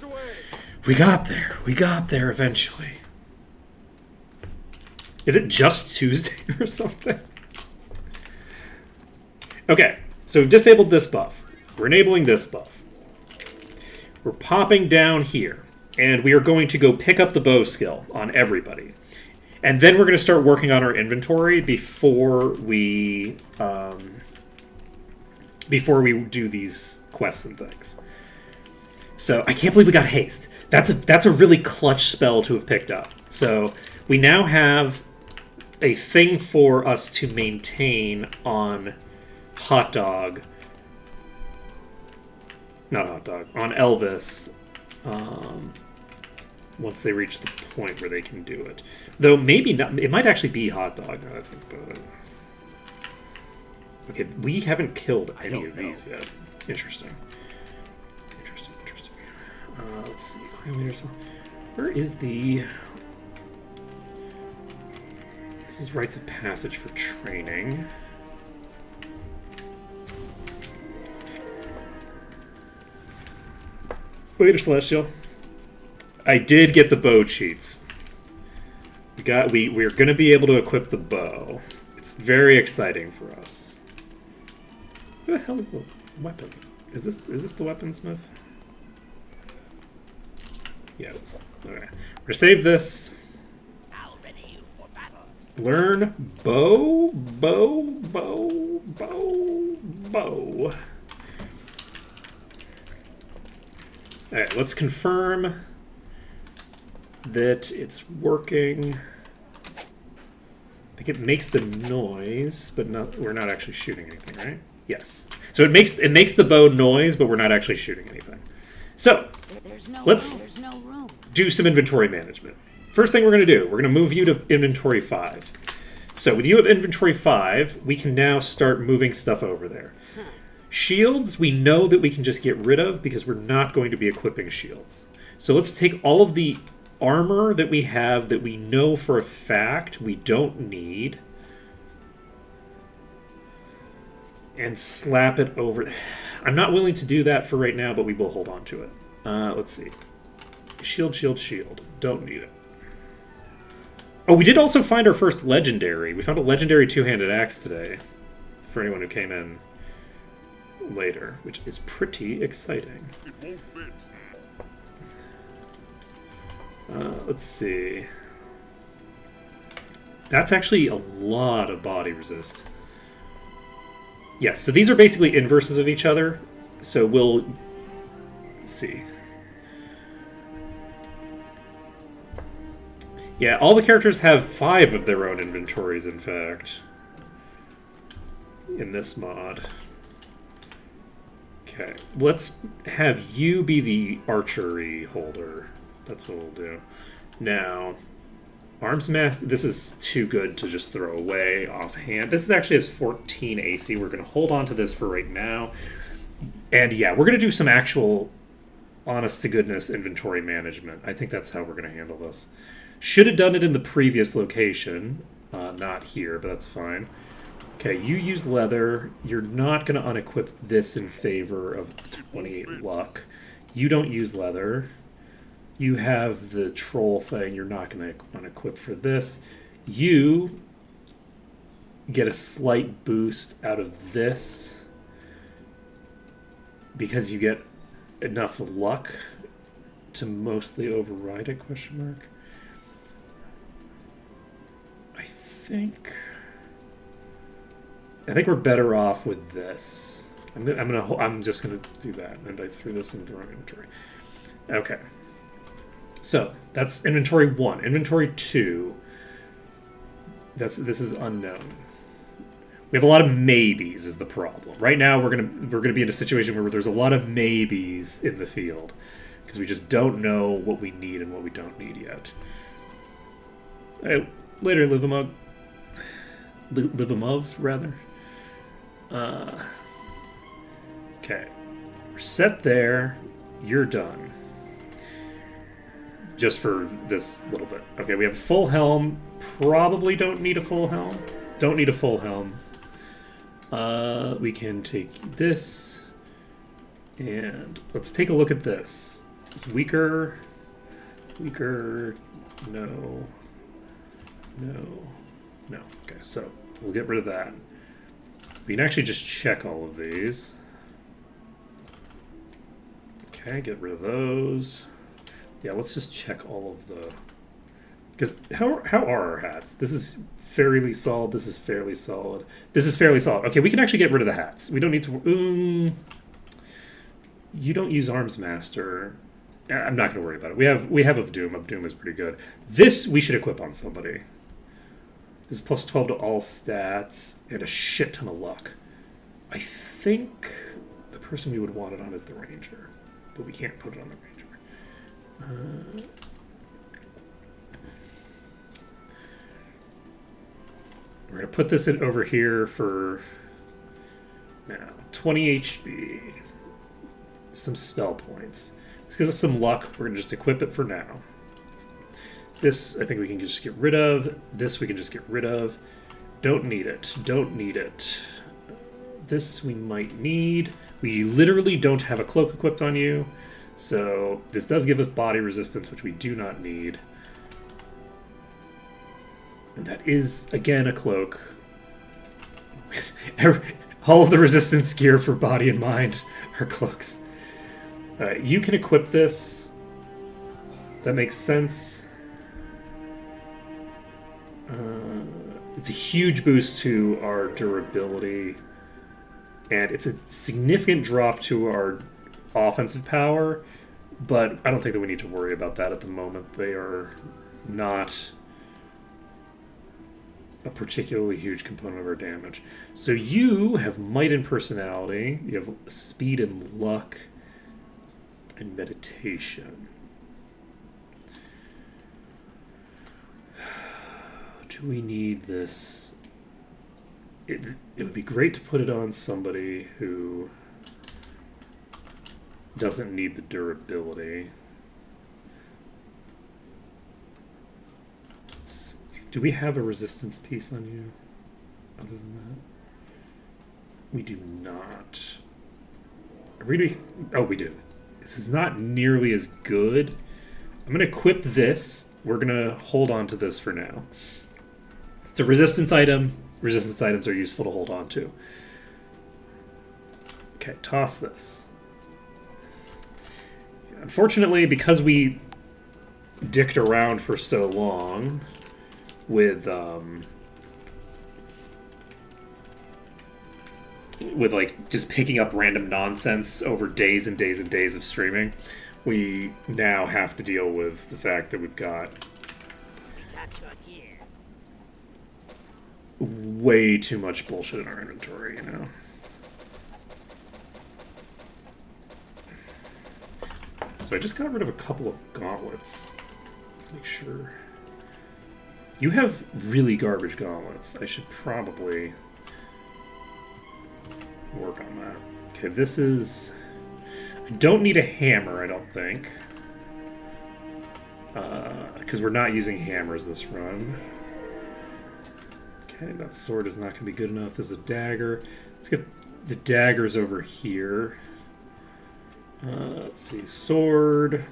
we got there. We got there eventually. Is it just Tuesday or something? Okay, so we've disabled this buff. We're enabling this buff. We're popping down here. And we are going to go pick up the bow skill on everybody. And then we're going to start working on our inventory before we do these quests and things. So I can't believe we got haste. That's a really clutch spell to have picked up. So we now have a thing for us to maintain on Hot Dog. Not Hot Dog. On Elvis. Once they reach the point where they can do it. Though maybe not. It might actually be Hot Dog, now I think about it. Okay, we haven't killed any of these yet. Interesting. Interesting. Let's see. Clan leaders. Where is the... This is rites of passage for training. Later, Celestial. I did get the bow cheats. We're going to be able to equip the bow. It's very exciting for us. Who the hell is the weapon? Is this the weaponsmith? Yeah, it is. Okay. We're gonna save this. I'll ready you for battle. Learn bow. Alright, let's confirm that it's working. I think it makes the noise, but we're not actually shooting anything, right? Yes. So it makes the bow noise, but we're not actually shooting anything. So let's do some inventory management. First thing we're going to do, we're going to move you to inventory 5. So with you at inventory 5, we can now start moving stuff over there. Shields, we know that we can just get rid of because we're not going to be equipping shields. So let's take all of the armor that we have that we know for a fact we don't need and slap it over. I'm not willing to do that for right now, but we will hold on to it. Let's see. Shield. Don't need it. Oh, we did also find our first legendary. We found a legendary two-handed axe today for anyone who came in. later, which is pretty exciting. It won't fit. Let's see. That's actually a lot of body resist. Yes, so these are basically inverses of each other. So we'll see. Yeah, all the characters have 5 of their own inventories, in fact, in this mod. Okay, let's have you be the archery holder. That's what we'll do. Now, Arms Master, this is too good to just throw away offhand. This is actually has 14 AC. We're going to hold on to this for right now. And yeah, we're going to do some actual honest-to-goodness inventory management. I think that's how we're going to handle this. Should have done it in the previous location. Not here, but that's fine. Okay, you use leather. You're not going to unequip this in favor of 28 luck. You don't use leather. You have the troll thing. You're not going to unequip for this. You get a slight boost out of this because you get enough luck to mostly override it, question mark. I think we're better off with this. I'm just gonna do that, and I threw this into the wrong inventory. Okay. So that's inventory 1. Inventory 2. This is unknown. We have a lot of maybes is the problem. Right now we're gonna be in a situation where there's a lot of maybes in the field because we just don't know what we need and what we don't need yet. Later, Livamov, rather. Okay, we're set there. You're done. Just for this little bit. Okay, we have full helm. Probably don't need a full helm. Don't need a full helm. We can take this. And let's take a look at this. It's weaker. Weaker. No. No. No. Okay, so we'll get rid of that. We can actually just check all of these. Okay, get rid of those. Yeah, let's just check all of the... Because how are our hats? This is fairly solid. This is fairly solid. This is fairly solid. Okay, we can actually get rid of the hats. We don't need to... you don't use Arms Master. I'm not going to worry about it. We have of Doom. Of Doom is pretty good. This we should equip on somebody. This is plus 12 to all stats and a shit ton of luck. I think the person we would want it on is the Ranger, but we can't put it on the Ranger. We're going to put this in over here for now 20 HP, some spell points. This gives us some luck. We're going to just equip it for now. This I think we can just get rid of. This we can just get rid of. Don't need it. Don't need it. This we might need. We literally don't have a cloak equipped on you. So this does give us body resistance, which we do not need. And that is, again, a cloak. All of the resistance gear for body and mind are cloaks. You can equip this. That makes sense. It's a huge boost to our durability. And it's a significant drop to our offensive power, but I don't think that we need to worry about that at the moment. They are not a particularly huge component of our damage. So you have might and personality, you have speed and luck, and meditation. Do we need this? It would be great to put it on somebody who doesn't need the durability. Do we have a resistance piece on you? Other than that, we do not. Oh, we do. This is not nearly as good. I'm going to equip this. We're going to hold on to this for now. It's a resistance item. Resistance items are useful to hold on to. Okay, toss this. Unfortunately, because we dicked around for so long with like just picking up random nonsense over days and days and days of streaming, we now have to deal with the fact that we've got Got your gear. way too much bullshit in our inventory, you know? So I just got rid of a couple of gauntlets. Let's make sure. You have really garbage gauntlets. I should probably work on that. Okay, this is... I don't need a hammer, I don't think. Because we're not using hammers this run. Okay, that sword is not going to be good enough. This is a dagger. Let's get the daggers over here. Let's see, sword.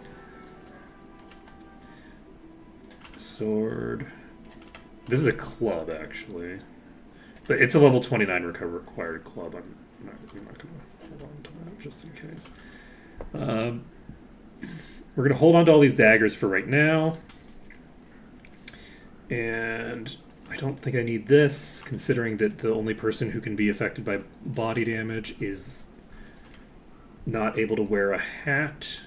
Sword. This is a club, actually. But it's a level 29 required club. I'm not going to hold on to that just in case. We're going to hold on to all these daggers for right now. And I don't think I need this, considering that the only person who can be affected by body damage is not able to wear a hat.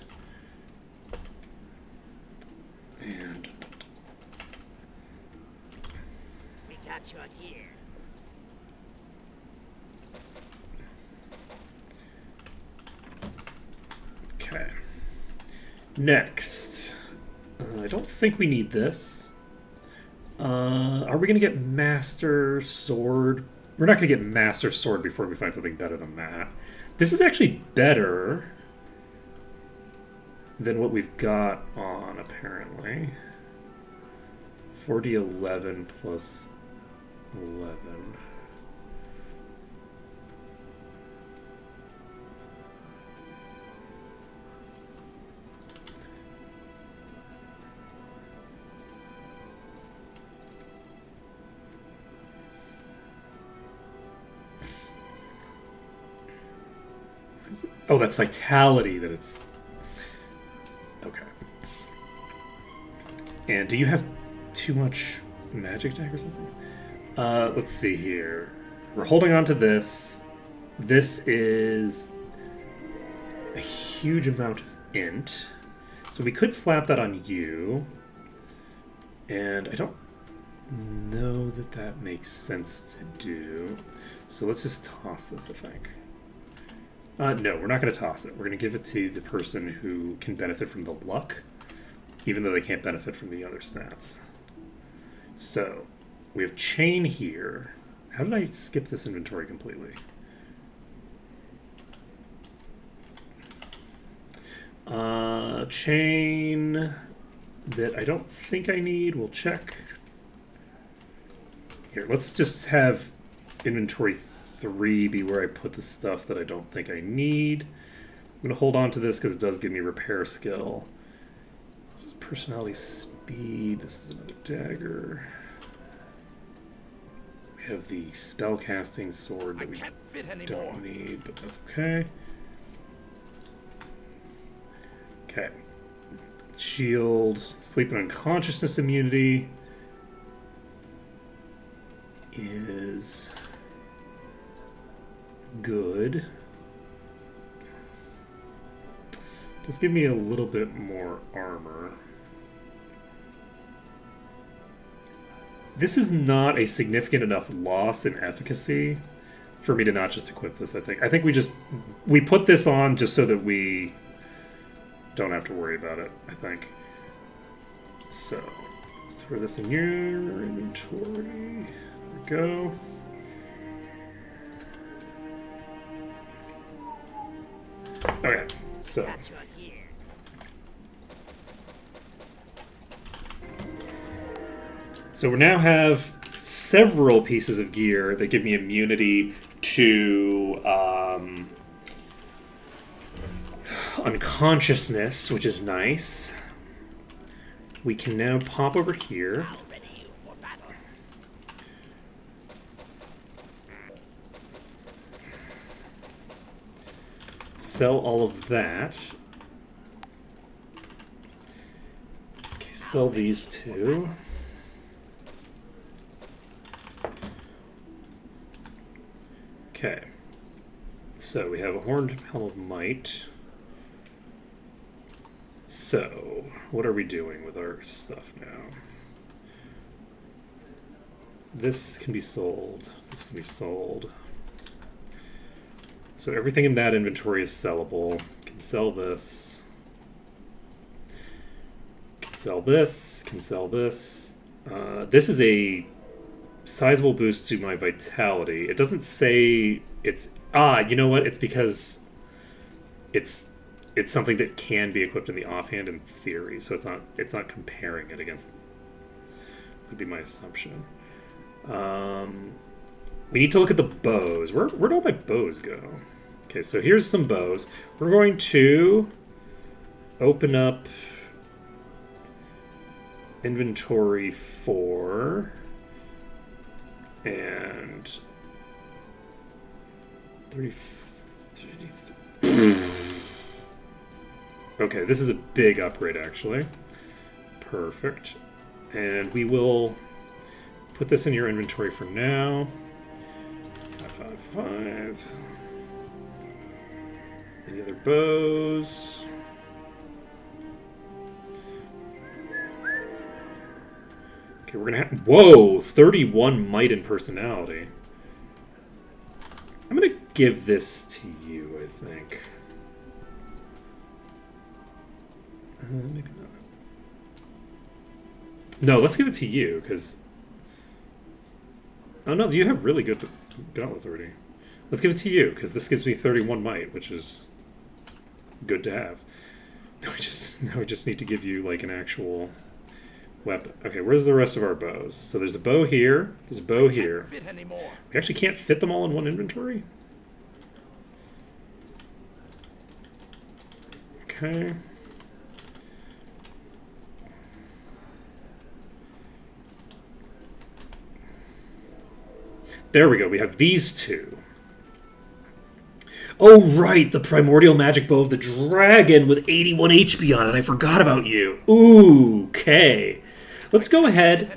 And We got your gear. okay. Next. I don't think we need this. Are we going to get Master Sword? We're not going to get Master Sword before we find something better than that. This is actually better than what we've got on, apparently. 4011 plus 11. Oh, that's vitality that it's... Okay. And do you have too much magic deck or something? Let's see here. We're holding on to this. This is a huge amount of int. So we could slap that on you. And I don't know that that makes sense to do. So let's just toss this, I think. No, we're not going to toss it. We're going to give it to the person who can benefit from the luck, even though they can't benefit from the other stats. So, we have chain here. How did I skip this inventory completely? Chain that I don't think I need. We'll check. Here, let's just have inventory 3 be where I put the stuff that I don't think I need. I'm going to hold on to this because it does give me repair skill. This is personality speed. This is another dagger. We have the spellcasting sword that we don't need, but that's okay. Okay. Shield. Sleep and unconsciousness immunity is... good. Just give me a little bit more armor. This is not a significant enough loss in efficacy for me to not just equip this, I think. I think we put this on just so that we don't have to worry about it, I think. So, throw this in your inventory. There we go. Okay, so Got your gear. we now have several pieces of gear that give me immunity to unconsciousness, which is nice. We can now pop over here. How ready you for battle? sell all of that. Okay, sell these two. Okay. So we have a horned helm of might. So, what are we doing with our stuff now? This can be sold. This can be sold. So everything in that inventory is sellable. Can sell this. Can sell this. Can sell this. This is a sizable boost to my vitality. It doesn't say it's... you know what? It's because it's something that can be equipped in the offhand in theory, so it's not comparing it against... Would be my assumption. We need to look at the bows. Where'd all my bows go? Okay, so here's some bows. We're going to open up inventory 4 and 33. Okay, this is a big upgrade actually. Perfect. And we will put this in your inventory for now. 555. Any other bows? Okay, we're gonna have... Whoa! 31 might and personality. I'm gonna give this to you, I think. Maybe not. No, let's give it to you, because... Oh no, you have really good gauntlets already. Let's give it to you, because this gives me 31 might, which is good to have. Now we just need to give you like an actual weapon. Okay, where's the rest of our bows? So there's a bow here, there's a bow here. Fit anymore. We actually can't fit them all in one inventory? Okay. There we go, we have these two. Oh, right, the Primordial Magic Bow of the Dragon with 81 HP on it. I forgot about you. Ooh, okay. Let's go ahead.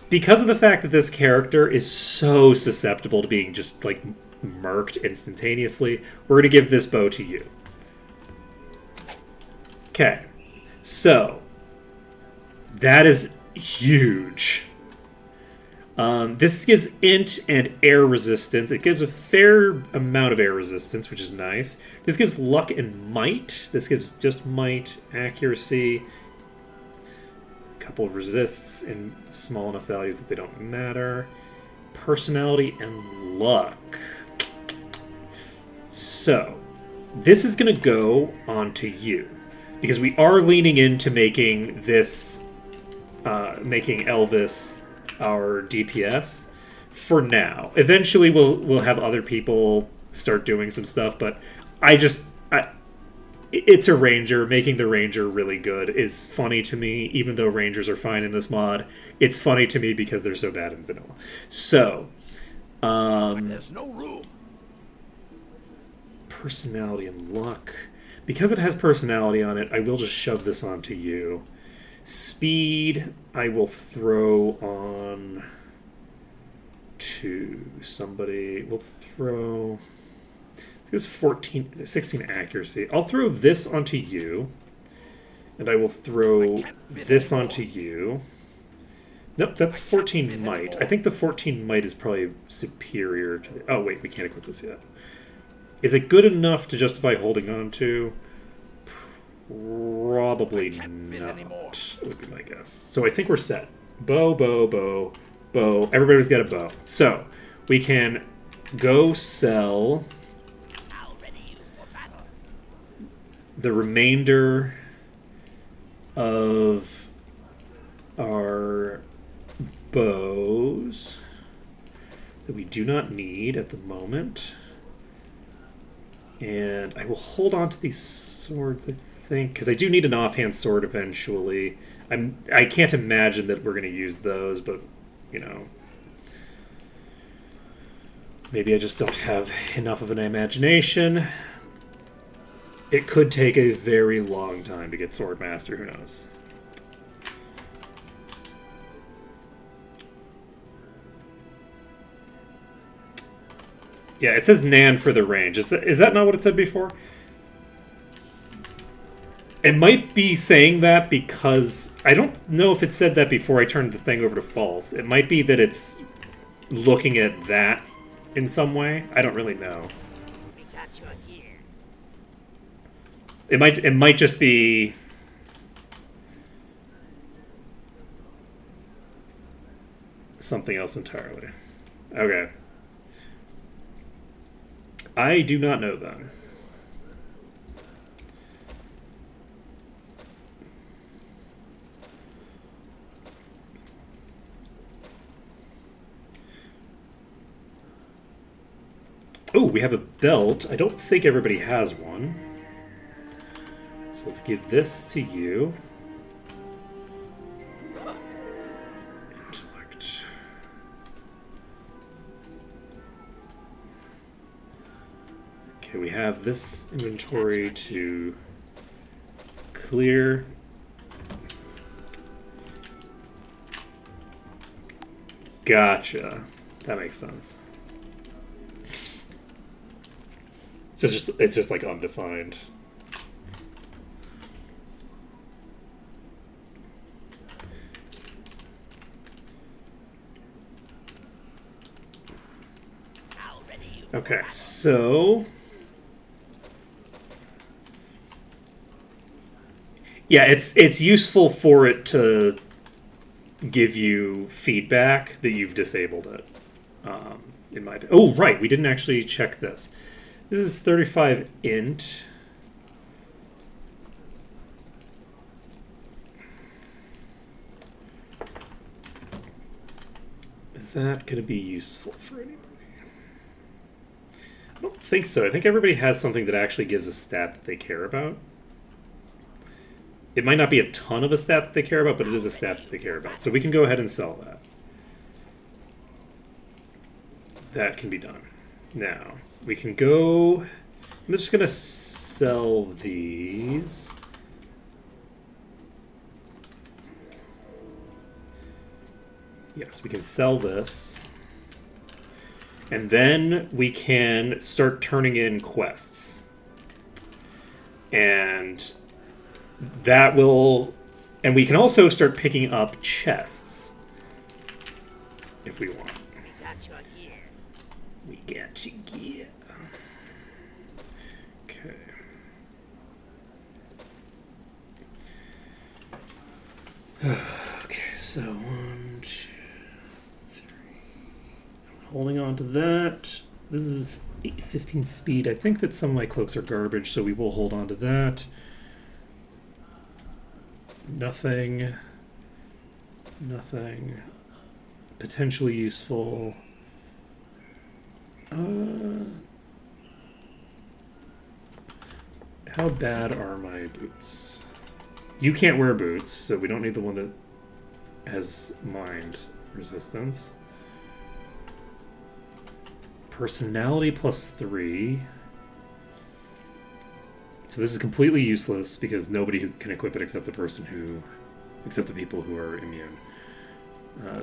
Because of the fact that this character is so susceptible to being just, like, murked instantaneously, we're going to give this bow to you. Okay. So, that is huge. This gives int and air resistance. It gives a fair amount of air resistance, which is nice. This gives luck and might. This gives just might, accuracy, a couple of resists in small enough values that they don't matter. Personality and luck. So, this is going to go on to you. Because we are leaning into making this, making Elvis our DPS for now. Eventually we'll have other people start doing some stuff, but it's a ranger. Making the ranger really good is funny to me, even though rangers are fine in this mod. It's funny to me because they're so bad in vanilla. So There's no room. Personality and luck. Because it has personality on it, I will just shove this onto you. Speed, I will throw on to somebody. We'll throw... This is 16 accuracy. I'll throw this onto you. And I will throw this onto you. Nope, that's 14 might. I think the 14 might is probably superior to the... Oh, wait, we can't equip this yet. Is it good enough to justify holding on to? Probably not, would be my guess. So I think we're set. Bow, bow, bow, bow. Everybody's got a bow. So we can go sell the remainder of our bows that we do not need at the moment. And I will hold on to these swords, I think, because I do need an offhand sword eventually. I can't imagine that we're going to use those, but, you know, maybe I just don't have enough of an imagination. It could take a very long time to get Swordmaster, who knows? Yeah, it says Nan for the range. Is that not what it said before? It might be saying that because... I don't know if it said that before I turned the thing over to false. It might be that it's looking at that in some way. I don't really know. We got you here. It might just be... something else entirely. Okay. I do not know then. Oh, we have a belt. I don't think everybody has one. So let's give this to you. Intellect. Okay, we have this inventory to clear. Gotcha. That makes sense. So it's just like undefined. Okay, so yeah, it's useful for it to give you feedback that you've disabled it. In my oh right, we didn't actually check this. This is 35 int. Is that going to be useful for anybody? I don't think so. I think everybody has something that actually gives a stat that they care about. It might not be a ton of a stat that they care about, but it is a stat that they care about. So we can go ahead and sell that. That can be done. Now, we can go... I'm just going to sell these. Yes, we can sell this. And then we can start turning in quests. And that will... And we can also start picking up chests. If we want. We got you here. Okay. Okay, so 1, 2, 3. I'm holding on to that. This is 15 speed. I think that some of my cloaks are garbage, so we will hold on to that. Nothing. Nothing. Potentially useful. How bad are my boots? You can't wear boots, so we don't need the one that has mind resistance. Personality +3. So this is completely useless because nobody who can equip it except the except the people who are immune.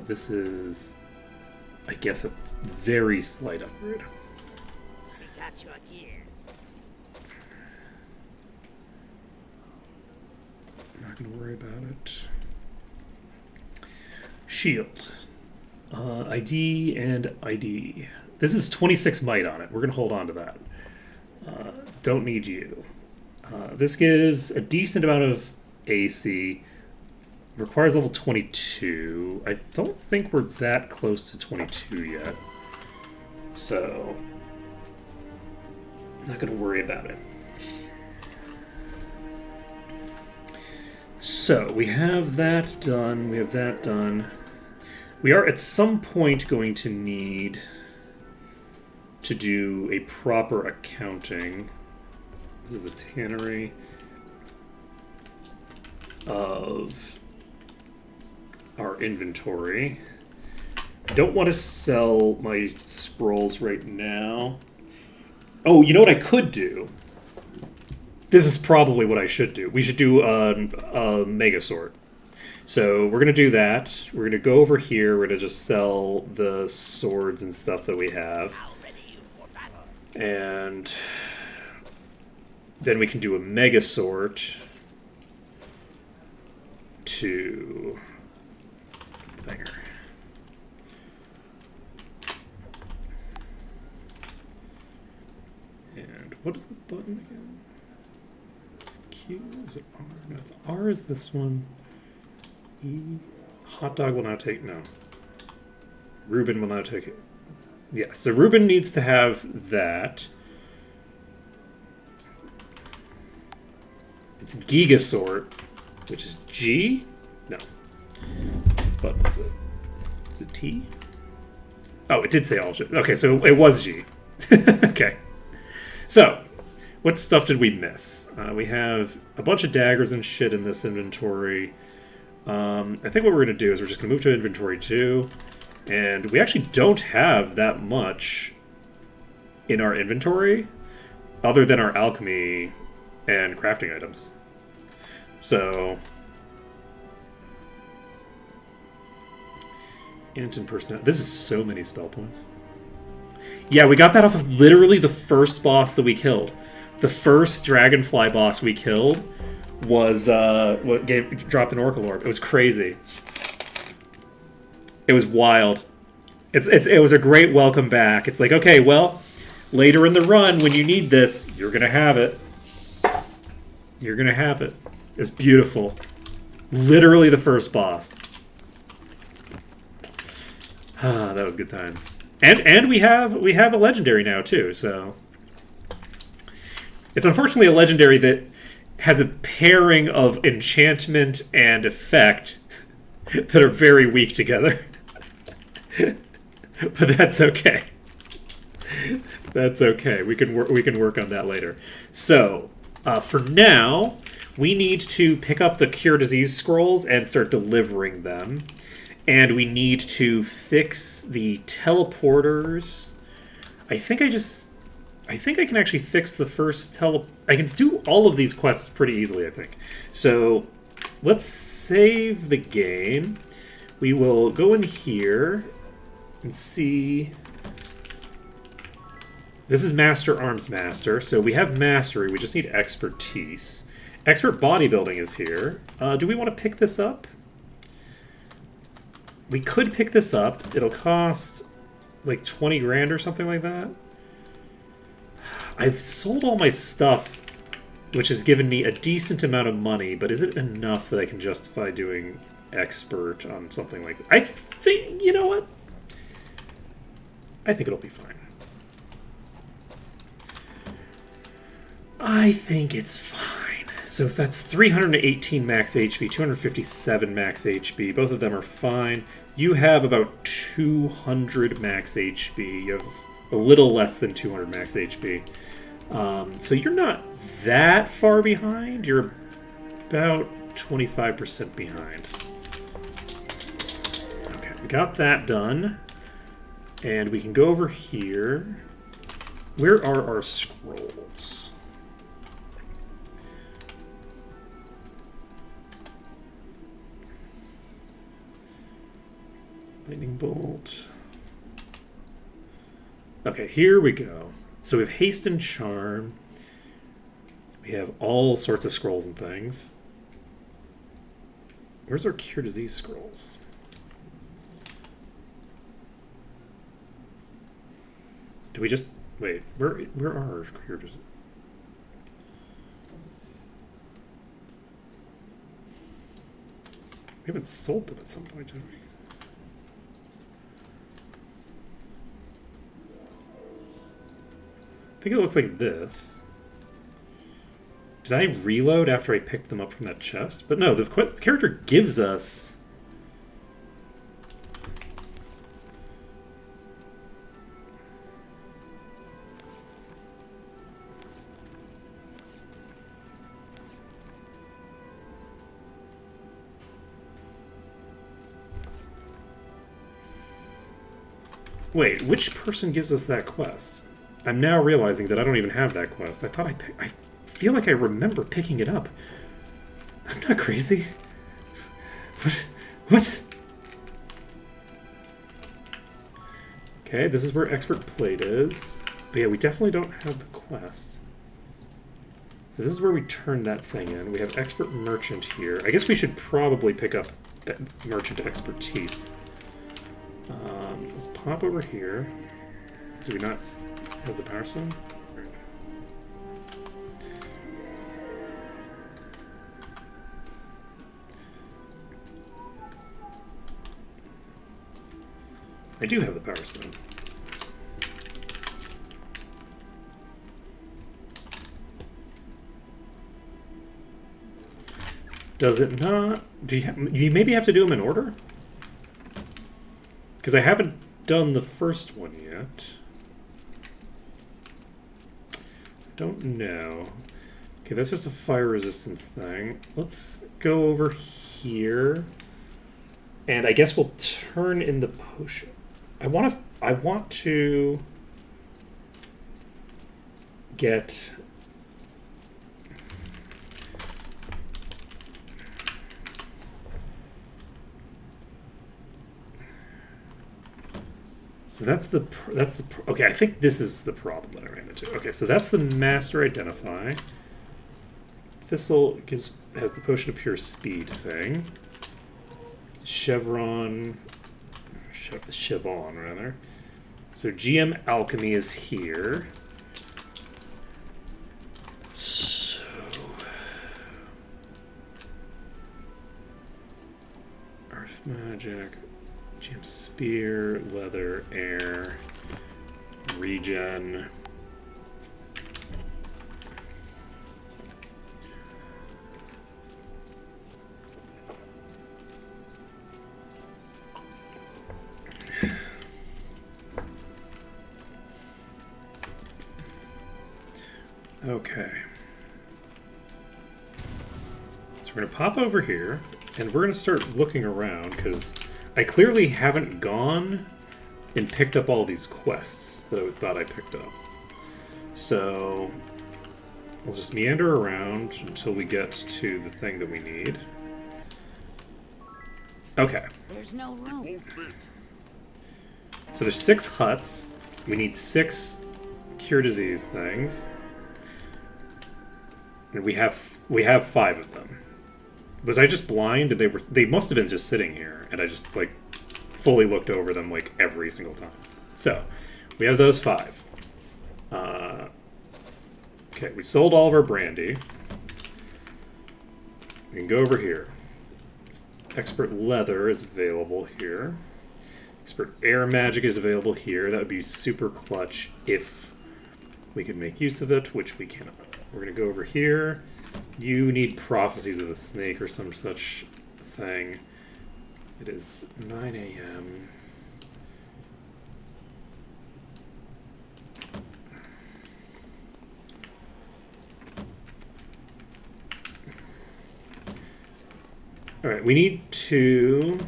This is, I guess, a very slight upgrade. We got you here. I'm not going to worry about it. Shield. ID and ID. This is 26 might on it. We're going to hold on to that. Don't need you. This gives a decent amount of AC. Requires level 22. I don't think we're that close to 22 yet. So, I'm not going to worry about it. So, we have that done. We have that done. We are at some point going to need to do a proper accounting. This is the tannery of our inventory. I don't want to sell my scrolls right now. Oh, you know what I could do? this is probably what I should do. We should do a Mega Sword. So we're going to do that. We're going to go over here. We're going to just sell the swords and stuff that we have. And then we can do a Mega Sword to Thinger. And what is the button again? Q? Is it R? No, it's R is this one. E. Hot dog will now take... No. Ruben will now take it. Yes, so Ruben needs to have that. It's Gigasort, which is G? No. What was it? Is it T? Oh, it did say all G. Okay, so it was G. Okay. So, what stuff did we miss? We have a bunch of daggers and shit in this inventory. I think what we're going to do is we're just going to move to inventory 2. And we actually don't have that much in our inventory other than our alchemy and crafting items. So, int and percent. This is so many spell points. Yeah, we got that off of literally the first boss that we killed. The first dragonfly boss we killed was what dropped an Oracle Orb. It was crazy. It was wild. It was a great welcome back. It's like, okay, well, later in the run, when you need this, you're gonna have it. You're gonna have it. It's beautiful. Literally the first boss. Ah, that was good times. And we have a legendary now too, so it's unfortunately a legendary that has a pairing of enchantment and effect that are very weak together. But that's okay. That's okay. We can work on that later. So, for now, we need to pick up the Cure Disease scrolls and start delivering them. And we need to fix the teleporters. I think I can actually fix the first I can do all of these quests pretty easily, I think. So, let's save the game. We will go in here and see. This is Master Arms Master, so we have Mastery. We just need Expertise. Expert Bodybuilding is here. Do we want to pick this up? We could pick this up. It'll cost like 20 grand or something like that. I've sold all my stuff, which has given me a decent amount of money, but is it enough that I can justify doing Expert on something like that? I think, you know what? I think it'll be fine. I think it's fine. So if that's 318 max HP, 257 max HP, both of them are fine. You have about 200 max HP. You have a little less than 200 max HP. So you're not that far behind. You're about 25% behind. Okay, we got that done. And we can go over here. Where are our scrolls? Lightning Bolt. Okay, here we go. So we have Haste and Charm. We have all sorts of scrolls and things. Where's our Cure Disease scrolls? Do we just... Wait, where are our Cure Disease? We haven't sold them at some point, have we? I think it looks like this. Did I reload after I picked them up from that chest? But no, the character gives us... Wait, which person gives us that quest? I'm now realizing that I don't even have that quest. I thought I feel like I remember picking it up. I'm not crazy. What? Okay, this is where Expert Plate is. But yeah, we definitely don't have the quest. So this is where we turn that thing in. We have Expert Merchant here. I guess we should probably pick up Merchant Expertise. Let's pop over here. Do we not have the power stone? I do have the power stone. Does it not? Do you maybe have to do them in order? Because I haven't done the first one yet. Don't know. Okay, that's just a fire resistance thing. Let's go over here. And I guess we'll turn in the potion. I want to get so that's the okay, I think this is the problem that I ran into. Okay, so that's the master identify. Thistle has the potion of pure speed thing. Chevron rather. So GM Alchemy is here. So Earth Magic, GM Spear, Leather, Air, Regen. Okay. So we're going to pop over here, and we're going to start looking around, because I clearly haven't gone and picked up all these quests that I thought I picked up. So we'll just meander around until we get to the thing that we need. Okay. There's no room. Won't fit. So there's 6 huts. We need 6 cure disease things. And we have 5 of them. Was I just blind? They must have been just sitting here, and I just like fully looked over them like every single time. So we have those 5. Okay, we sold all of our brandy. We can go over here. Expert Leather is available here. Expert Air Magic is available here. That would be super clutch if we could make use of it, which we cannot. We're going to go over here. You need Prophecies of the Snake or some such thing. It is 9 a.m. Alright, we need to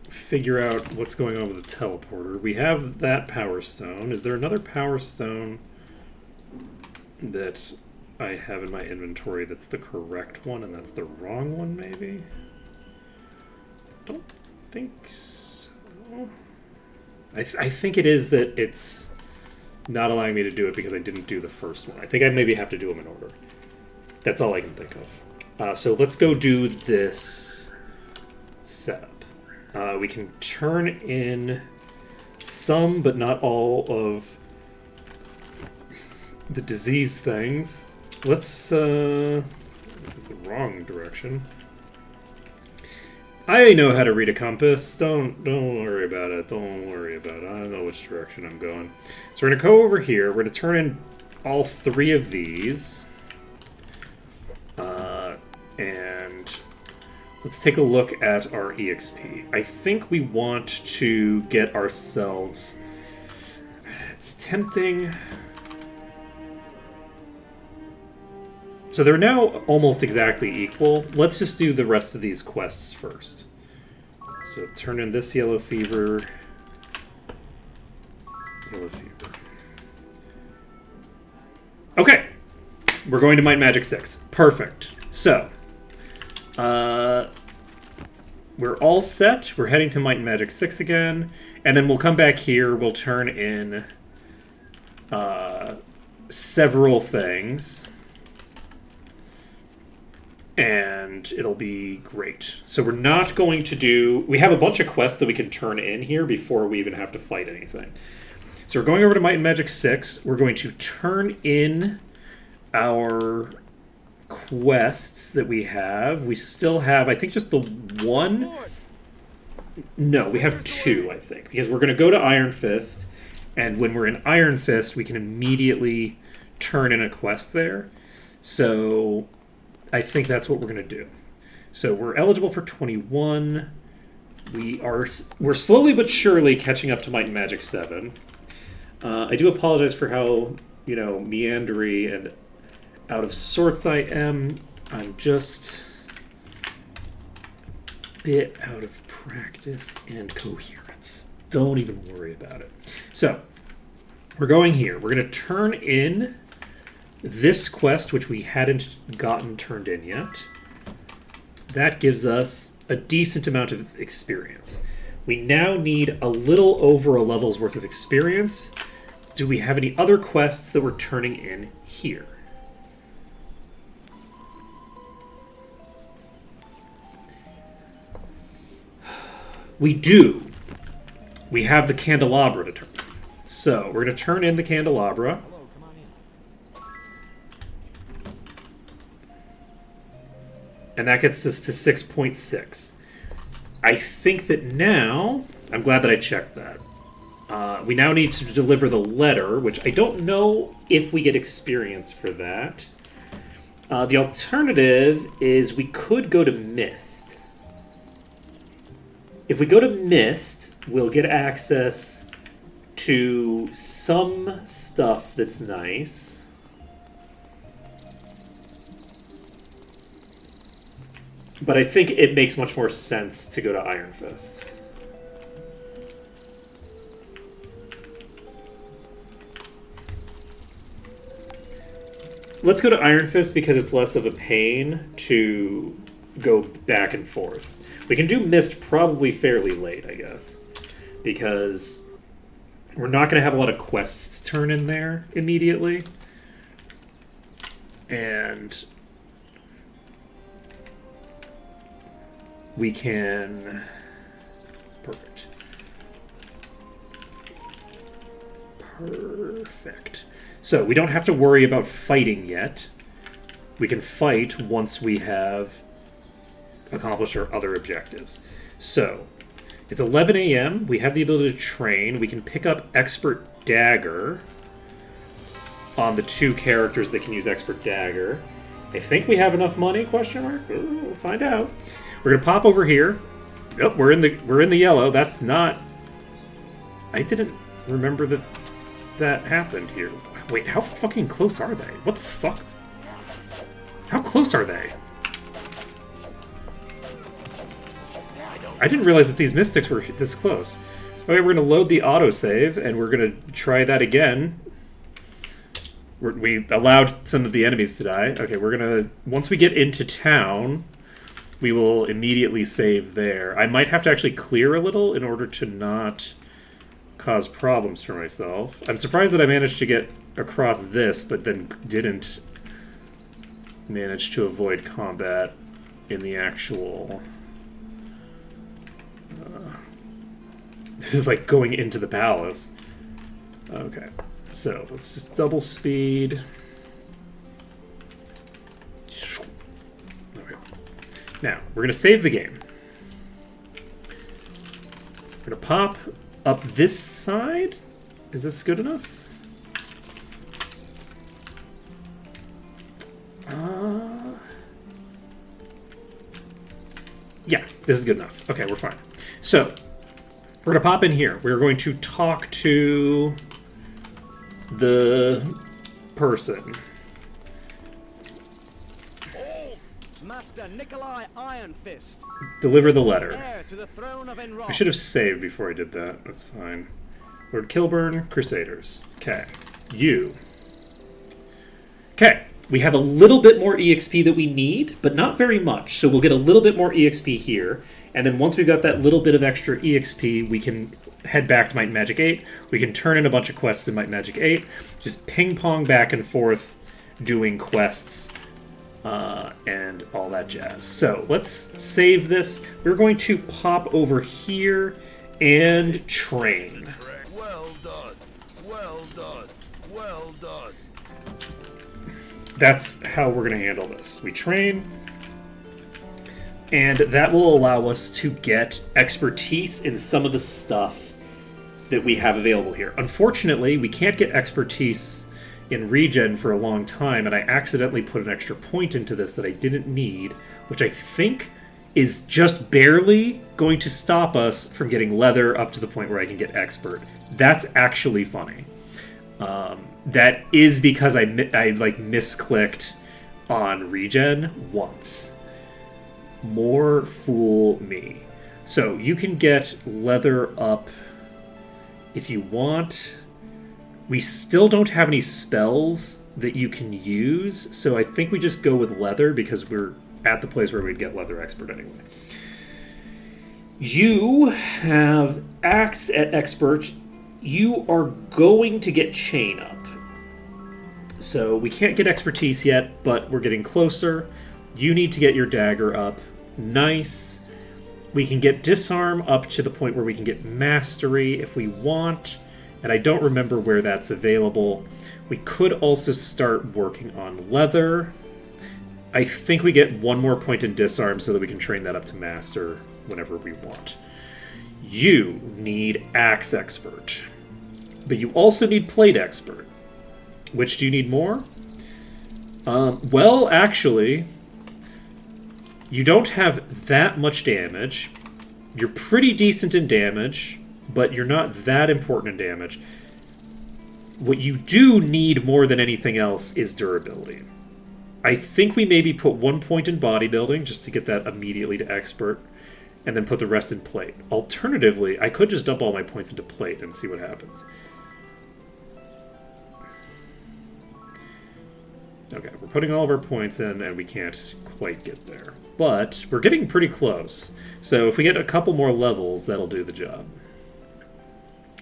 figure out what's going on with the teleporter. We have that power stone. Is there another power stone that I have in my inventory that's the correct one and that's the wrong one, maybe? Don't think so. I think it is that it's not allowing me to do it because I didn't do the first one. I think I maybe have to do them in order. That's all I can think of. So let's go do this setup. We can turn in some, but not all, of the disease things. Let's, this is the wrong direction. I know how to read a compass. Don't worry about it. Don't worry about it. I know which direction I'm going. So we're going to go over here. We're going to turn in all 3 of these. And let's take a look at our EXP. I think we want to get ourselves... It's tempting. So they're now almost exactly equal. Let's just do the rest of these quests first. So turn in this yellow fever. Yellow fever. We're going to Might and Magic 6. Perfect. So, we're all set. We're heading to Might and Magic 6 again. And then we'll come back here. We'll turn in several things. And it'll be great. So we're not going to do... We have a bunch of quests that we can turn in here before we even have to fight anything. So we're going over to Might and Magic 6. We're going to turn in our quests that we have. We still have, I think, just the one. No, we have two, I think. Because we're going to go to Iron Fist. And when we're in Iron Fist, we can immediately turn in a quest there. So I think that's what we're going to do. So we're eligible for 21. We're slowly but surely catching up to Might and Magic 7. I do apologize for how, meandery and out of sorts I am. I'm just a bit out of practice and coherence. Don't even worry about it. So, we're going here. We're going to turn in this quest, which we hadn't gotten turned in yet. That gives us a decent amount of experience. We now need a little over a level's worth of experience. Do we have any other quests that we're turning in here? We do. We have the candelabra to turn. So, we're going to turn in the candelabra. And that gets us to 6.6. I think that now... I'm glad that I checked that. We now need to deliver the letter, which I don't know if we get experience for that. The alternative is we could go to Mist. If we go to Mist, we'll get access to some stuff that's nice. But I think it makes much more sense to go to Iron Fist. Let's go to Iron Fist because it's less of a pain to go back and forth. We can do Mist probably fairly late, I guess. Because we're not going to have a lot of quests turn in there immediately. And we can... Perfect. Perfect. So, we don't have to worry about fighting yet. We can fight once we have accomplished our other objectives. So, it's 11 a.m. We have the ability to train. We can pick up Expert Dagger on the two characters that can use Expert Dagger. I think we have enough money, question mark? Ooh, we'll find out. We're going to pop over here. Yep, we're in the yellow. That's not... I didn't remember that happened here. Wait, how fucking close are they? What the fuck? How close are they? I didn't realize that these mystics were this close. Okay, we're going to load the autosave, and we're going to try that again. We allowed some of the enemies to die. Okay, we're going to... Once we get into town, we will immediately save there. I might have to actually clear a little in order to not cause problems for myself. I'm surprised that I managed to get across this, but then didn't manage to avoid combat in the actual... This is like going into the palace. Okay, so let's just double speed. Okay. Now, we're going to save the game. We're going to pop up this side. Is this good enough? Yeah, this is good enough. Okay, we're fine. So, we're going to pop in here. We're going to talk to the person. Master Nikolai Iron Fist. Deliver the letter. Heir to the throne of Enron. I should have saved before I did that. That's fine. Lord Kilburn, Crusaders. Okay. You. Okay. We have a little bit more EXP that we need, but not very much. So we'll get a little bit more EXP here. And then once we've got that little bit of extra EXP, we can head back to Might and Magic 8. We can turn in a bunch of quests in Might and Magic 8. Just ping-pong back and forth doing quests and all that jazz. So let's save this. We're going to pop over here and train. Well done. Well done. Well done. That's how we're going to handle this. We train, and that will allow us to get expertise in some of the stuff that we have available here. Unfortunately, we can't get expertise in regen for a long time, and I accidentally put an extra point into this that I didn't need, which I think is just barely going to stop us from getting leather up to the point where I can get expert. That's actually funny. That is because I like misclicked on regen once. More fool me. So you can get leather up if you want. We still don't have any spells that you can use, so I think we just go with leather because we're at the place where we'd get leather expert anyway. You have axe at expert. You are going to get chain up. So we can't get expertise yet, but we're getting closer. You need to get your dagger up. Nice. We can get disarm up to the point where we can get mastery if we want, and I don't remember where that's available. We could also start working on leather. I think we get one more point in disarm so that we can train that up to master whenever we want. You need axe expert, but you also need plate expert. Which do you need more? Well, actually, you don't have that much damage. You're pretty decent in damage, but you're not that important in damage. What you do need more than anything else is durability. I think we maybe put 1 point in bodybuilding just to get that immediately to expert, and then put the rest in plate. Alternatively, I could just dump all my points into plate and see what happens. Okay, we're putting all of our points in, and we can't quite get there. But we're getting pretty close. So if we get a couple more levels, that'll do the job.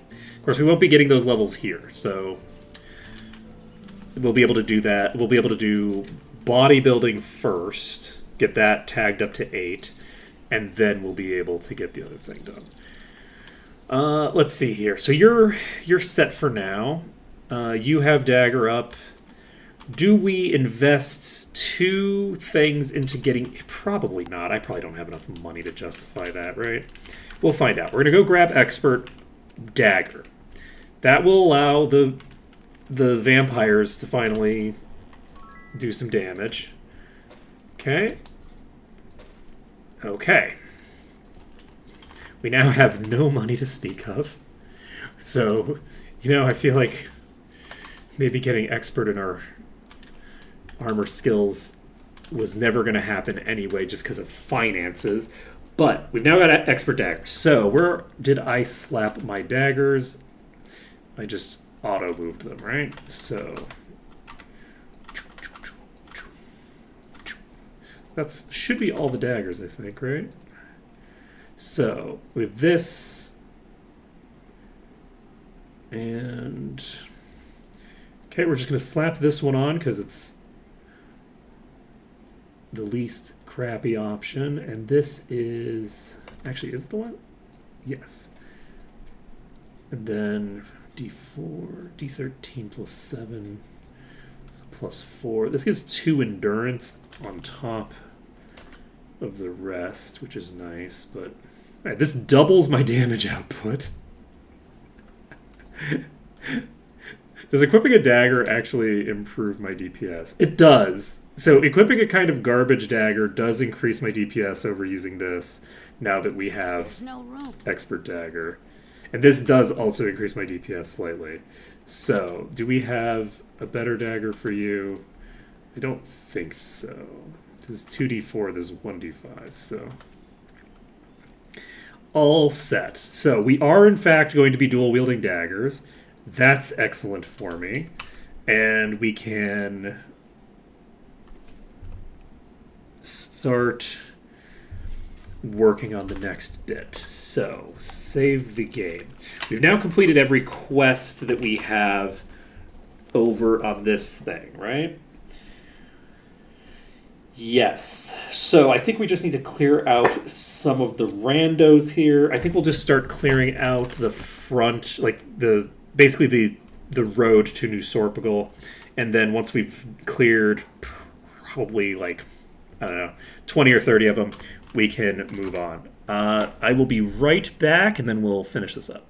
Of course, we won't be getting those levels here, so we'll be able to do that. We'll be able to do bodybuilding first, get that tagged up to 8, and then we'll be able to get the other thing done. Let's see here. So you're set for now. You have dagger up. Do we invest 2 things into getting... Probably not. I probably don't have enough money to justify that, right? We'll find out. We're going to go grab expert dagger. That will allow the vampires to finally do some damage. Okay. Okay. We now have no money to speak of. So, I feel like maybe getting expert in our armor skills was never going to happen anyway just because of finances. But we've now got expert daggers. So where did I slap my daggers? I just auto-moved them, right? So that should be all the daggers, I think, right? So with this and... Okay, we're just going to slap this one on because it's the least crappy option, and this is actually, is it the one? Yes. And then D4, D13 plus 7, so plus 4. This gives 2 endurance on top of the rest, which is nice, but all right, this doubles my damage output. Does equipping a dagger actually improve my DPS? It does. So equipping a kind of garbage dagger does increase my DPS over using this now that we have expert dagger. And this does also increase my DPS slightly. So, do we have a better dagger for you? I don't think so. This is 2d4, this is 1d5, so... All set. So, we are in fact going to be dual-wielding daggers. That's excellent for me. And we can start working on the next bit. So, save the game. We've now completed every quest that we have over on this thing, right? Yes. So I think we just need to clear out some of the randos here. I think we'll just start clearing out the front, like basically the road to New Sorpigal, and then once we've cleared probably like, I don't know, 20 or 30 of them, we can move on. I will be right back, and then we'll finish this up.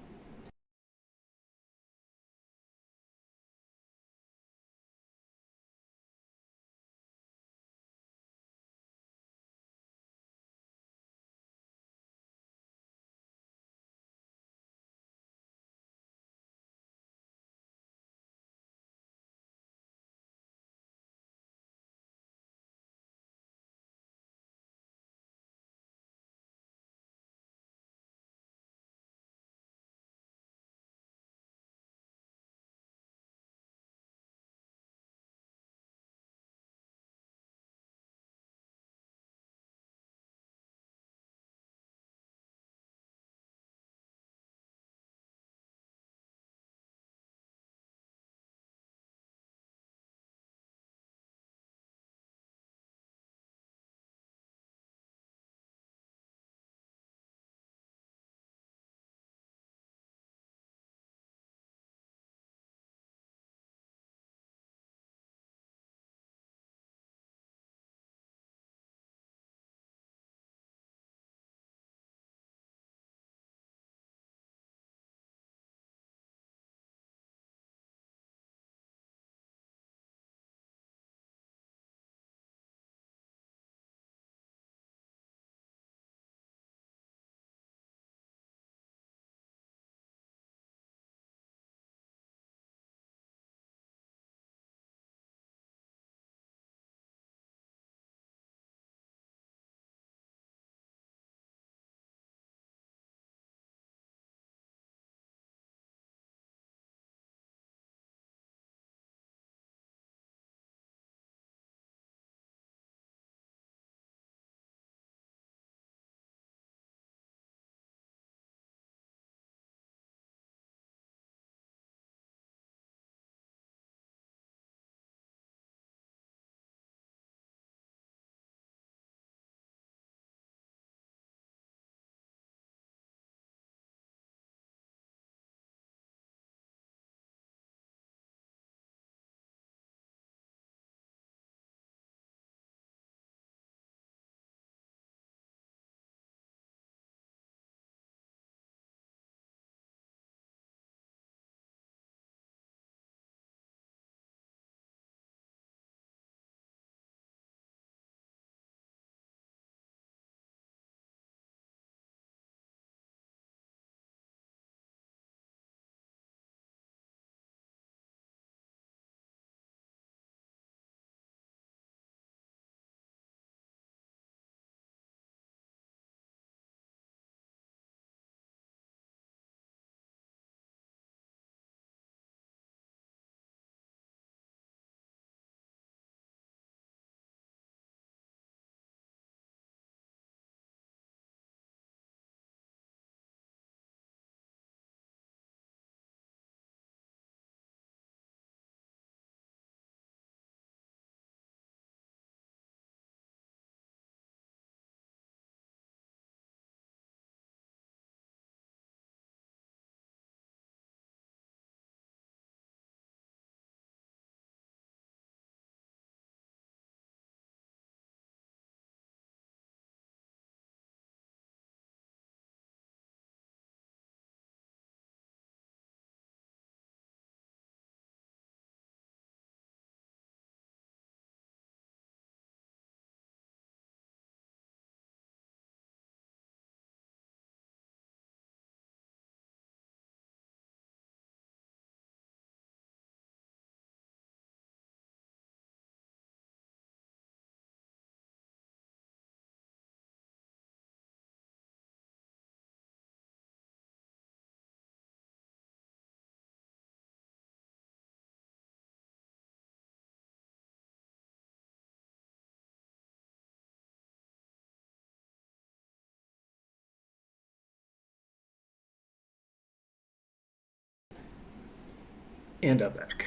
And up back.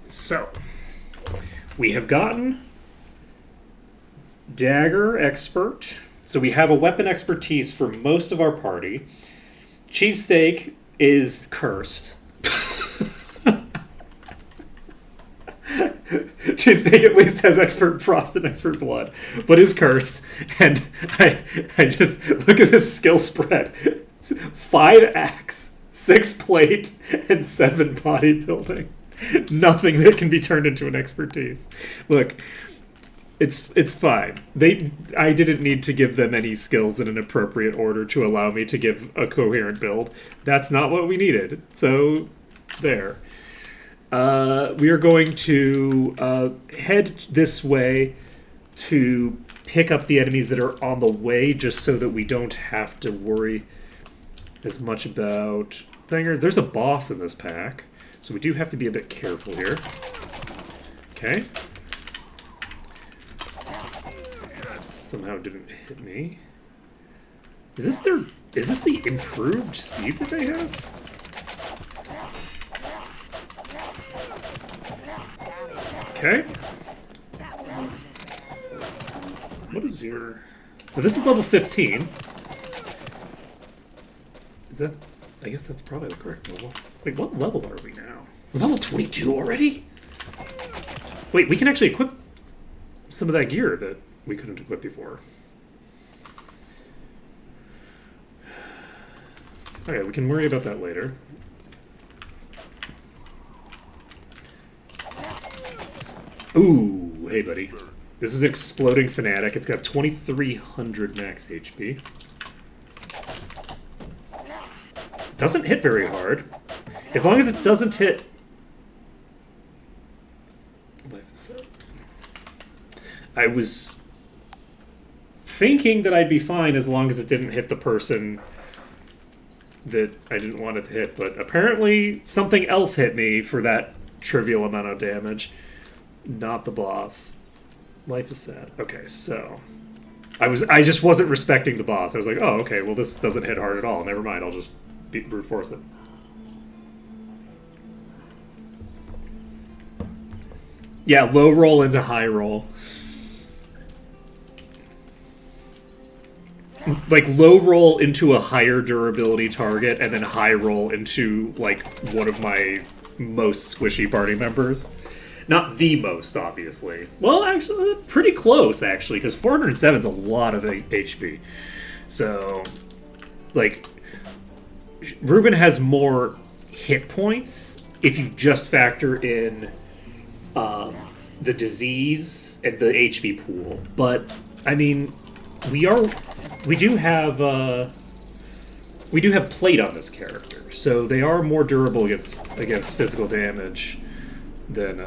So, we have gotten Dagger Expert. So we have a weapon expertise for most of our party. Cheesesteak is cursed. Cheesesteak at least has expert frost and expert blood, but is cursed. And I just look at this skill spread: 5 axe, 6 plate, and 7 bodybuilding. Nothing that can be turned into an expertise. Look, it's fine. I didn't need to give them any skills in an appropriate order to allow me to give a coherent build. That's not what we needed. So, there. We are going to head this way to pick up the enemies that are on the way, just so that we don't have to worry as much about thingers. There's a boss in this pack, so we do have to be a bit careful here. Okay. Somehow didn't hit me. Is this the improved speed that they have? Okay. What is your... So this is level 15. Is that... I guess that's probably the correct level. Wait, what level are we now? We're level 22 already? Wait, we can actually equip some of that gear that we couldn't equip before. Okay, we can worry about that later. Ooh, hey buddy. This is Exploding Fanatic. It's got 2,300 max HP. Doesn't hit very hard. As long as it doesn't hit... Life is set. I was thinking that I'd be fine as long as it didn't hit the person that I didn't want it to hit, but apparently something else hit me for that trivial amount of damage. Not the boss. Life is sad. Okay, so I just wasn't respecting the boss. I was like, oh, okay, well this doesn't hit hard at all. Never mind, I'll just brute force it. Yeah, low roll into high roll. Like, low roll into a higher durability target, and then high roll into, like, one of my most squishy party members. Not the most, obviously. Well, actually, pretty close, actually, because 407 is a lot of HP. So, like, Ruben has more hit points if you just factor in the disease and the HP pool. But, I mean, we do have plate on this character, so they are more durable against physical damage than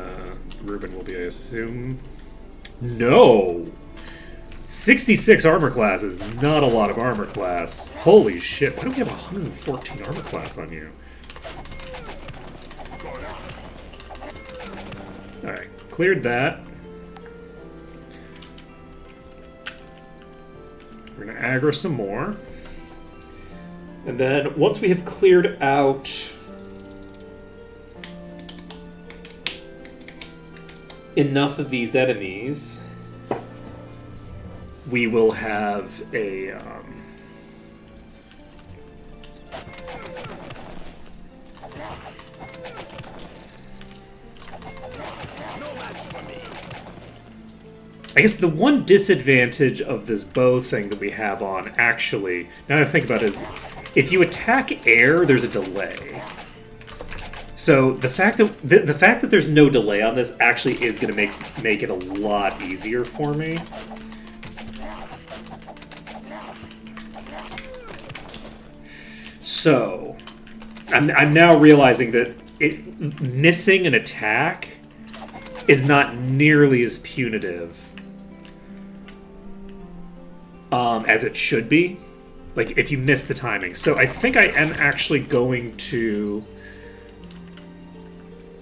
Ruben will be, I assume. No! 66 armor class is not a lot of armor class. Holy shit, why do we have 114 armor class on you? Alright, cleared that. We're going to aggro some more. And then, once we have cleared out enough of these enemies, we will have a... I guess the one disadvantage of this bow thing that we have on, actually, now that I think about it, is if you attack air, there's a delay. So the fact that there's no delay on this actually is going to make it a lot easier for me. So I'm now realizing that missing an attack is not nearly as punitive as it should be. Like, if you miss the timing. So I think I am actually going to...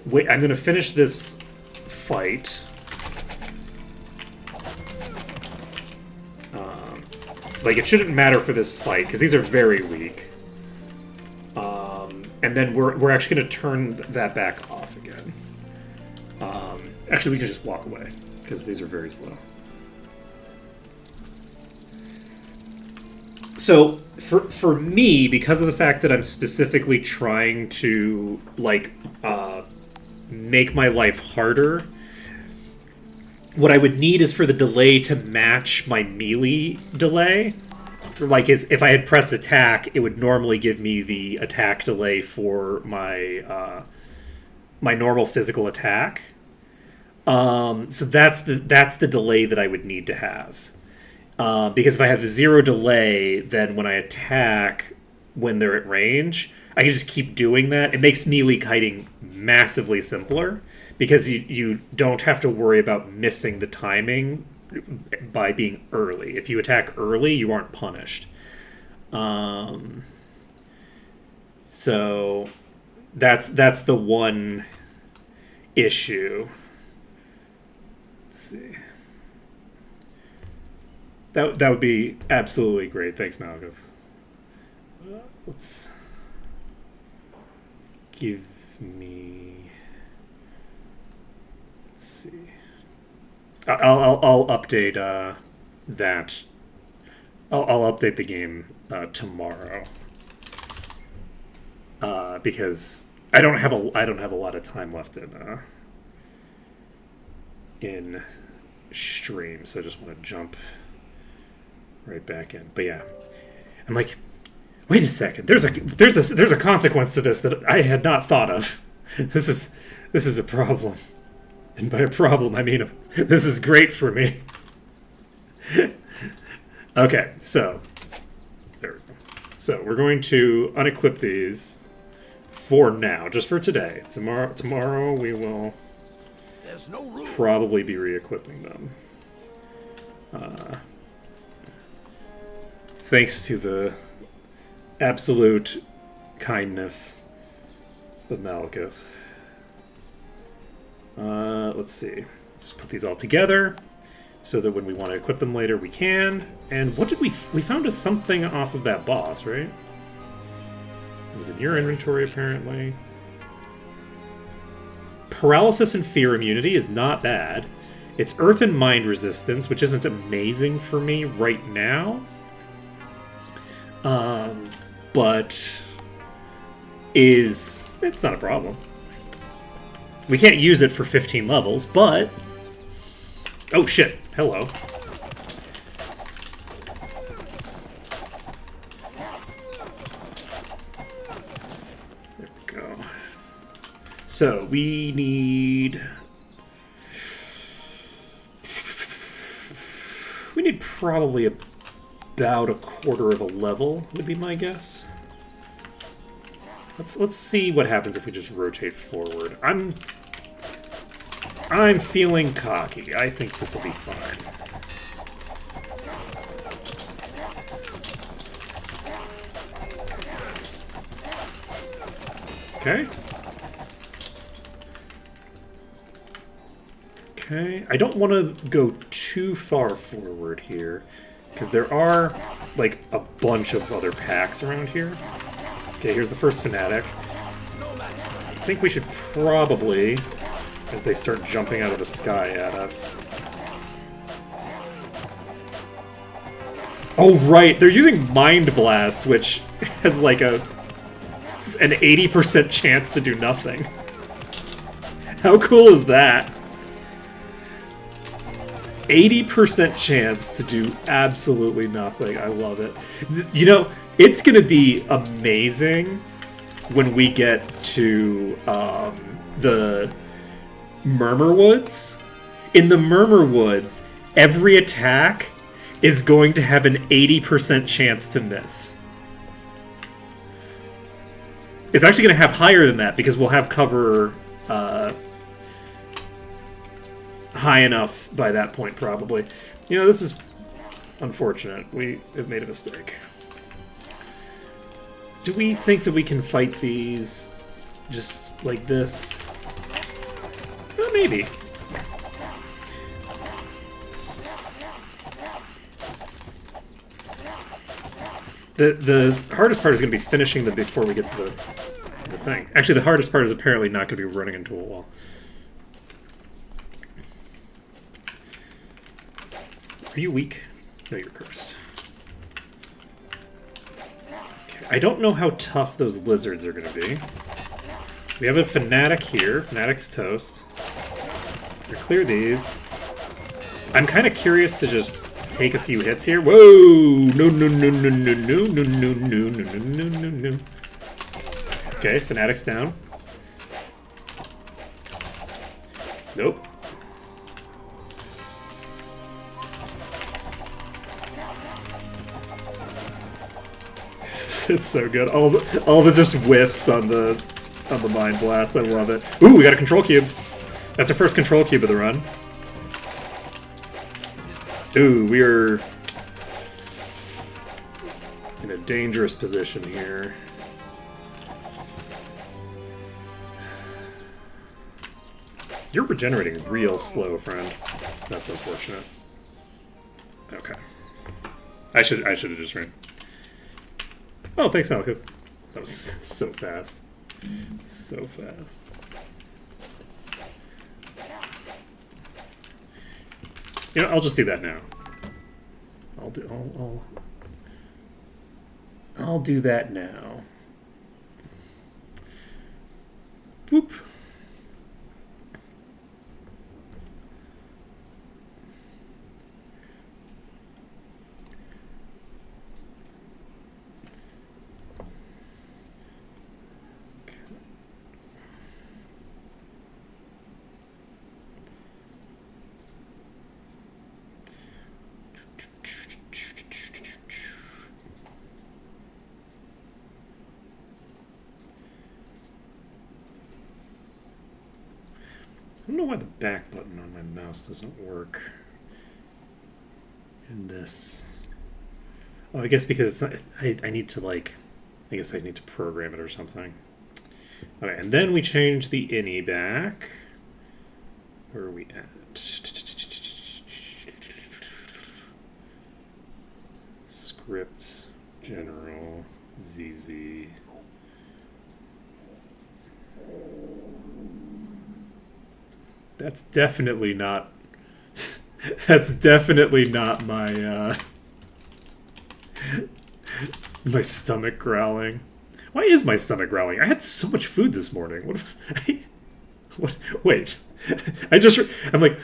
Wait, I'm going to finish this fight. Like, it shouldn't matter for this fight, because these are very weak. and then we're actually going to turn that back off again. Actually, we can just walk away, because these are very slow. So, for me, because of the fact that I'm specifically trying to, like, make my life harder, what I would need is for the delay to match my melee delay. Like, if I had pressed attack, it would normally give me the attack delay for my my normal physical attack. So that's the delay that I would need to have. Because if I have 0 delay, then when I attack, when they're at range, I can just keep doing that. It makes melee kiting massively simpler, because you don't have to worry about missing the timing by being early. If you attack early, you aren't punished. So that's the one issue. Let's see. That would be absolutely great. Thanks, Malgoth. Let's give me. Let's see. I'll update that. I'll update the game tomorrow. Because I don't have a lot of time left in stream, so I just want to jump right back in. But yeah, I'm like, wait a second. There's a consequence to this that I had not thought of. This is a problem, and by a problem I mean this is great for me. Okay, so there we go. So we're going to unequip these for now, just for today. Tomorrow we will probably be re-equipping them. Thanks to the absolute kindness of Malgoth. Let's see. Just put these all together so that when we want to equip them later, we can. And what did we found something off of that boss, right? It was in your inventory, apparently. Paralysis and fear immunity is not bad. It's earth and mind resistance, which isn't amazing for me right now. But it's not a problem. We can't use it for 15 levels, but... Oh shit, hello. There we go. So, we need probably about a quarter of a level, would be my guess. Let's see what happens if we just rotate forward. I'm feeling cocky. I think this will be fine. Okay. Okay. I don't want to go too far forward here, because there are, like, a bunch of other packs around here. Okay, here's the first Fanatic. I think we should probably, as they start jumping out of the sky at us... Oh, right! They're using Mind Blast, which has, like, an 80% chance to do nothing. How cool is that? 80% chance to do absolutely nothing. I love it. You know, it's going to be amazing when we get to the Murmur Woods. In the Murmur Woods, every attack is going to have an 80% chance to miss. It's actually going to have higher than that, because we'll have cover high enough by that point, probably. You know, this is unfortunate. We have made a mistake. Do we think that we can fight these just like this? Well, maybe. The hardest part is going to be finishing them before we get to the thing. Actually, the hardest part is apparently not going to be running into a wall. Are you weak? No, you're cursed. Okay, I don't know how tough those lizards are going to be. We have a fanatic here. Fanatic's toast. We clear these. I'm kind of curious to just take a few hits here. Whoa! No, no, no, no, no, no, no, no, no, no, no, no, no. Okay, Fanatic's down. Nope. It's so good. All the just whiffs on the Mind Blast. I love it. Ooh, we got a control cube. That's our first control cube of the run. Ooh, we are in a dangerous position here. You're regenerating real slow, friend. That's unfortunate. Okay. I should have just ran. Oh, thanks, Malcolm. That was so fast. So fast. You know, I'll just do that now. I'll do that now. Boop. I don't know why the back button on my mouse doesn't work in this. Oh, I guess because it's not, I need to like, I guess I need to program it or something. Okay, and then we change the ini back. Where are we at? Scripts, general, ZZ. That's definitely not. That's definitely not my my stomach growling. Why is my stomach growling? I had so much food this morning. What if what? Wait. I'm like,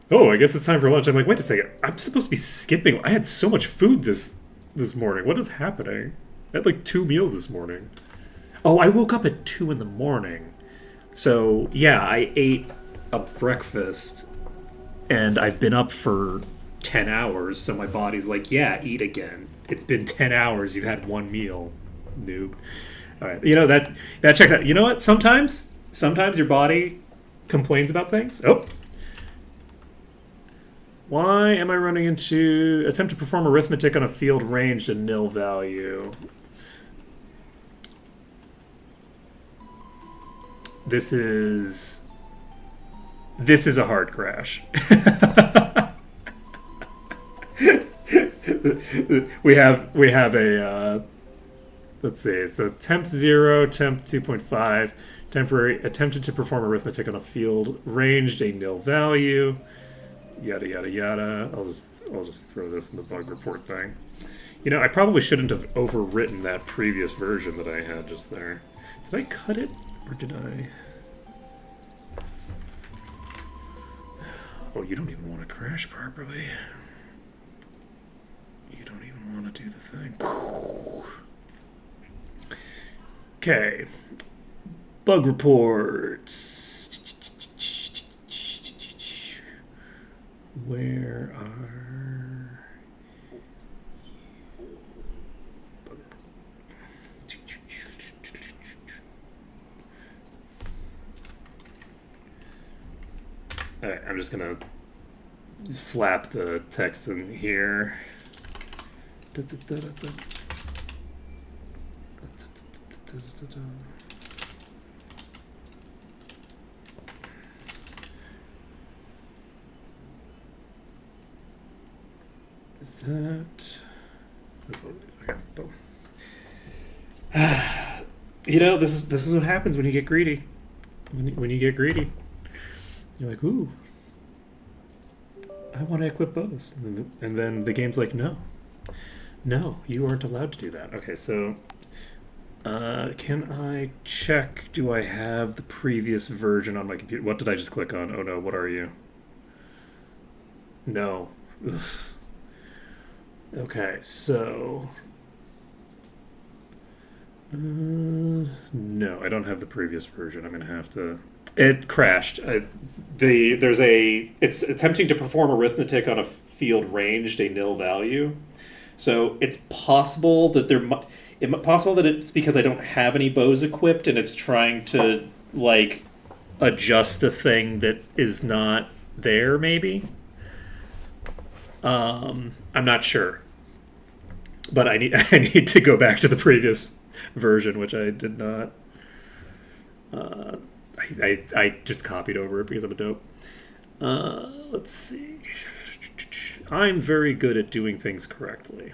oh, I guess it's time for lunch. I'm like, wait a second. I'm supposed to be skipping. I had so much food this morning. What is happening? I had like 2 meals this morning. Oh, I woke up at 2 in the morning. So yeah, I ate a breakfast and I've been up for 10 hours, so my body's like, yeah, eat again. It's been 10 hours, you've had 1 meal, noob. All right, you know, that check that. You know what? Sometimes your body complains about things. Oh. Why am I running into attempt to perform arithmetic on a field ranged at nil value? This is a hard crash. we have a let's see. So temp 0, temp 2.5, temporary attempted to perform arithmetic on a field ranged a nil value. Yada yada yada. I'll just throw this in the bug report thing. You know, I probably shouldn't have overwritten that previous version that I had just there. Did I cut it or did I? Oh, you don't even want to crash properly. You don't even want to do the thing. Okay. Bug reports. Where are Alright, I'm just gonna slap the text in here. Is that... That's what, okay, boom. You know, this is what happens when you get greedy. When you get greedy, you're like, ooh, I want to equip bows, and then the game's like, no, you aren't allowed to do that. Okay, so can I check? Do I have the previous version on my computer? What did I just click on? Oh no, what are you? No. Ugh. Okay, so no, I don't have the previous version. I'm gonna have to. It crashed. It's attempting to perform arithmetic on a field ranged a nil value. So it's possible that possible that it's because I don't have any bows equipped and it's trying to like adjust a thing that is not there. Maybe. I'm not sure, but I need to go back to the previous version, which I did not. I just copied over it because I'm a dope. Let's see. I'm very good at doing things correctly.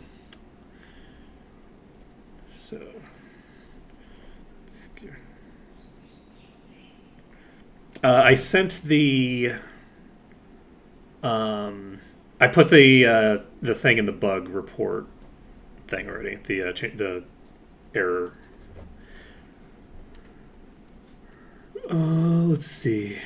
So let's go. I sent the. I put the thing in the bug report thing already. The error. Let's see.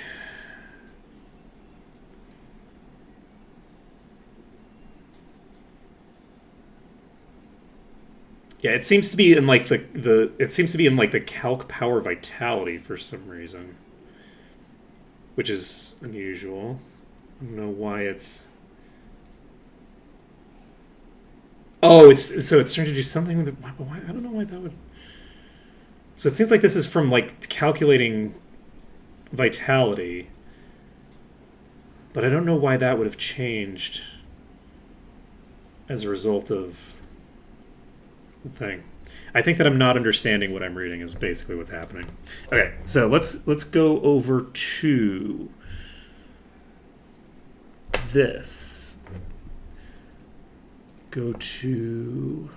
Yeah, it seems to be in like the calc power vitality for some reason, which is unusual. I don't know why it's. Oh, it's trying to do something with it. Why? I don't know why that would. So it seems like this is from like calculating vitality, but I don't know why that would have changed as a result of the thing. I think that I'm not understanding what I'm reading is basically what's happening. Okay, so let's go over to this. Go to.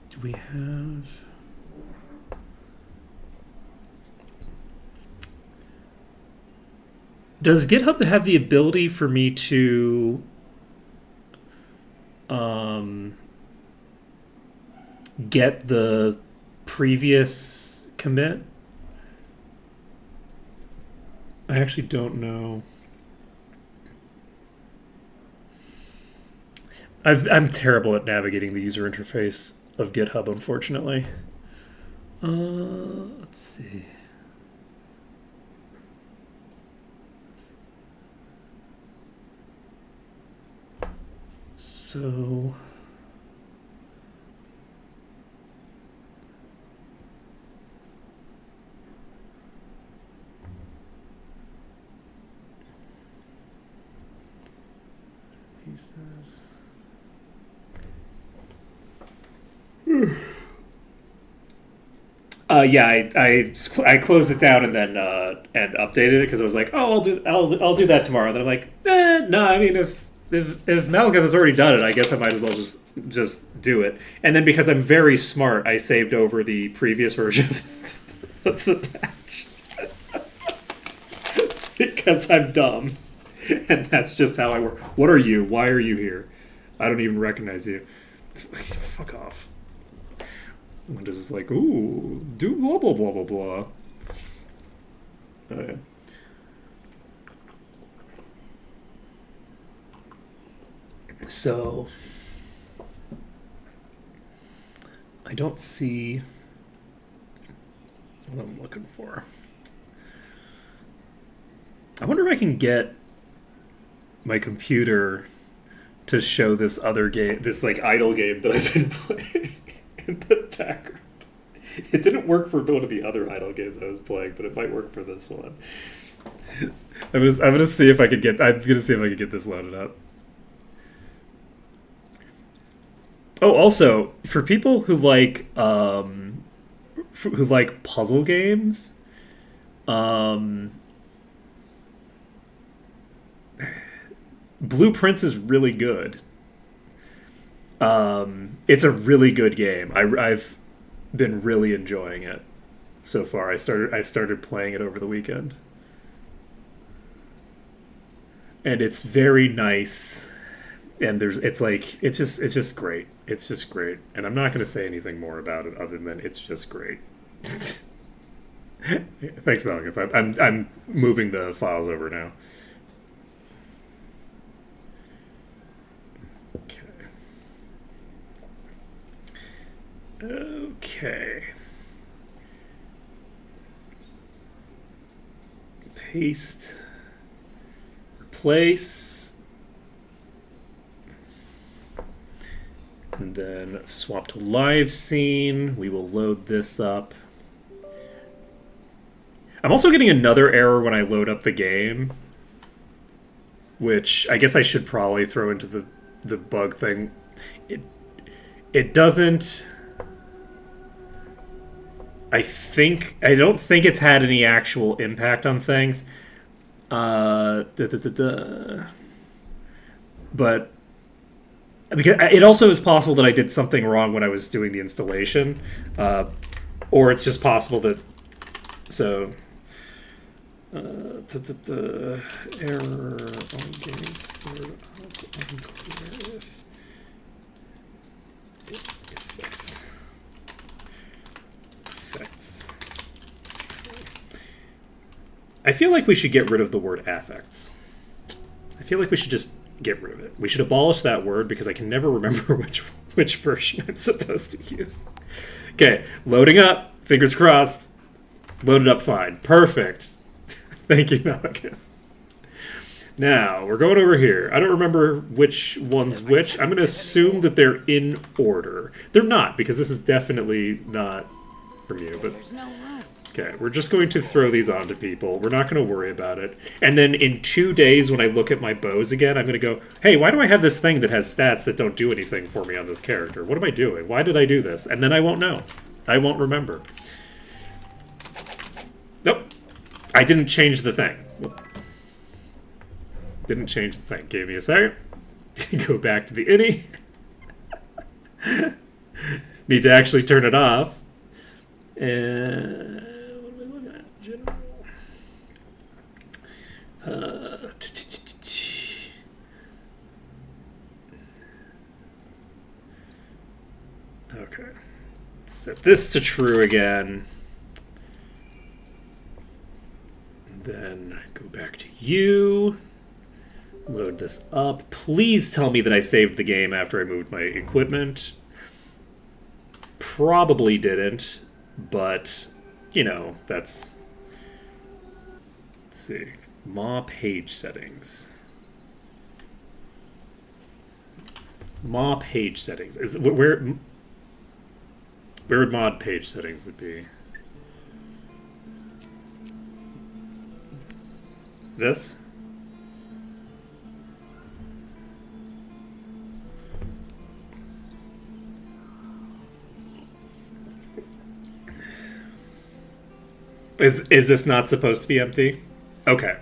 Do we have? Does GitHub have the ability for me to get the previous commit? I actually don't know. I'm terrible at navigating the user interface of GitHub, unfortunately. Let's see. So he says yeah, I closed it down and then and updated it because I was like, oh, I'll do that tomorrow. And then I'm like, no. I mean, if Malakath has already done it, I guess I might as well just do it. And then because I'm very smart, I saved over the previous version of the patch because I'm dumb, and that's just how I work. What are you? Why are you here? I don't even recognize you. Fuck off. Windows is like, ooh, do blah, blah, blah, blah, blah. Okay. So, I don't see what I'm looking for. I wonder if I can get my computer to show this other game, this like idle game that I've been playing in the background. It didn't work for one of the other idle games I was playing, but it might work for this one. I'm gonna see if I could get. I'm gonna see if I could get this loaded up. Oh, also for people who like puzzle games, Blueprints is really good. It's a really good game. I've been really enjoying it so far. I started playing it over the weekend. And it's very nice. And it's just great. It's just great. And I'm not going to say anything more about it other than it's just great. Thanks, Malcolm. I'm moving the files over now. Okay. Paste. Replace. And then swap to live scene. We will load this up. I'm also getting another error when I load up the game, which I guess I should probably throw into the bug thing. It doesn't... I don't think it's had any actual impact on things. But because it also is possible that I did something wrong when I was doing the installation, or it's just possible that error on game start unclear if effects. I feel like we should get rid of the word affects. I feel like we should just get rid of it. We should abolish that word because I can never remember which version I'm supposed to use. Okay, loading up. Fingers crossed. Loaded up fine. Perfect. Thank you, Malekith. Now, we're going over here. I don't remember which one's which. I'm going to assume that they're in order. They're not, because this is definitely not from you, but... Okay, we're just going to throw these onto people. We're not going to worry about it. And then in 2 days, when I look at my bows again, I'm going to go, hey, why do I have this thing that has stats that don't do anything for me on this character? What am I doing? Why did I do this? And then I won't know. I won't remember. Nope. I didn't change the thing. Didn't change the thing. Gave me a second. Go back to the innie. Need to actually turn it off. And... okay. Set this to true again. And then go back to you. Load this up. Please tell me that I saved the game after I moved my equipment. Probably didn't, but, you know, that's... Let's see. Ma page settings. Ma page settings. Where would mod page settings be? This? Is this not supposed to be empty? Okay.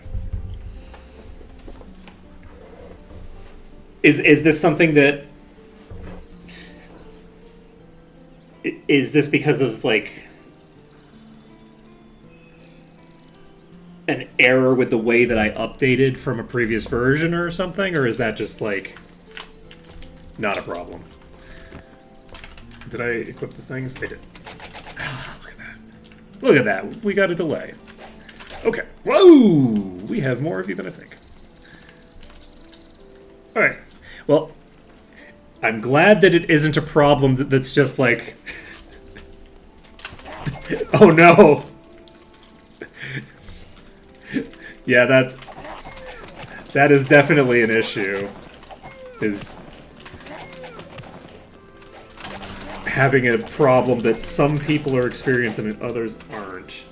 Is this something that... Is this because of, like, an error with the way that I updated from a previous version or something? Or is that just, like, not a problem? Did I equip the things? I did. Look at that. Look at that. We got a delay. Okay. Whoa! We have more of you than I think. Alright. Well, I'm glad that it isn't a problem that's just like... oh no! Yeah, that is definitely an issue. Is having a problem that some people are experiencing and others aren't.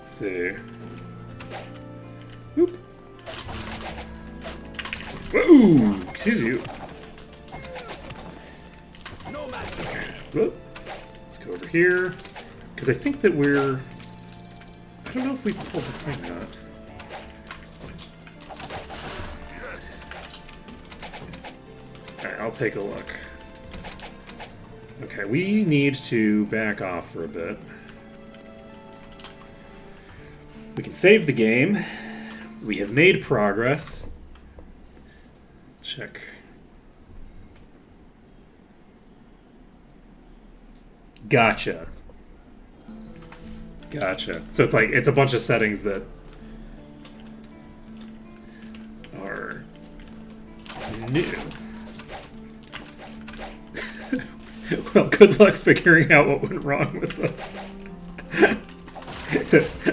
See. Whoop. Whoa! Excuse you. Okay. Whoop. Let's go over here. Because I think that we're... I don't know if we pulled the thing out. Alright, I'll take a look. Okay, we need to back off for a bit. We can save the game. We have made progress. Check. Gotcha. Gotcha. So it's like, it's a bunch of settings that are new. Well, good luck figuring out what went wrong with them.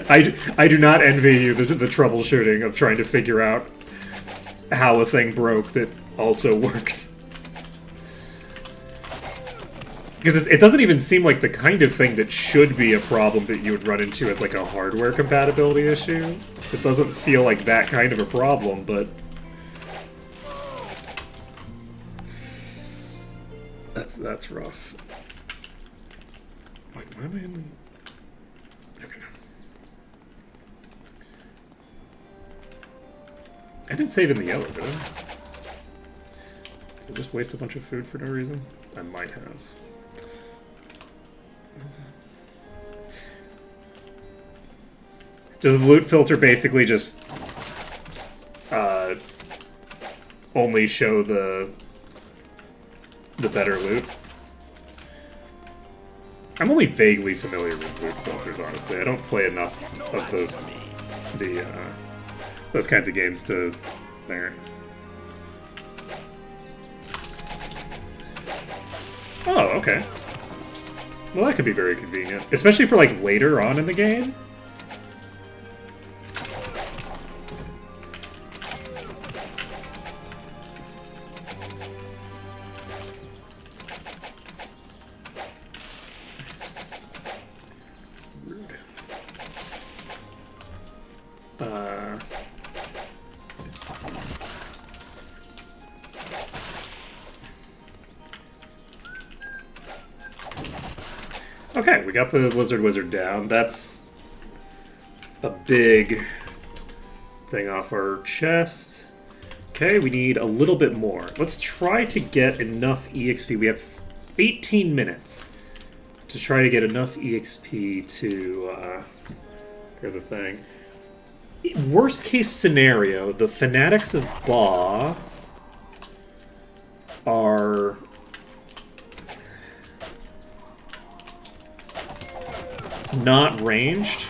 I do not envy you the troubleshooting of trying to figure out how a thing broke that also works. Because it doesn't even seem like the kind of thing that should be a problem that you would run into as like a hardware compatibility issue. It doesn't feel like that kind of a problem, but that's rough. Wait, why am I in? Okay. I didn't save in the yellow, did I? Did I just waste a bunch of food for no reason? I might have. Does the loot filter basically just only show the better loot? I'm only vaguely familiar with loot filters, honestly. I don't play enough of those kinds of games to there. Oh, okay. Well, that could be very convenient, especially for like later on in the game. Okay, we got the Lizard Wizard down. That's a big thing off our chest. Okay, we need a little bit more. Let's try to get enough EXP. We have 18 minutes to try to get enough EXP to... here's the thing. Worst case scenario, the Fanatics of Ba are... not ranged.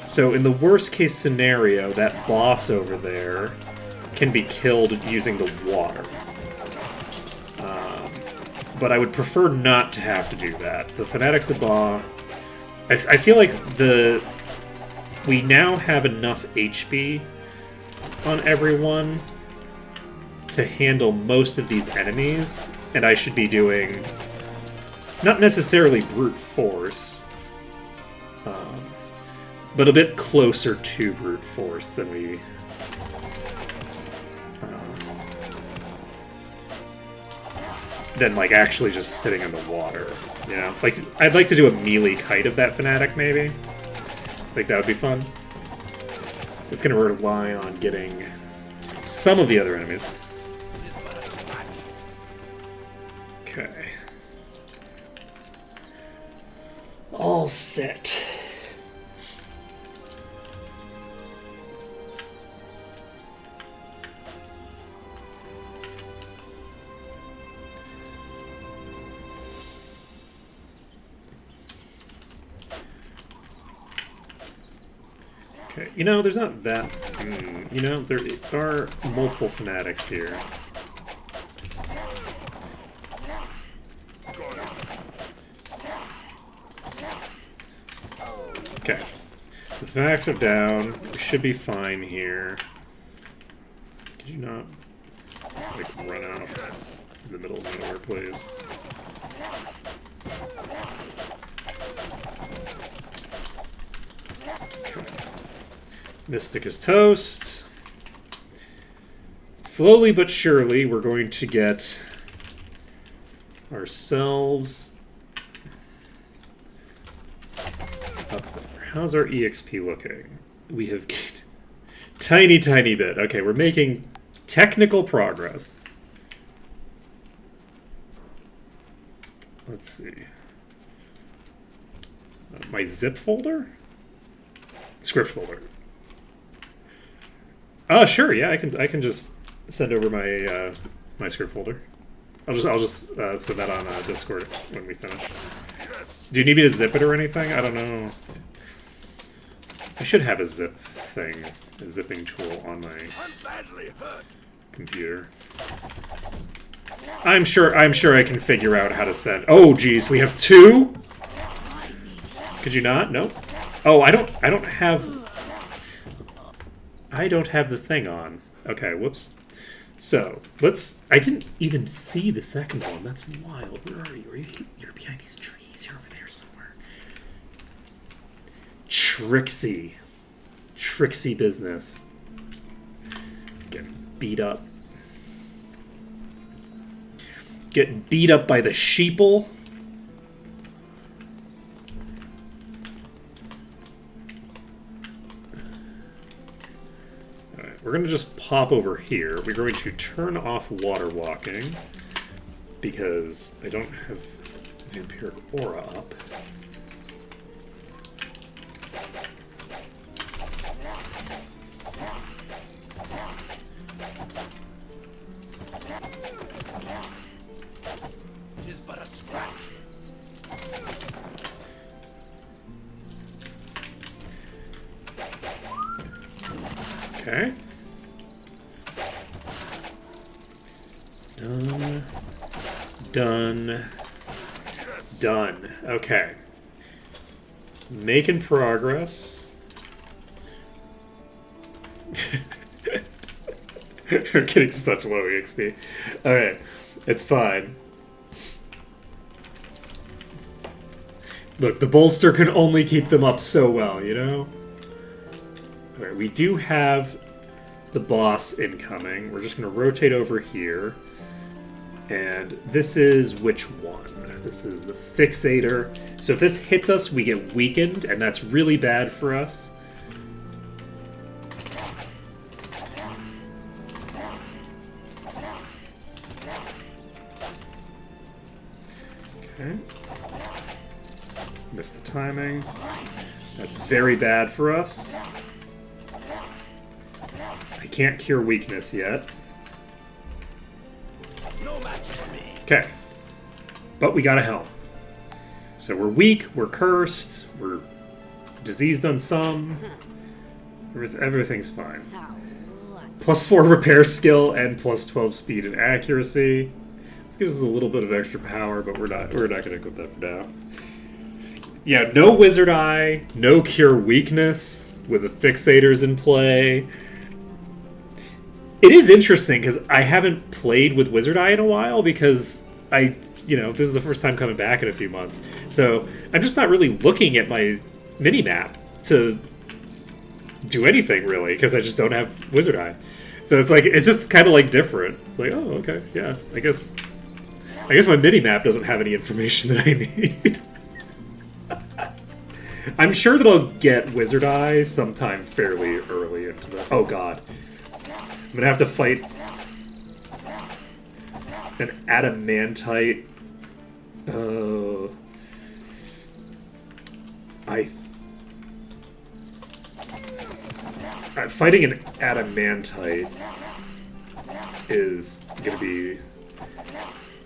So in the worst case scenario, that boss over there can be killed using the water. But I would prefer not to have to do that. The Fanatics of Ba... I feel like we now have enough HP on everyone to handle most of these enemies, and I should be doing not necessarily brute force, but a bit closer to brute force than we... than, like, actually just sitting in the water, you know? Like, I'd like to do a melee kite of that Fanatic, maybe. Like, that would be fun. It's gonna rely on getting some of the other enemies. Okay. All set. Okay, you know, there's not that... you know, there are multiple Fanatics here. Okay, so the Fanatics are down. We should be fine here. Could you not, like, run out in the middle of nowhere, please? Mystic is toast. Slowly but surely, we're going to get ourselves up there. how's our EXP looking? We have gained tiny bit. Okay, we're making technical progress. Let's see. My zip folder? Script folder. Oh, sure. Yeah, I can just send over my my script folder. I'll just send that on Discord when we finish. Do you need me to zip it or anything? I don't know. I should have a zip thing, a zipping tool on my computer. I'm sure I can figure out how to send. Oh, geez, we have 2. Could you not? Nope. Oh, I don't have the thing on. Okay, whoops. So I didn't even see the second one. That's wild. Where are you? You're behind these trees. You're over there somewhere. Tricksy business. Getting beat up. Getting beat up by the sheeple. Alright, we're going to just pop over here. We're going to turn off water walking because I don't have vampiric aura up. Okay. Done. Okay. Making progress. We're getting such low EXP. Alright. It's fine. Look, the bolster can only keep them up so well, you know? Alright, we do have the boss incoming. We're just going to rotate over here. And this is which one? This is the Fixator. So if this hits us, we get weakened, and that's really bad for us. Okay. Missed the timing. That's very bad for us. I can't cure weakness yet. Okay. But we got a helm. So we're weak, we're cursed, we're diseased on some. Everything's fine. +4 repair skill and +12 speed and accuracy. This gives us a little bit of extra power, but we're not gonna equip that for now. Yeah, no Wizard Eye, no cure weakness with the Fixators in play. It is interesting because I haven't played with Wizard Eye in a while because this is the first time coming back in a few months. So I'm just not really looking at my mini-map to do anything really because I just don't have Wizard Eye. So it's just kind of like different. It's like, oh, okay, yeah, I guess my mini-map doesn't have any information that I need. I'm sure that I'll get Wizard Eye sometime fairly early into the... Oh, God. I'm gonna have to fight an adamantite. Fighting an adamantite is gonna be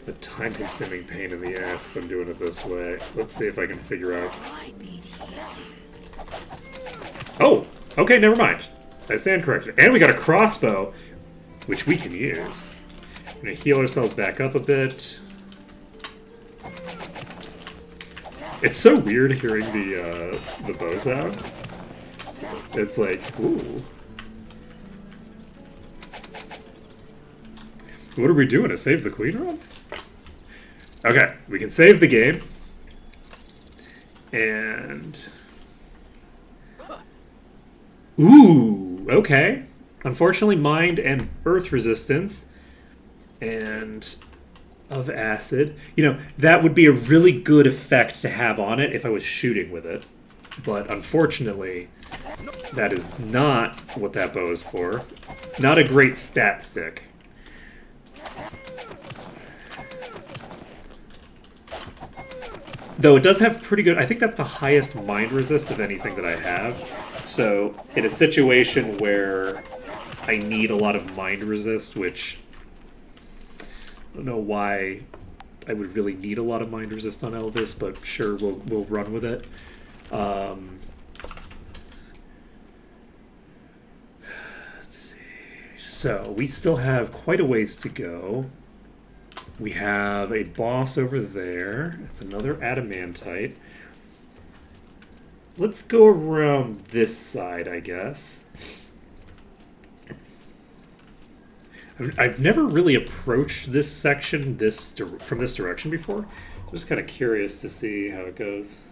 a time-consuming pain in the ass if I'm doing it this way. Let's see if I can figure out. Oh, okay, never mind. I stand corrected. And we got a crossbow, which we can use. We're going to heal ourselves back up a bit. It's so weird hearing the bow sound. It's like, ooh. What are we doing? A save the queen run? Okay, we can save the game. And... Ooh, okay. Unfortunately, mind and earth resistance and of acid. That would be a really good effect to have on it if I was shooting with it. But unfortunately, that is not what that bow is for. Not a great stat stick. Though it does have pretty good... I think that's the highest mind resist of anything that I have. So, in a situation where I need a lot of mind resist, which... I don't know why I would really need a lot of mind resist on Elvis, but sure, we'll run with it. Let's see. So, we still have quite a ways to go. We have a boss over there. It's another adamantite. Let's go around this side, I guess. I've never really approached this section from this direction before. I'm just kind of curious to see how it goes.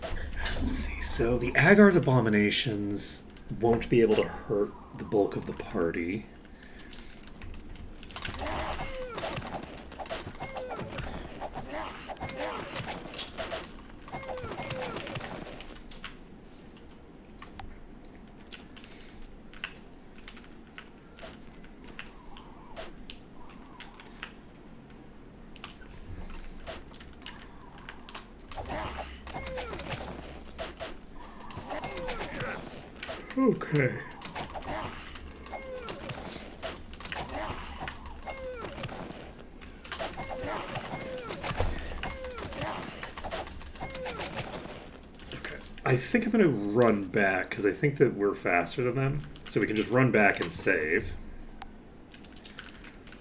Let's see. So the Agar's abominations won't be able to hurt the bulk of the party. Okay. I think I'm going to run back, because I think that we're faster than them. So we can just run back and save.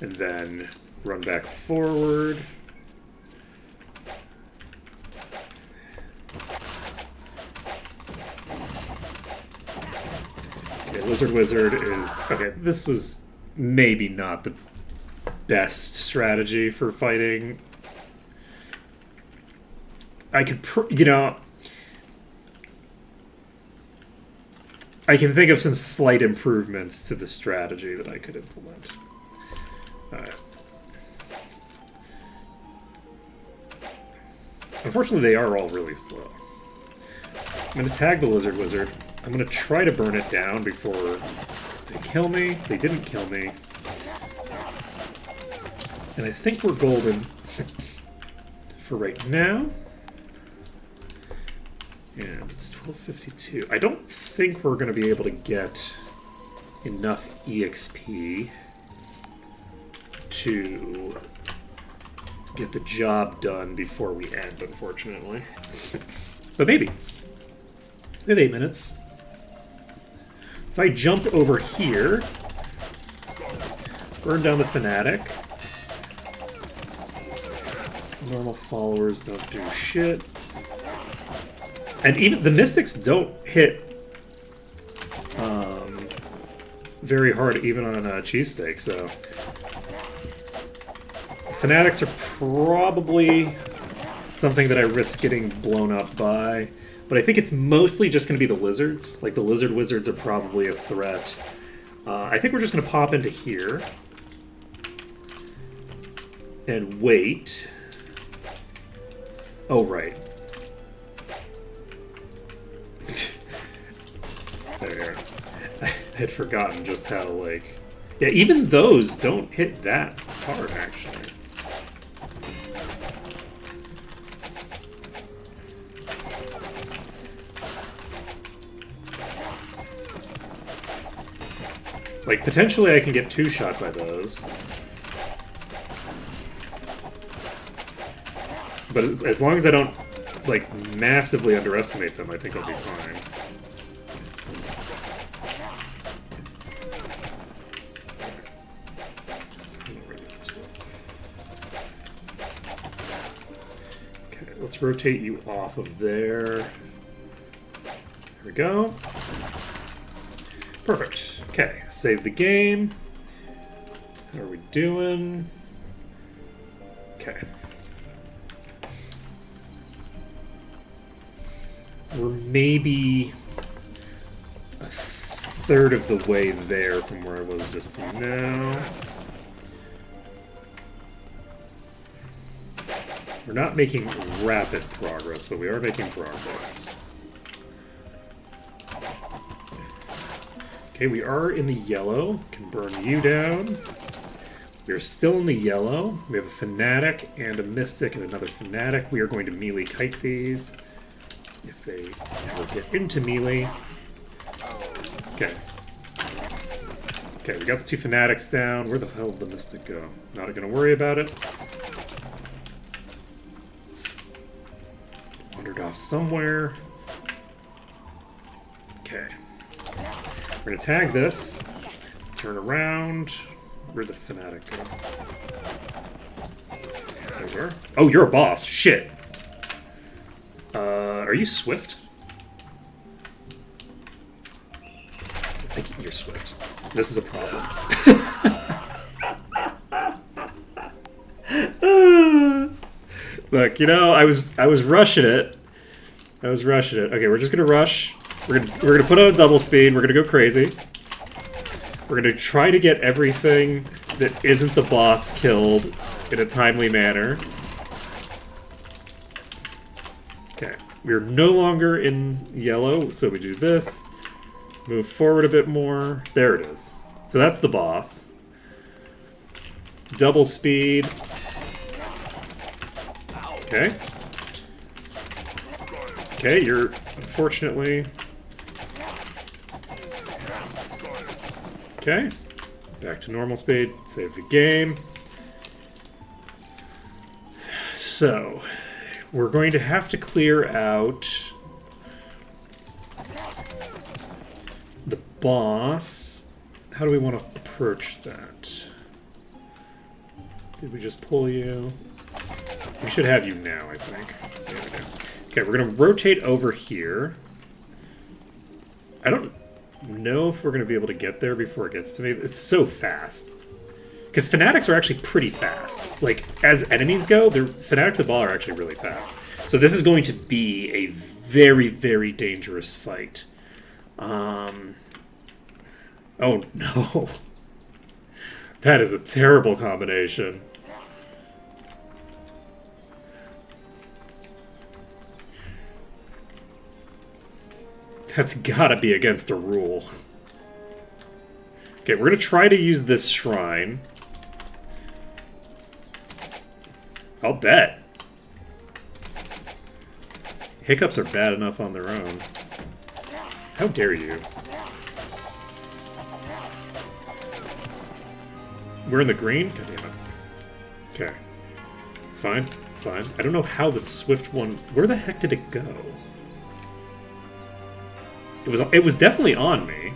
And then run back forward. Okay, Lizard Wizard is... Okay, this was maybe not the best strategy for fighting. I could... I can think of some slight improvements to the strategy that I could implement. Alright. Unfortunately, they are all really slow. I'm going to tag the Lizard Wizard. I'm going to try to burn it down before they kill me. They didn't kill me. And I think we're golden for right now. And it's 1252. I don't think we're going to be able to get enough EXP to get the job done before we end, unfortunately. But maybe. We have 8 minutes. If I jump over here, burn down the Fanatic. Normal followers don't do shit. And even the Mystics don't hit very hard, even on a cheesesteak, so... Fanatics are probably something that I risk getting blown up by. But I think it's mostly just going to be the Lizards. Like, the Lizard Wizards are probably a threat. I think we're just going to pop into here. And wait. Oh, right. There. I had forgotten just how, like... Yeah, even those don't hit that hard, actually. Like, potentially I can get two-shot by those. But as long as I don't, like, massively underestimate them, I think I'll be fine. Okay, let's rotate you off of there. There we go. Perfect. Okay, save the game. How are we doing? Okay. We're maybe a third of the way there from where I was just now. We're not making rapid progress, but we are making progress. Okay, we are in the yellow. Can burn you down. We are still in the yellow. We have a Fanatic and a Mystic and another Fanatic. We are going to melee kite these if they ever get into melee. Okay. Okay, we got the 2 Fanatics down. Where the hell did the Mystic go? Not gonna worry about it. It's wandered off somewhere. Okay. We're gonna tag this. Turn around. Where'd the Fanatic go? There we are. Oh, you're a boss. Shit. Are you Swift? I think you're Swift. This is a problem. Look, you know, I was rushing it. Okay, we're just gonna rush. We're gonna put on a double speed. We're gonna go crazy. We're gonna try to get everything that isn't the boss killed in a timely manner. Okay, we're no longer in yellow, so we do this. Move forward a bit more. There it is. So that's the boss. Double speed. Okay. Okay, you're unfortunately... Okay. Back to normal speed. Save the game. So, we're going to have to clear out the boss. How do we want to approach that? Did we just pull you? We should have you now, I think. There we go. Okay, we're going to rotate over here. I don't know if we're going to be able to get there before it gets to me. It's so fast. Because Fanatics are actually pretty fast. Like, as enemies go, Fanatics of Ball are actually really fast. So this is going to be a very, very dangerous fight. Oh, no. That is a terrible combination. That's gotta be against the rule. Okay, we're gonna try to use this shrine. I'll bet. Hiccups are bad enough on their own. How dare you? We're in the green? God damn it. Okay. It's fine. It's fine. I don't know how the Swift one... Where the heck did it go? It was definitely on me.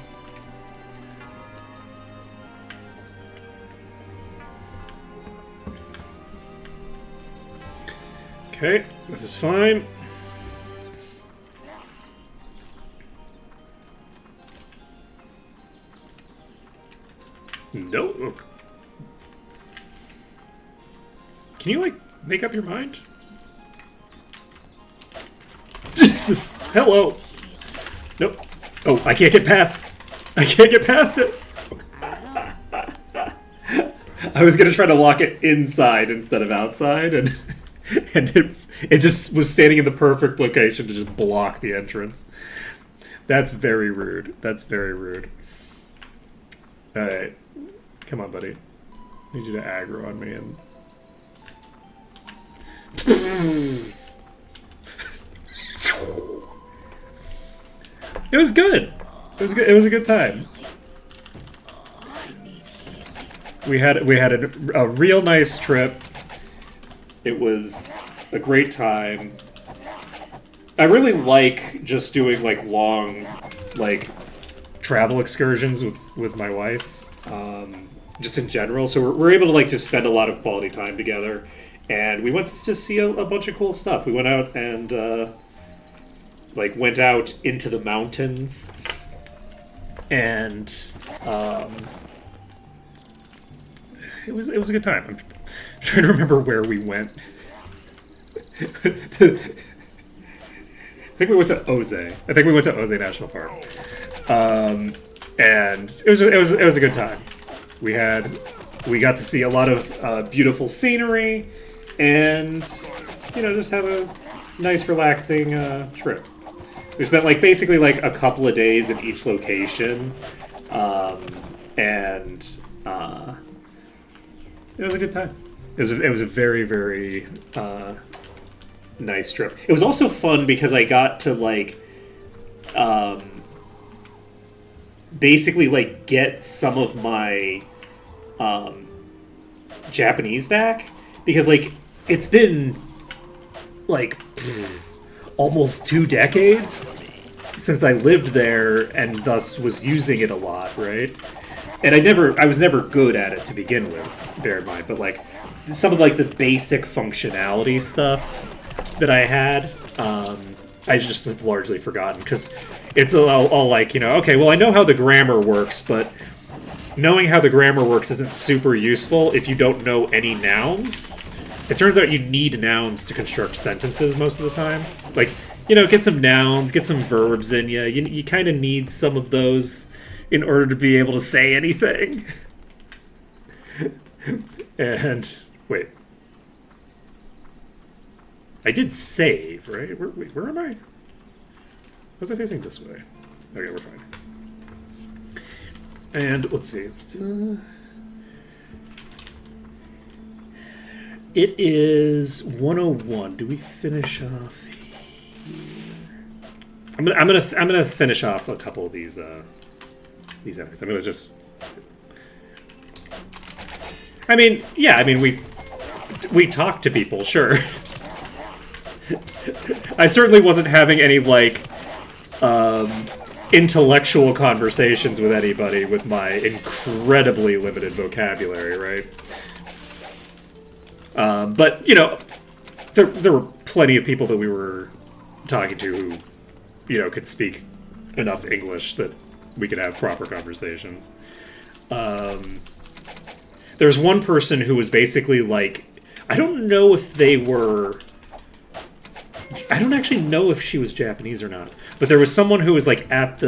Okay, this is fine. No. Can you, like, make up your mind? Jesus! Hello! Nope. Oh, I can't get past. I can't get past it. I was gonna try to lock it inside instead of outside, and it just was standing in the perfect location to just block the entrance. That's very rude. That's very rude. All right, come on, buddy. I need you to aggro on me and. It was good. It was good. It was a good time. We had a real nice trip. It was a great time. I really like just doing like long, like travel excursions with my wife, just in general. So we're able to like just spend a lot of quality time together, and we went to just see a bunch of cool stuff. We went out and. Went out into the mountains, and it was a good time. I'm trying to remember where we went. I think we went to Ozay. I think we went to Ozay National Park, and it was a good time. We got to see a lot of beautiful scenery, and just have a nice, relaxing trip. We spent basically a couple of days in each location, and it was a good time. It was a very, very nice trip. It was also fun because I got to basically get some of my Japanese back, because it's been almost 2 decades since I lived there and thus was using it a lot, right? And I was never good at it to begin with, bear in mind, but some of the basic functionality stuff that I had, I just have largely forgotten, because it's all okay, well, I know how the grammar works, but knowing how the grammar works isn't super useful if you don't know any nouns. It turns out you need nouns to construct sentences most of the time. Get some nouns, get some verbs in you. You kind of need some of those in order to be able to say anything. And, wait. I did save, right? Where am I? Was I facing this way? Okay, we're fine. And, let's see. It is 101. Do we finish off here? I'm gonna finish off a couple of these enemies. I'm gonna just. We talked to people, sure. I certainly wasn't having any intellectual conversations with anybody with my incredibly limited vocabulary, right? But there were plenty of people that we were talking to who could speak enough English that we could have proper conversations. There's one person who was basically I don't know if they were. I don't actually know if she was Japanese or not, but there was someone who was at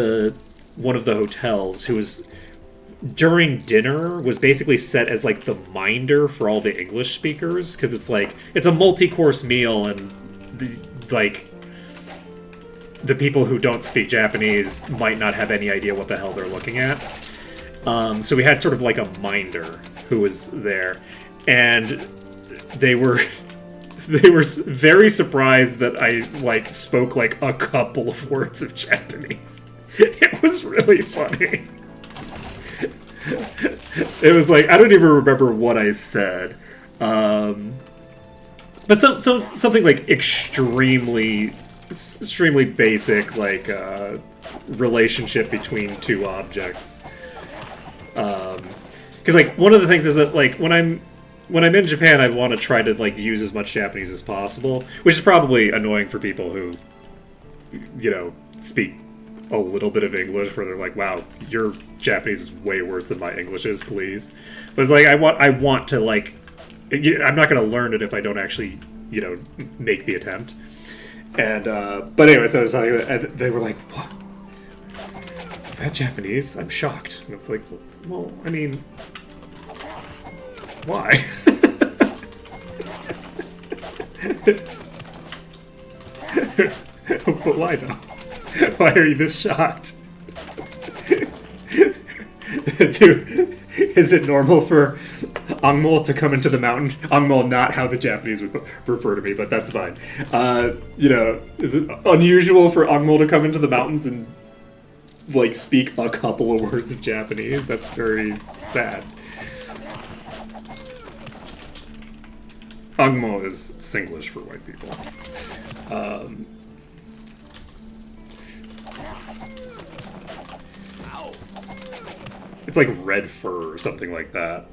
one of the hotels who was during dinner was basically set as the minder for all the English speakers, because it's a multi-course meal, and the people who don't speak Japanese might not have any idea what the hell they're looking at. So we had sort of a minder who was there, and they were very surprised that I spoke a couple of words of Japanese. It was really funny. It was I don't even remember what I said, but something extremely basic, relationship between two objects. Because one of the things is that when I'm in Japan, I want to try to use as much Japanese as possible, which is probably annoying for people who speak a little bit of English, where they're wow, your Japanese is way worse than my English is, please. But it's I want to I'm not going to learn it if I don't actually make the attempt. And but anyway, so I was telling them, and they were what? Is that Japanese? I'm shocked. And it's well, I mean, why? But why though? Why are you this shocked? Dude, is it normal for Angmol to come into the mountain? Angmol, not how the Japanese would refer to me, but that's fine. Is it unusual for Angmol to come into the mountains and speak a couple of words of Japanese? That's very sad. Angmo is Singlish for white people. It's red fur or something like that.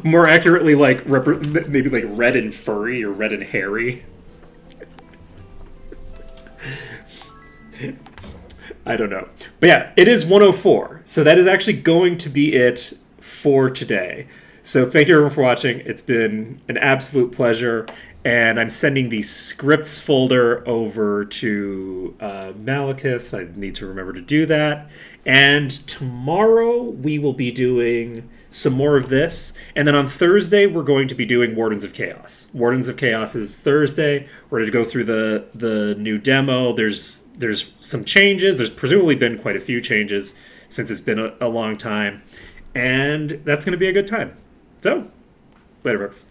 More accurately, maybe red and furry or red and hairy. I don't know. But yeah, it is 104. So that is actually going to be it for today. So thank you everyone for watching. It's been an absolute pleasure. And I'm sending the scripts folder over to Malekith. I need to remember to do that. And tomorrow we will be doing some more of this. And then on Thursday, we're going to be doing Wardens of Chaos. Wardens of Chaos is Thursday. We're going to go through the new demo. There's some changes. There's presumably been quite a few changes since it's been a long time. And that's going to be a good time. So, later, folks.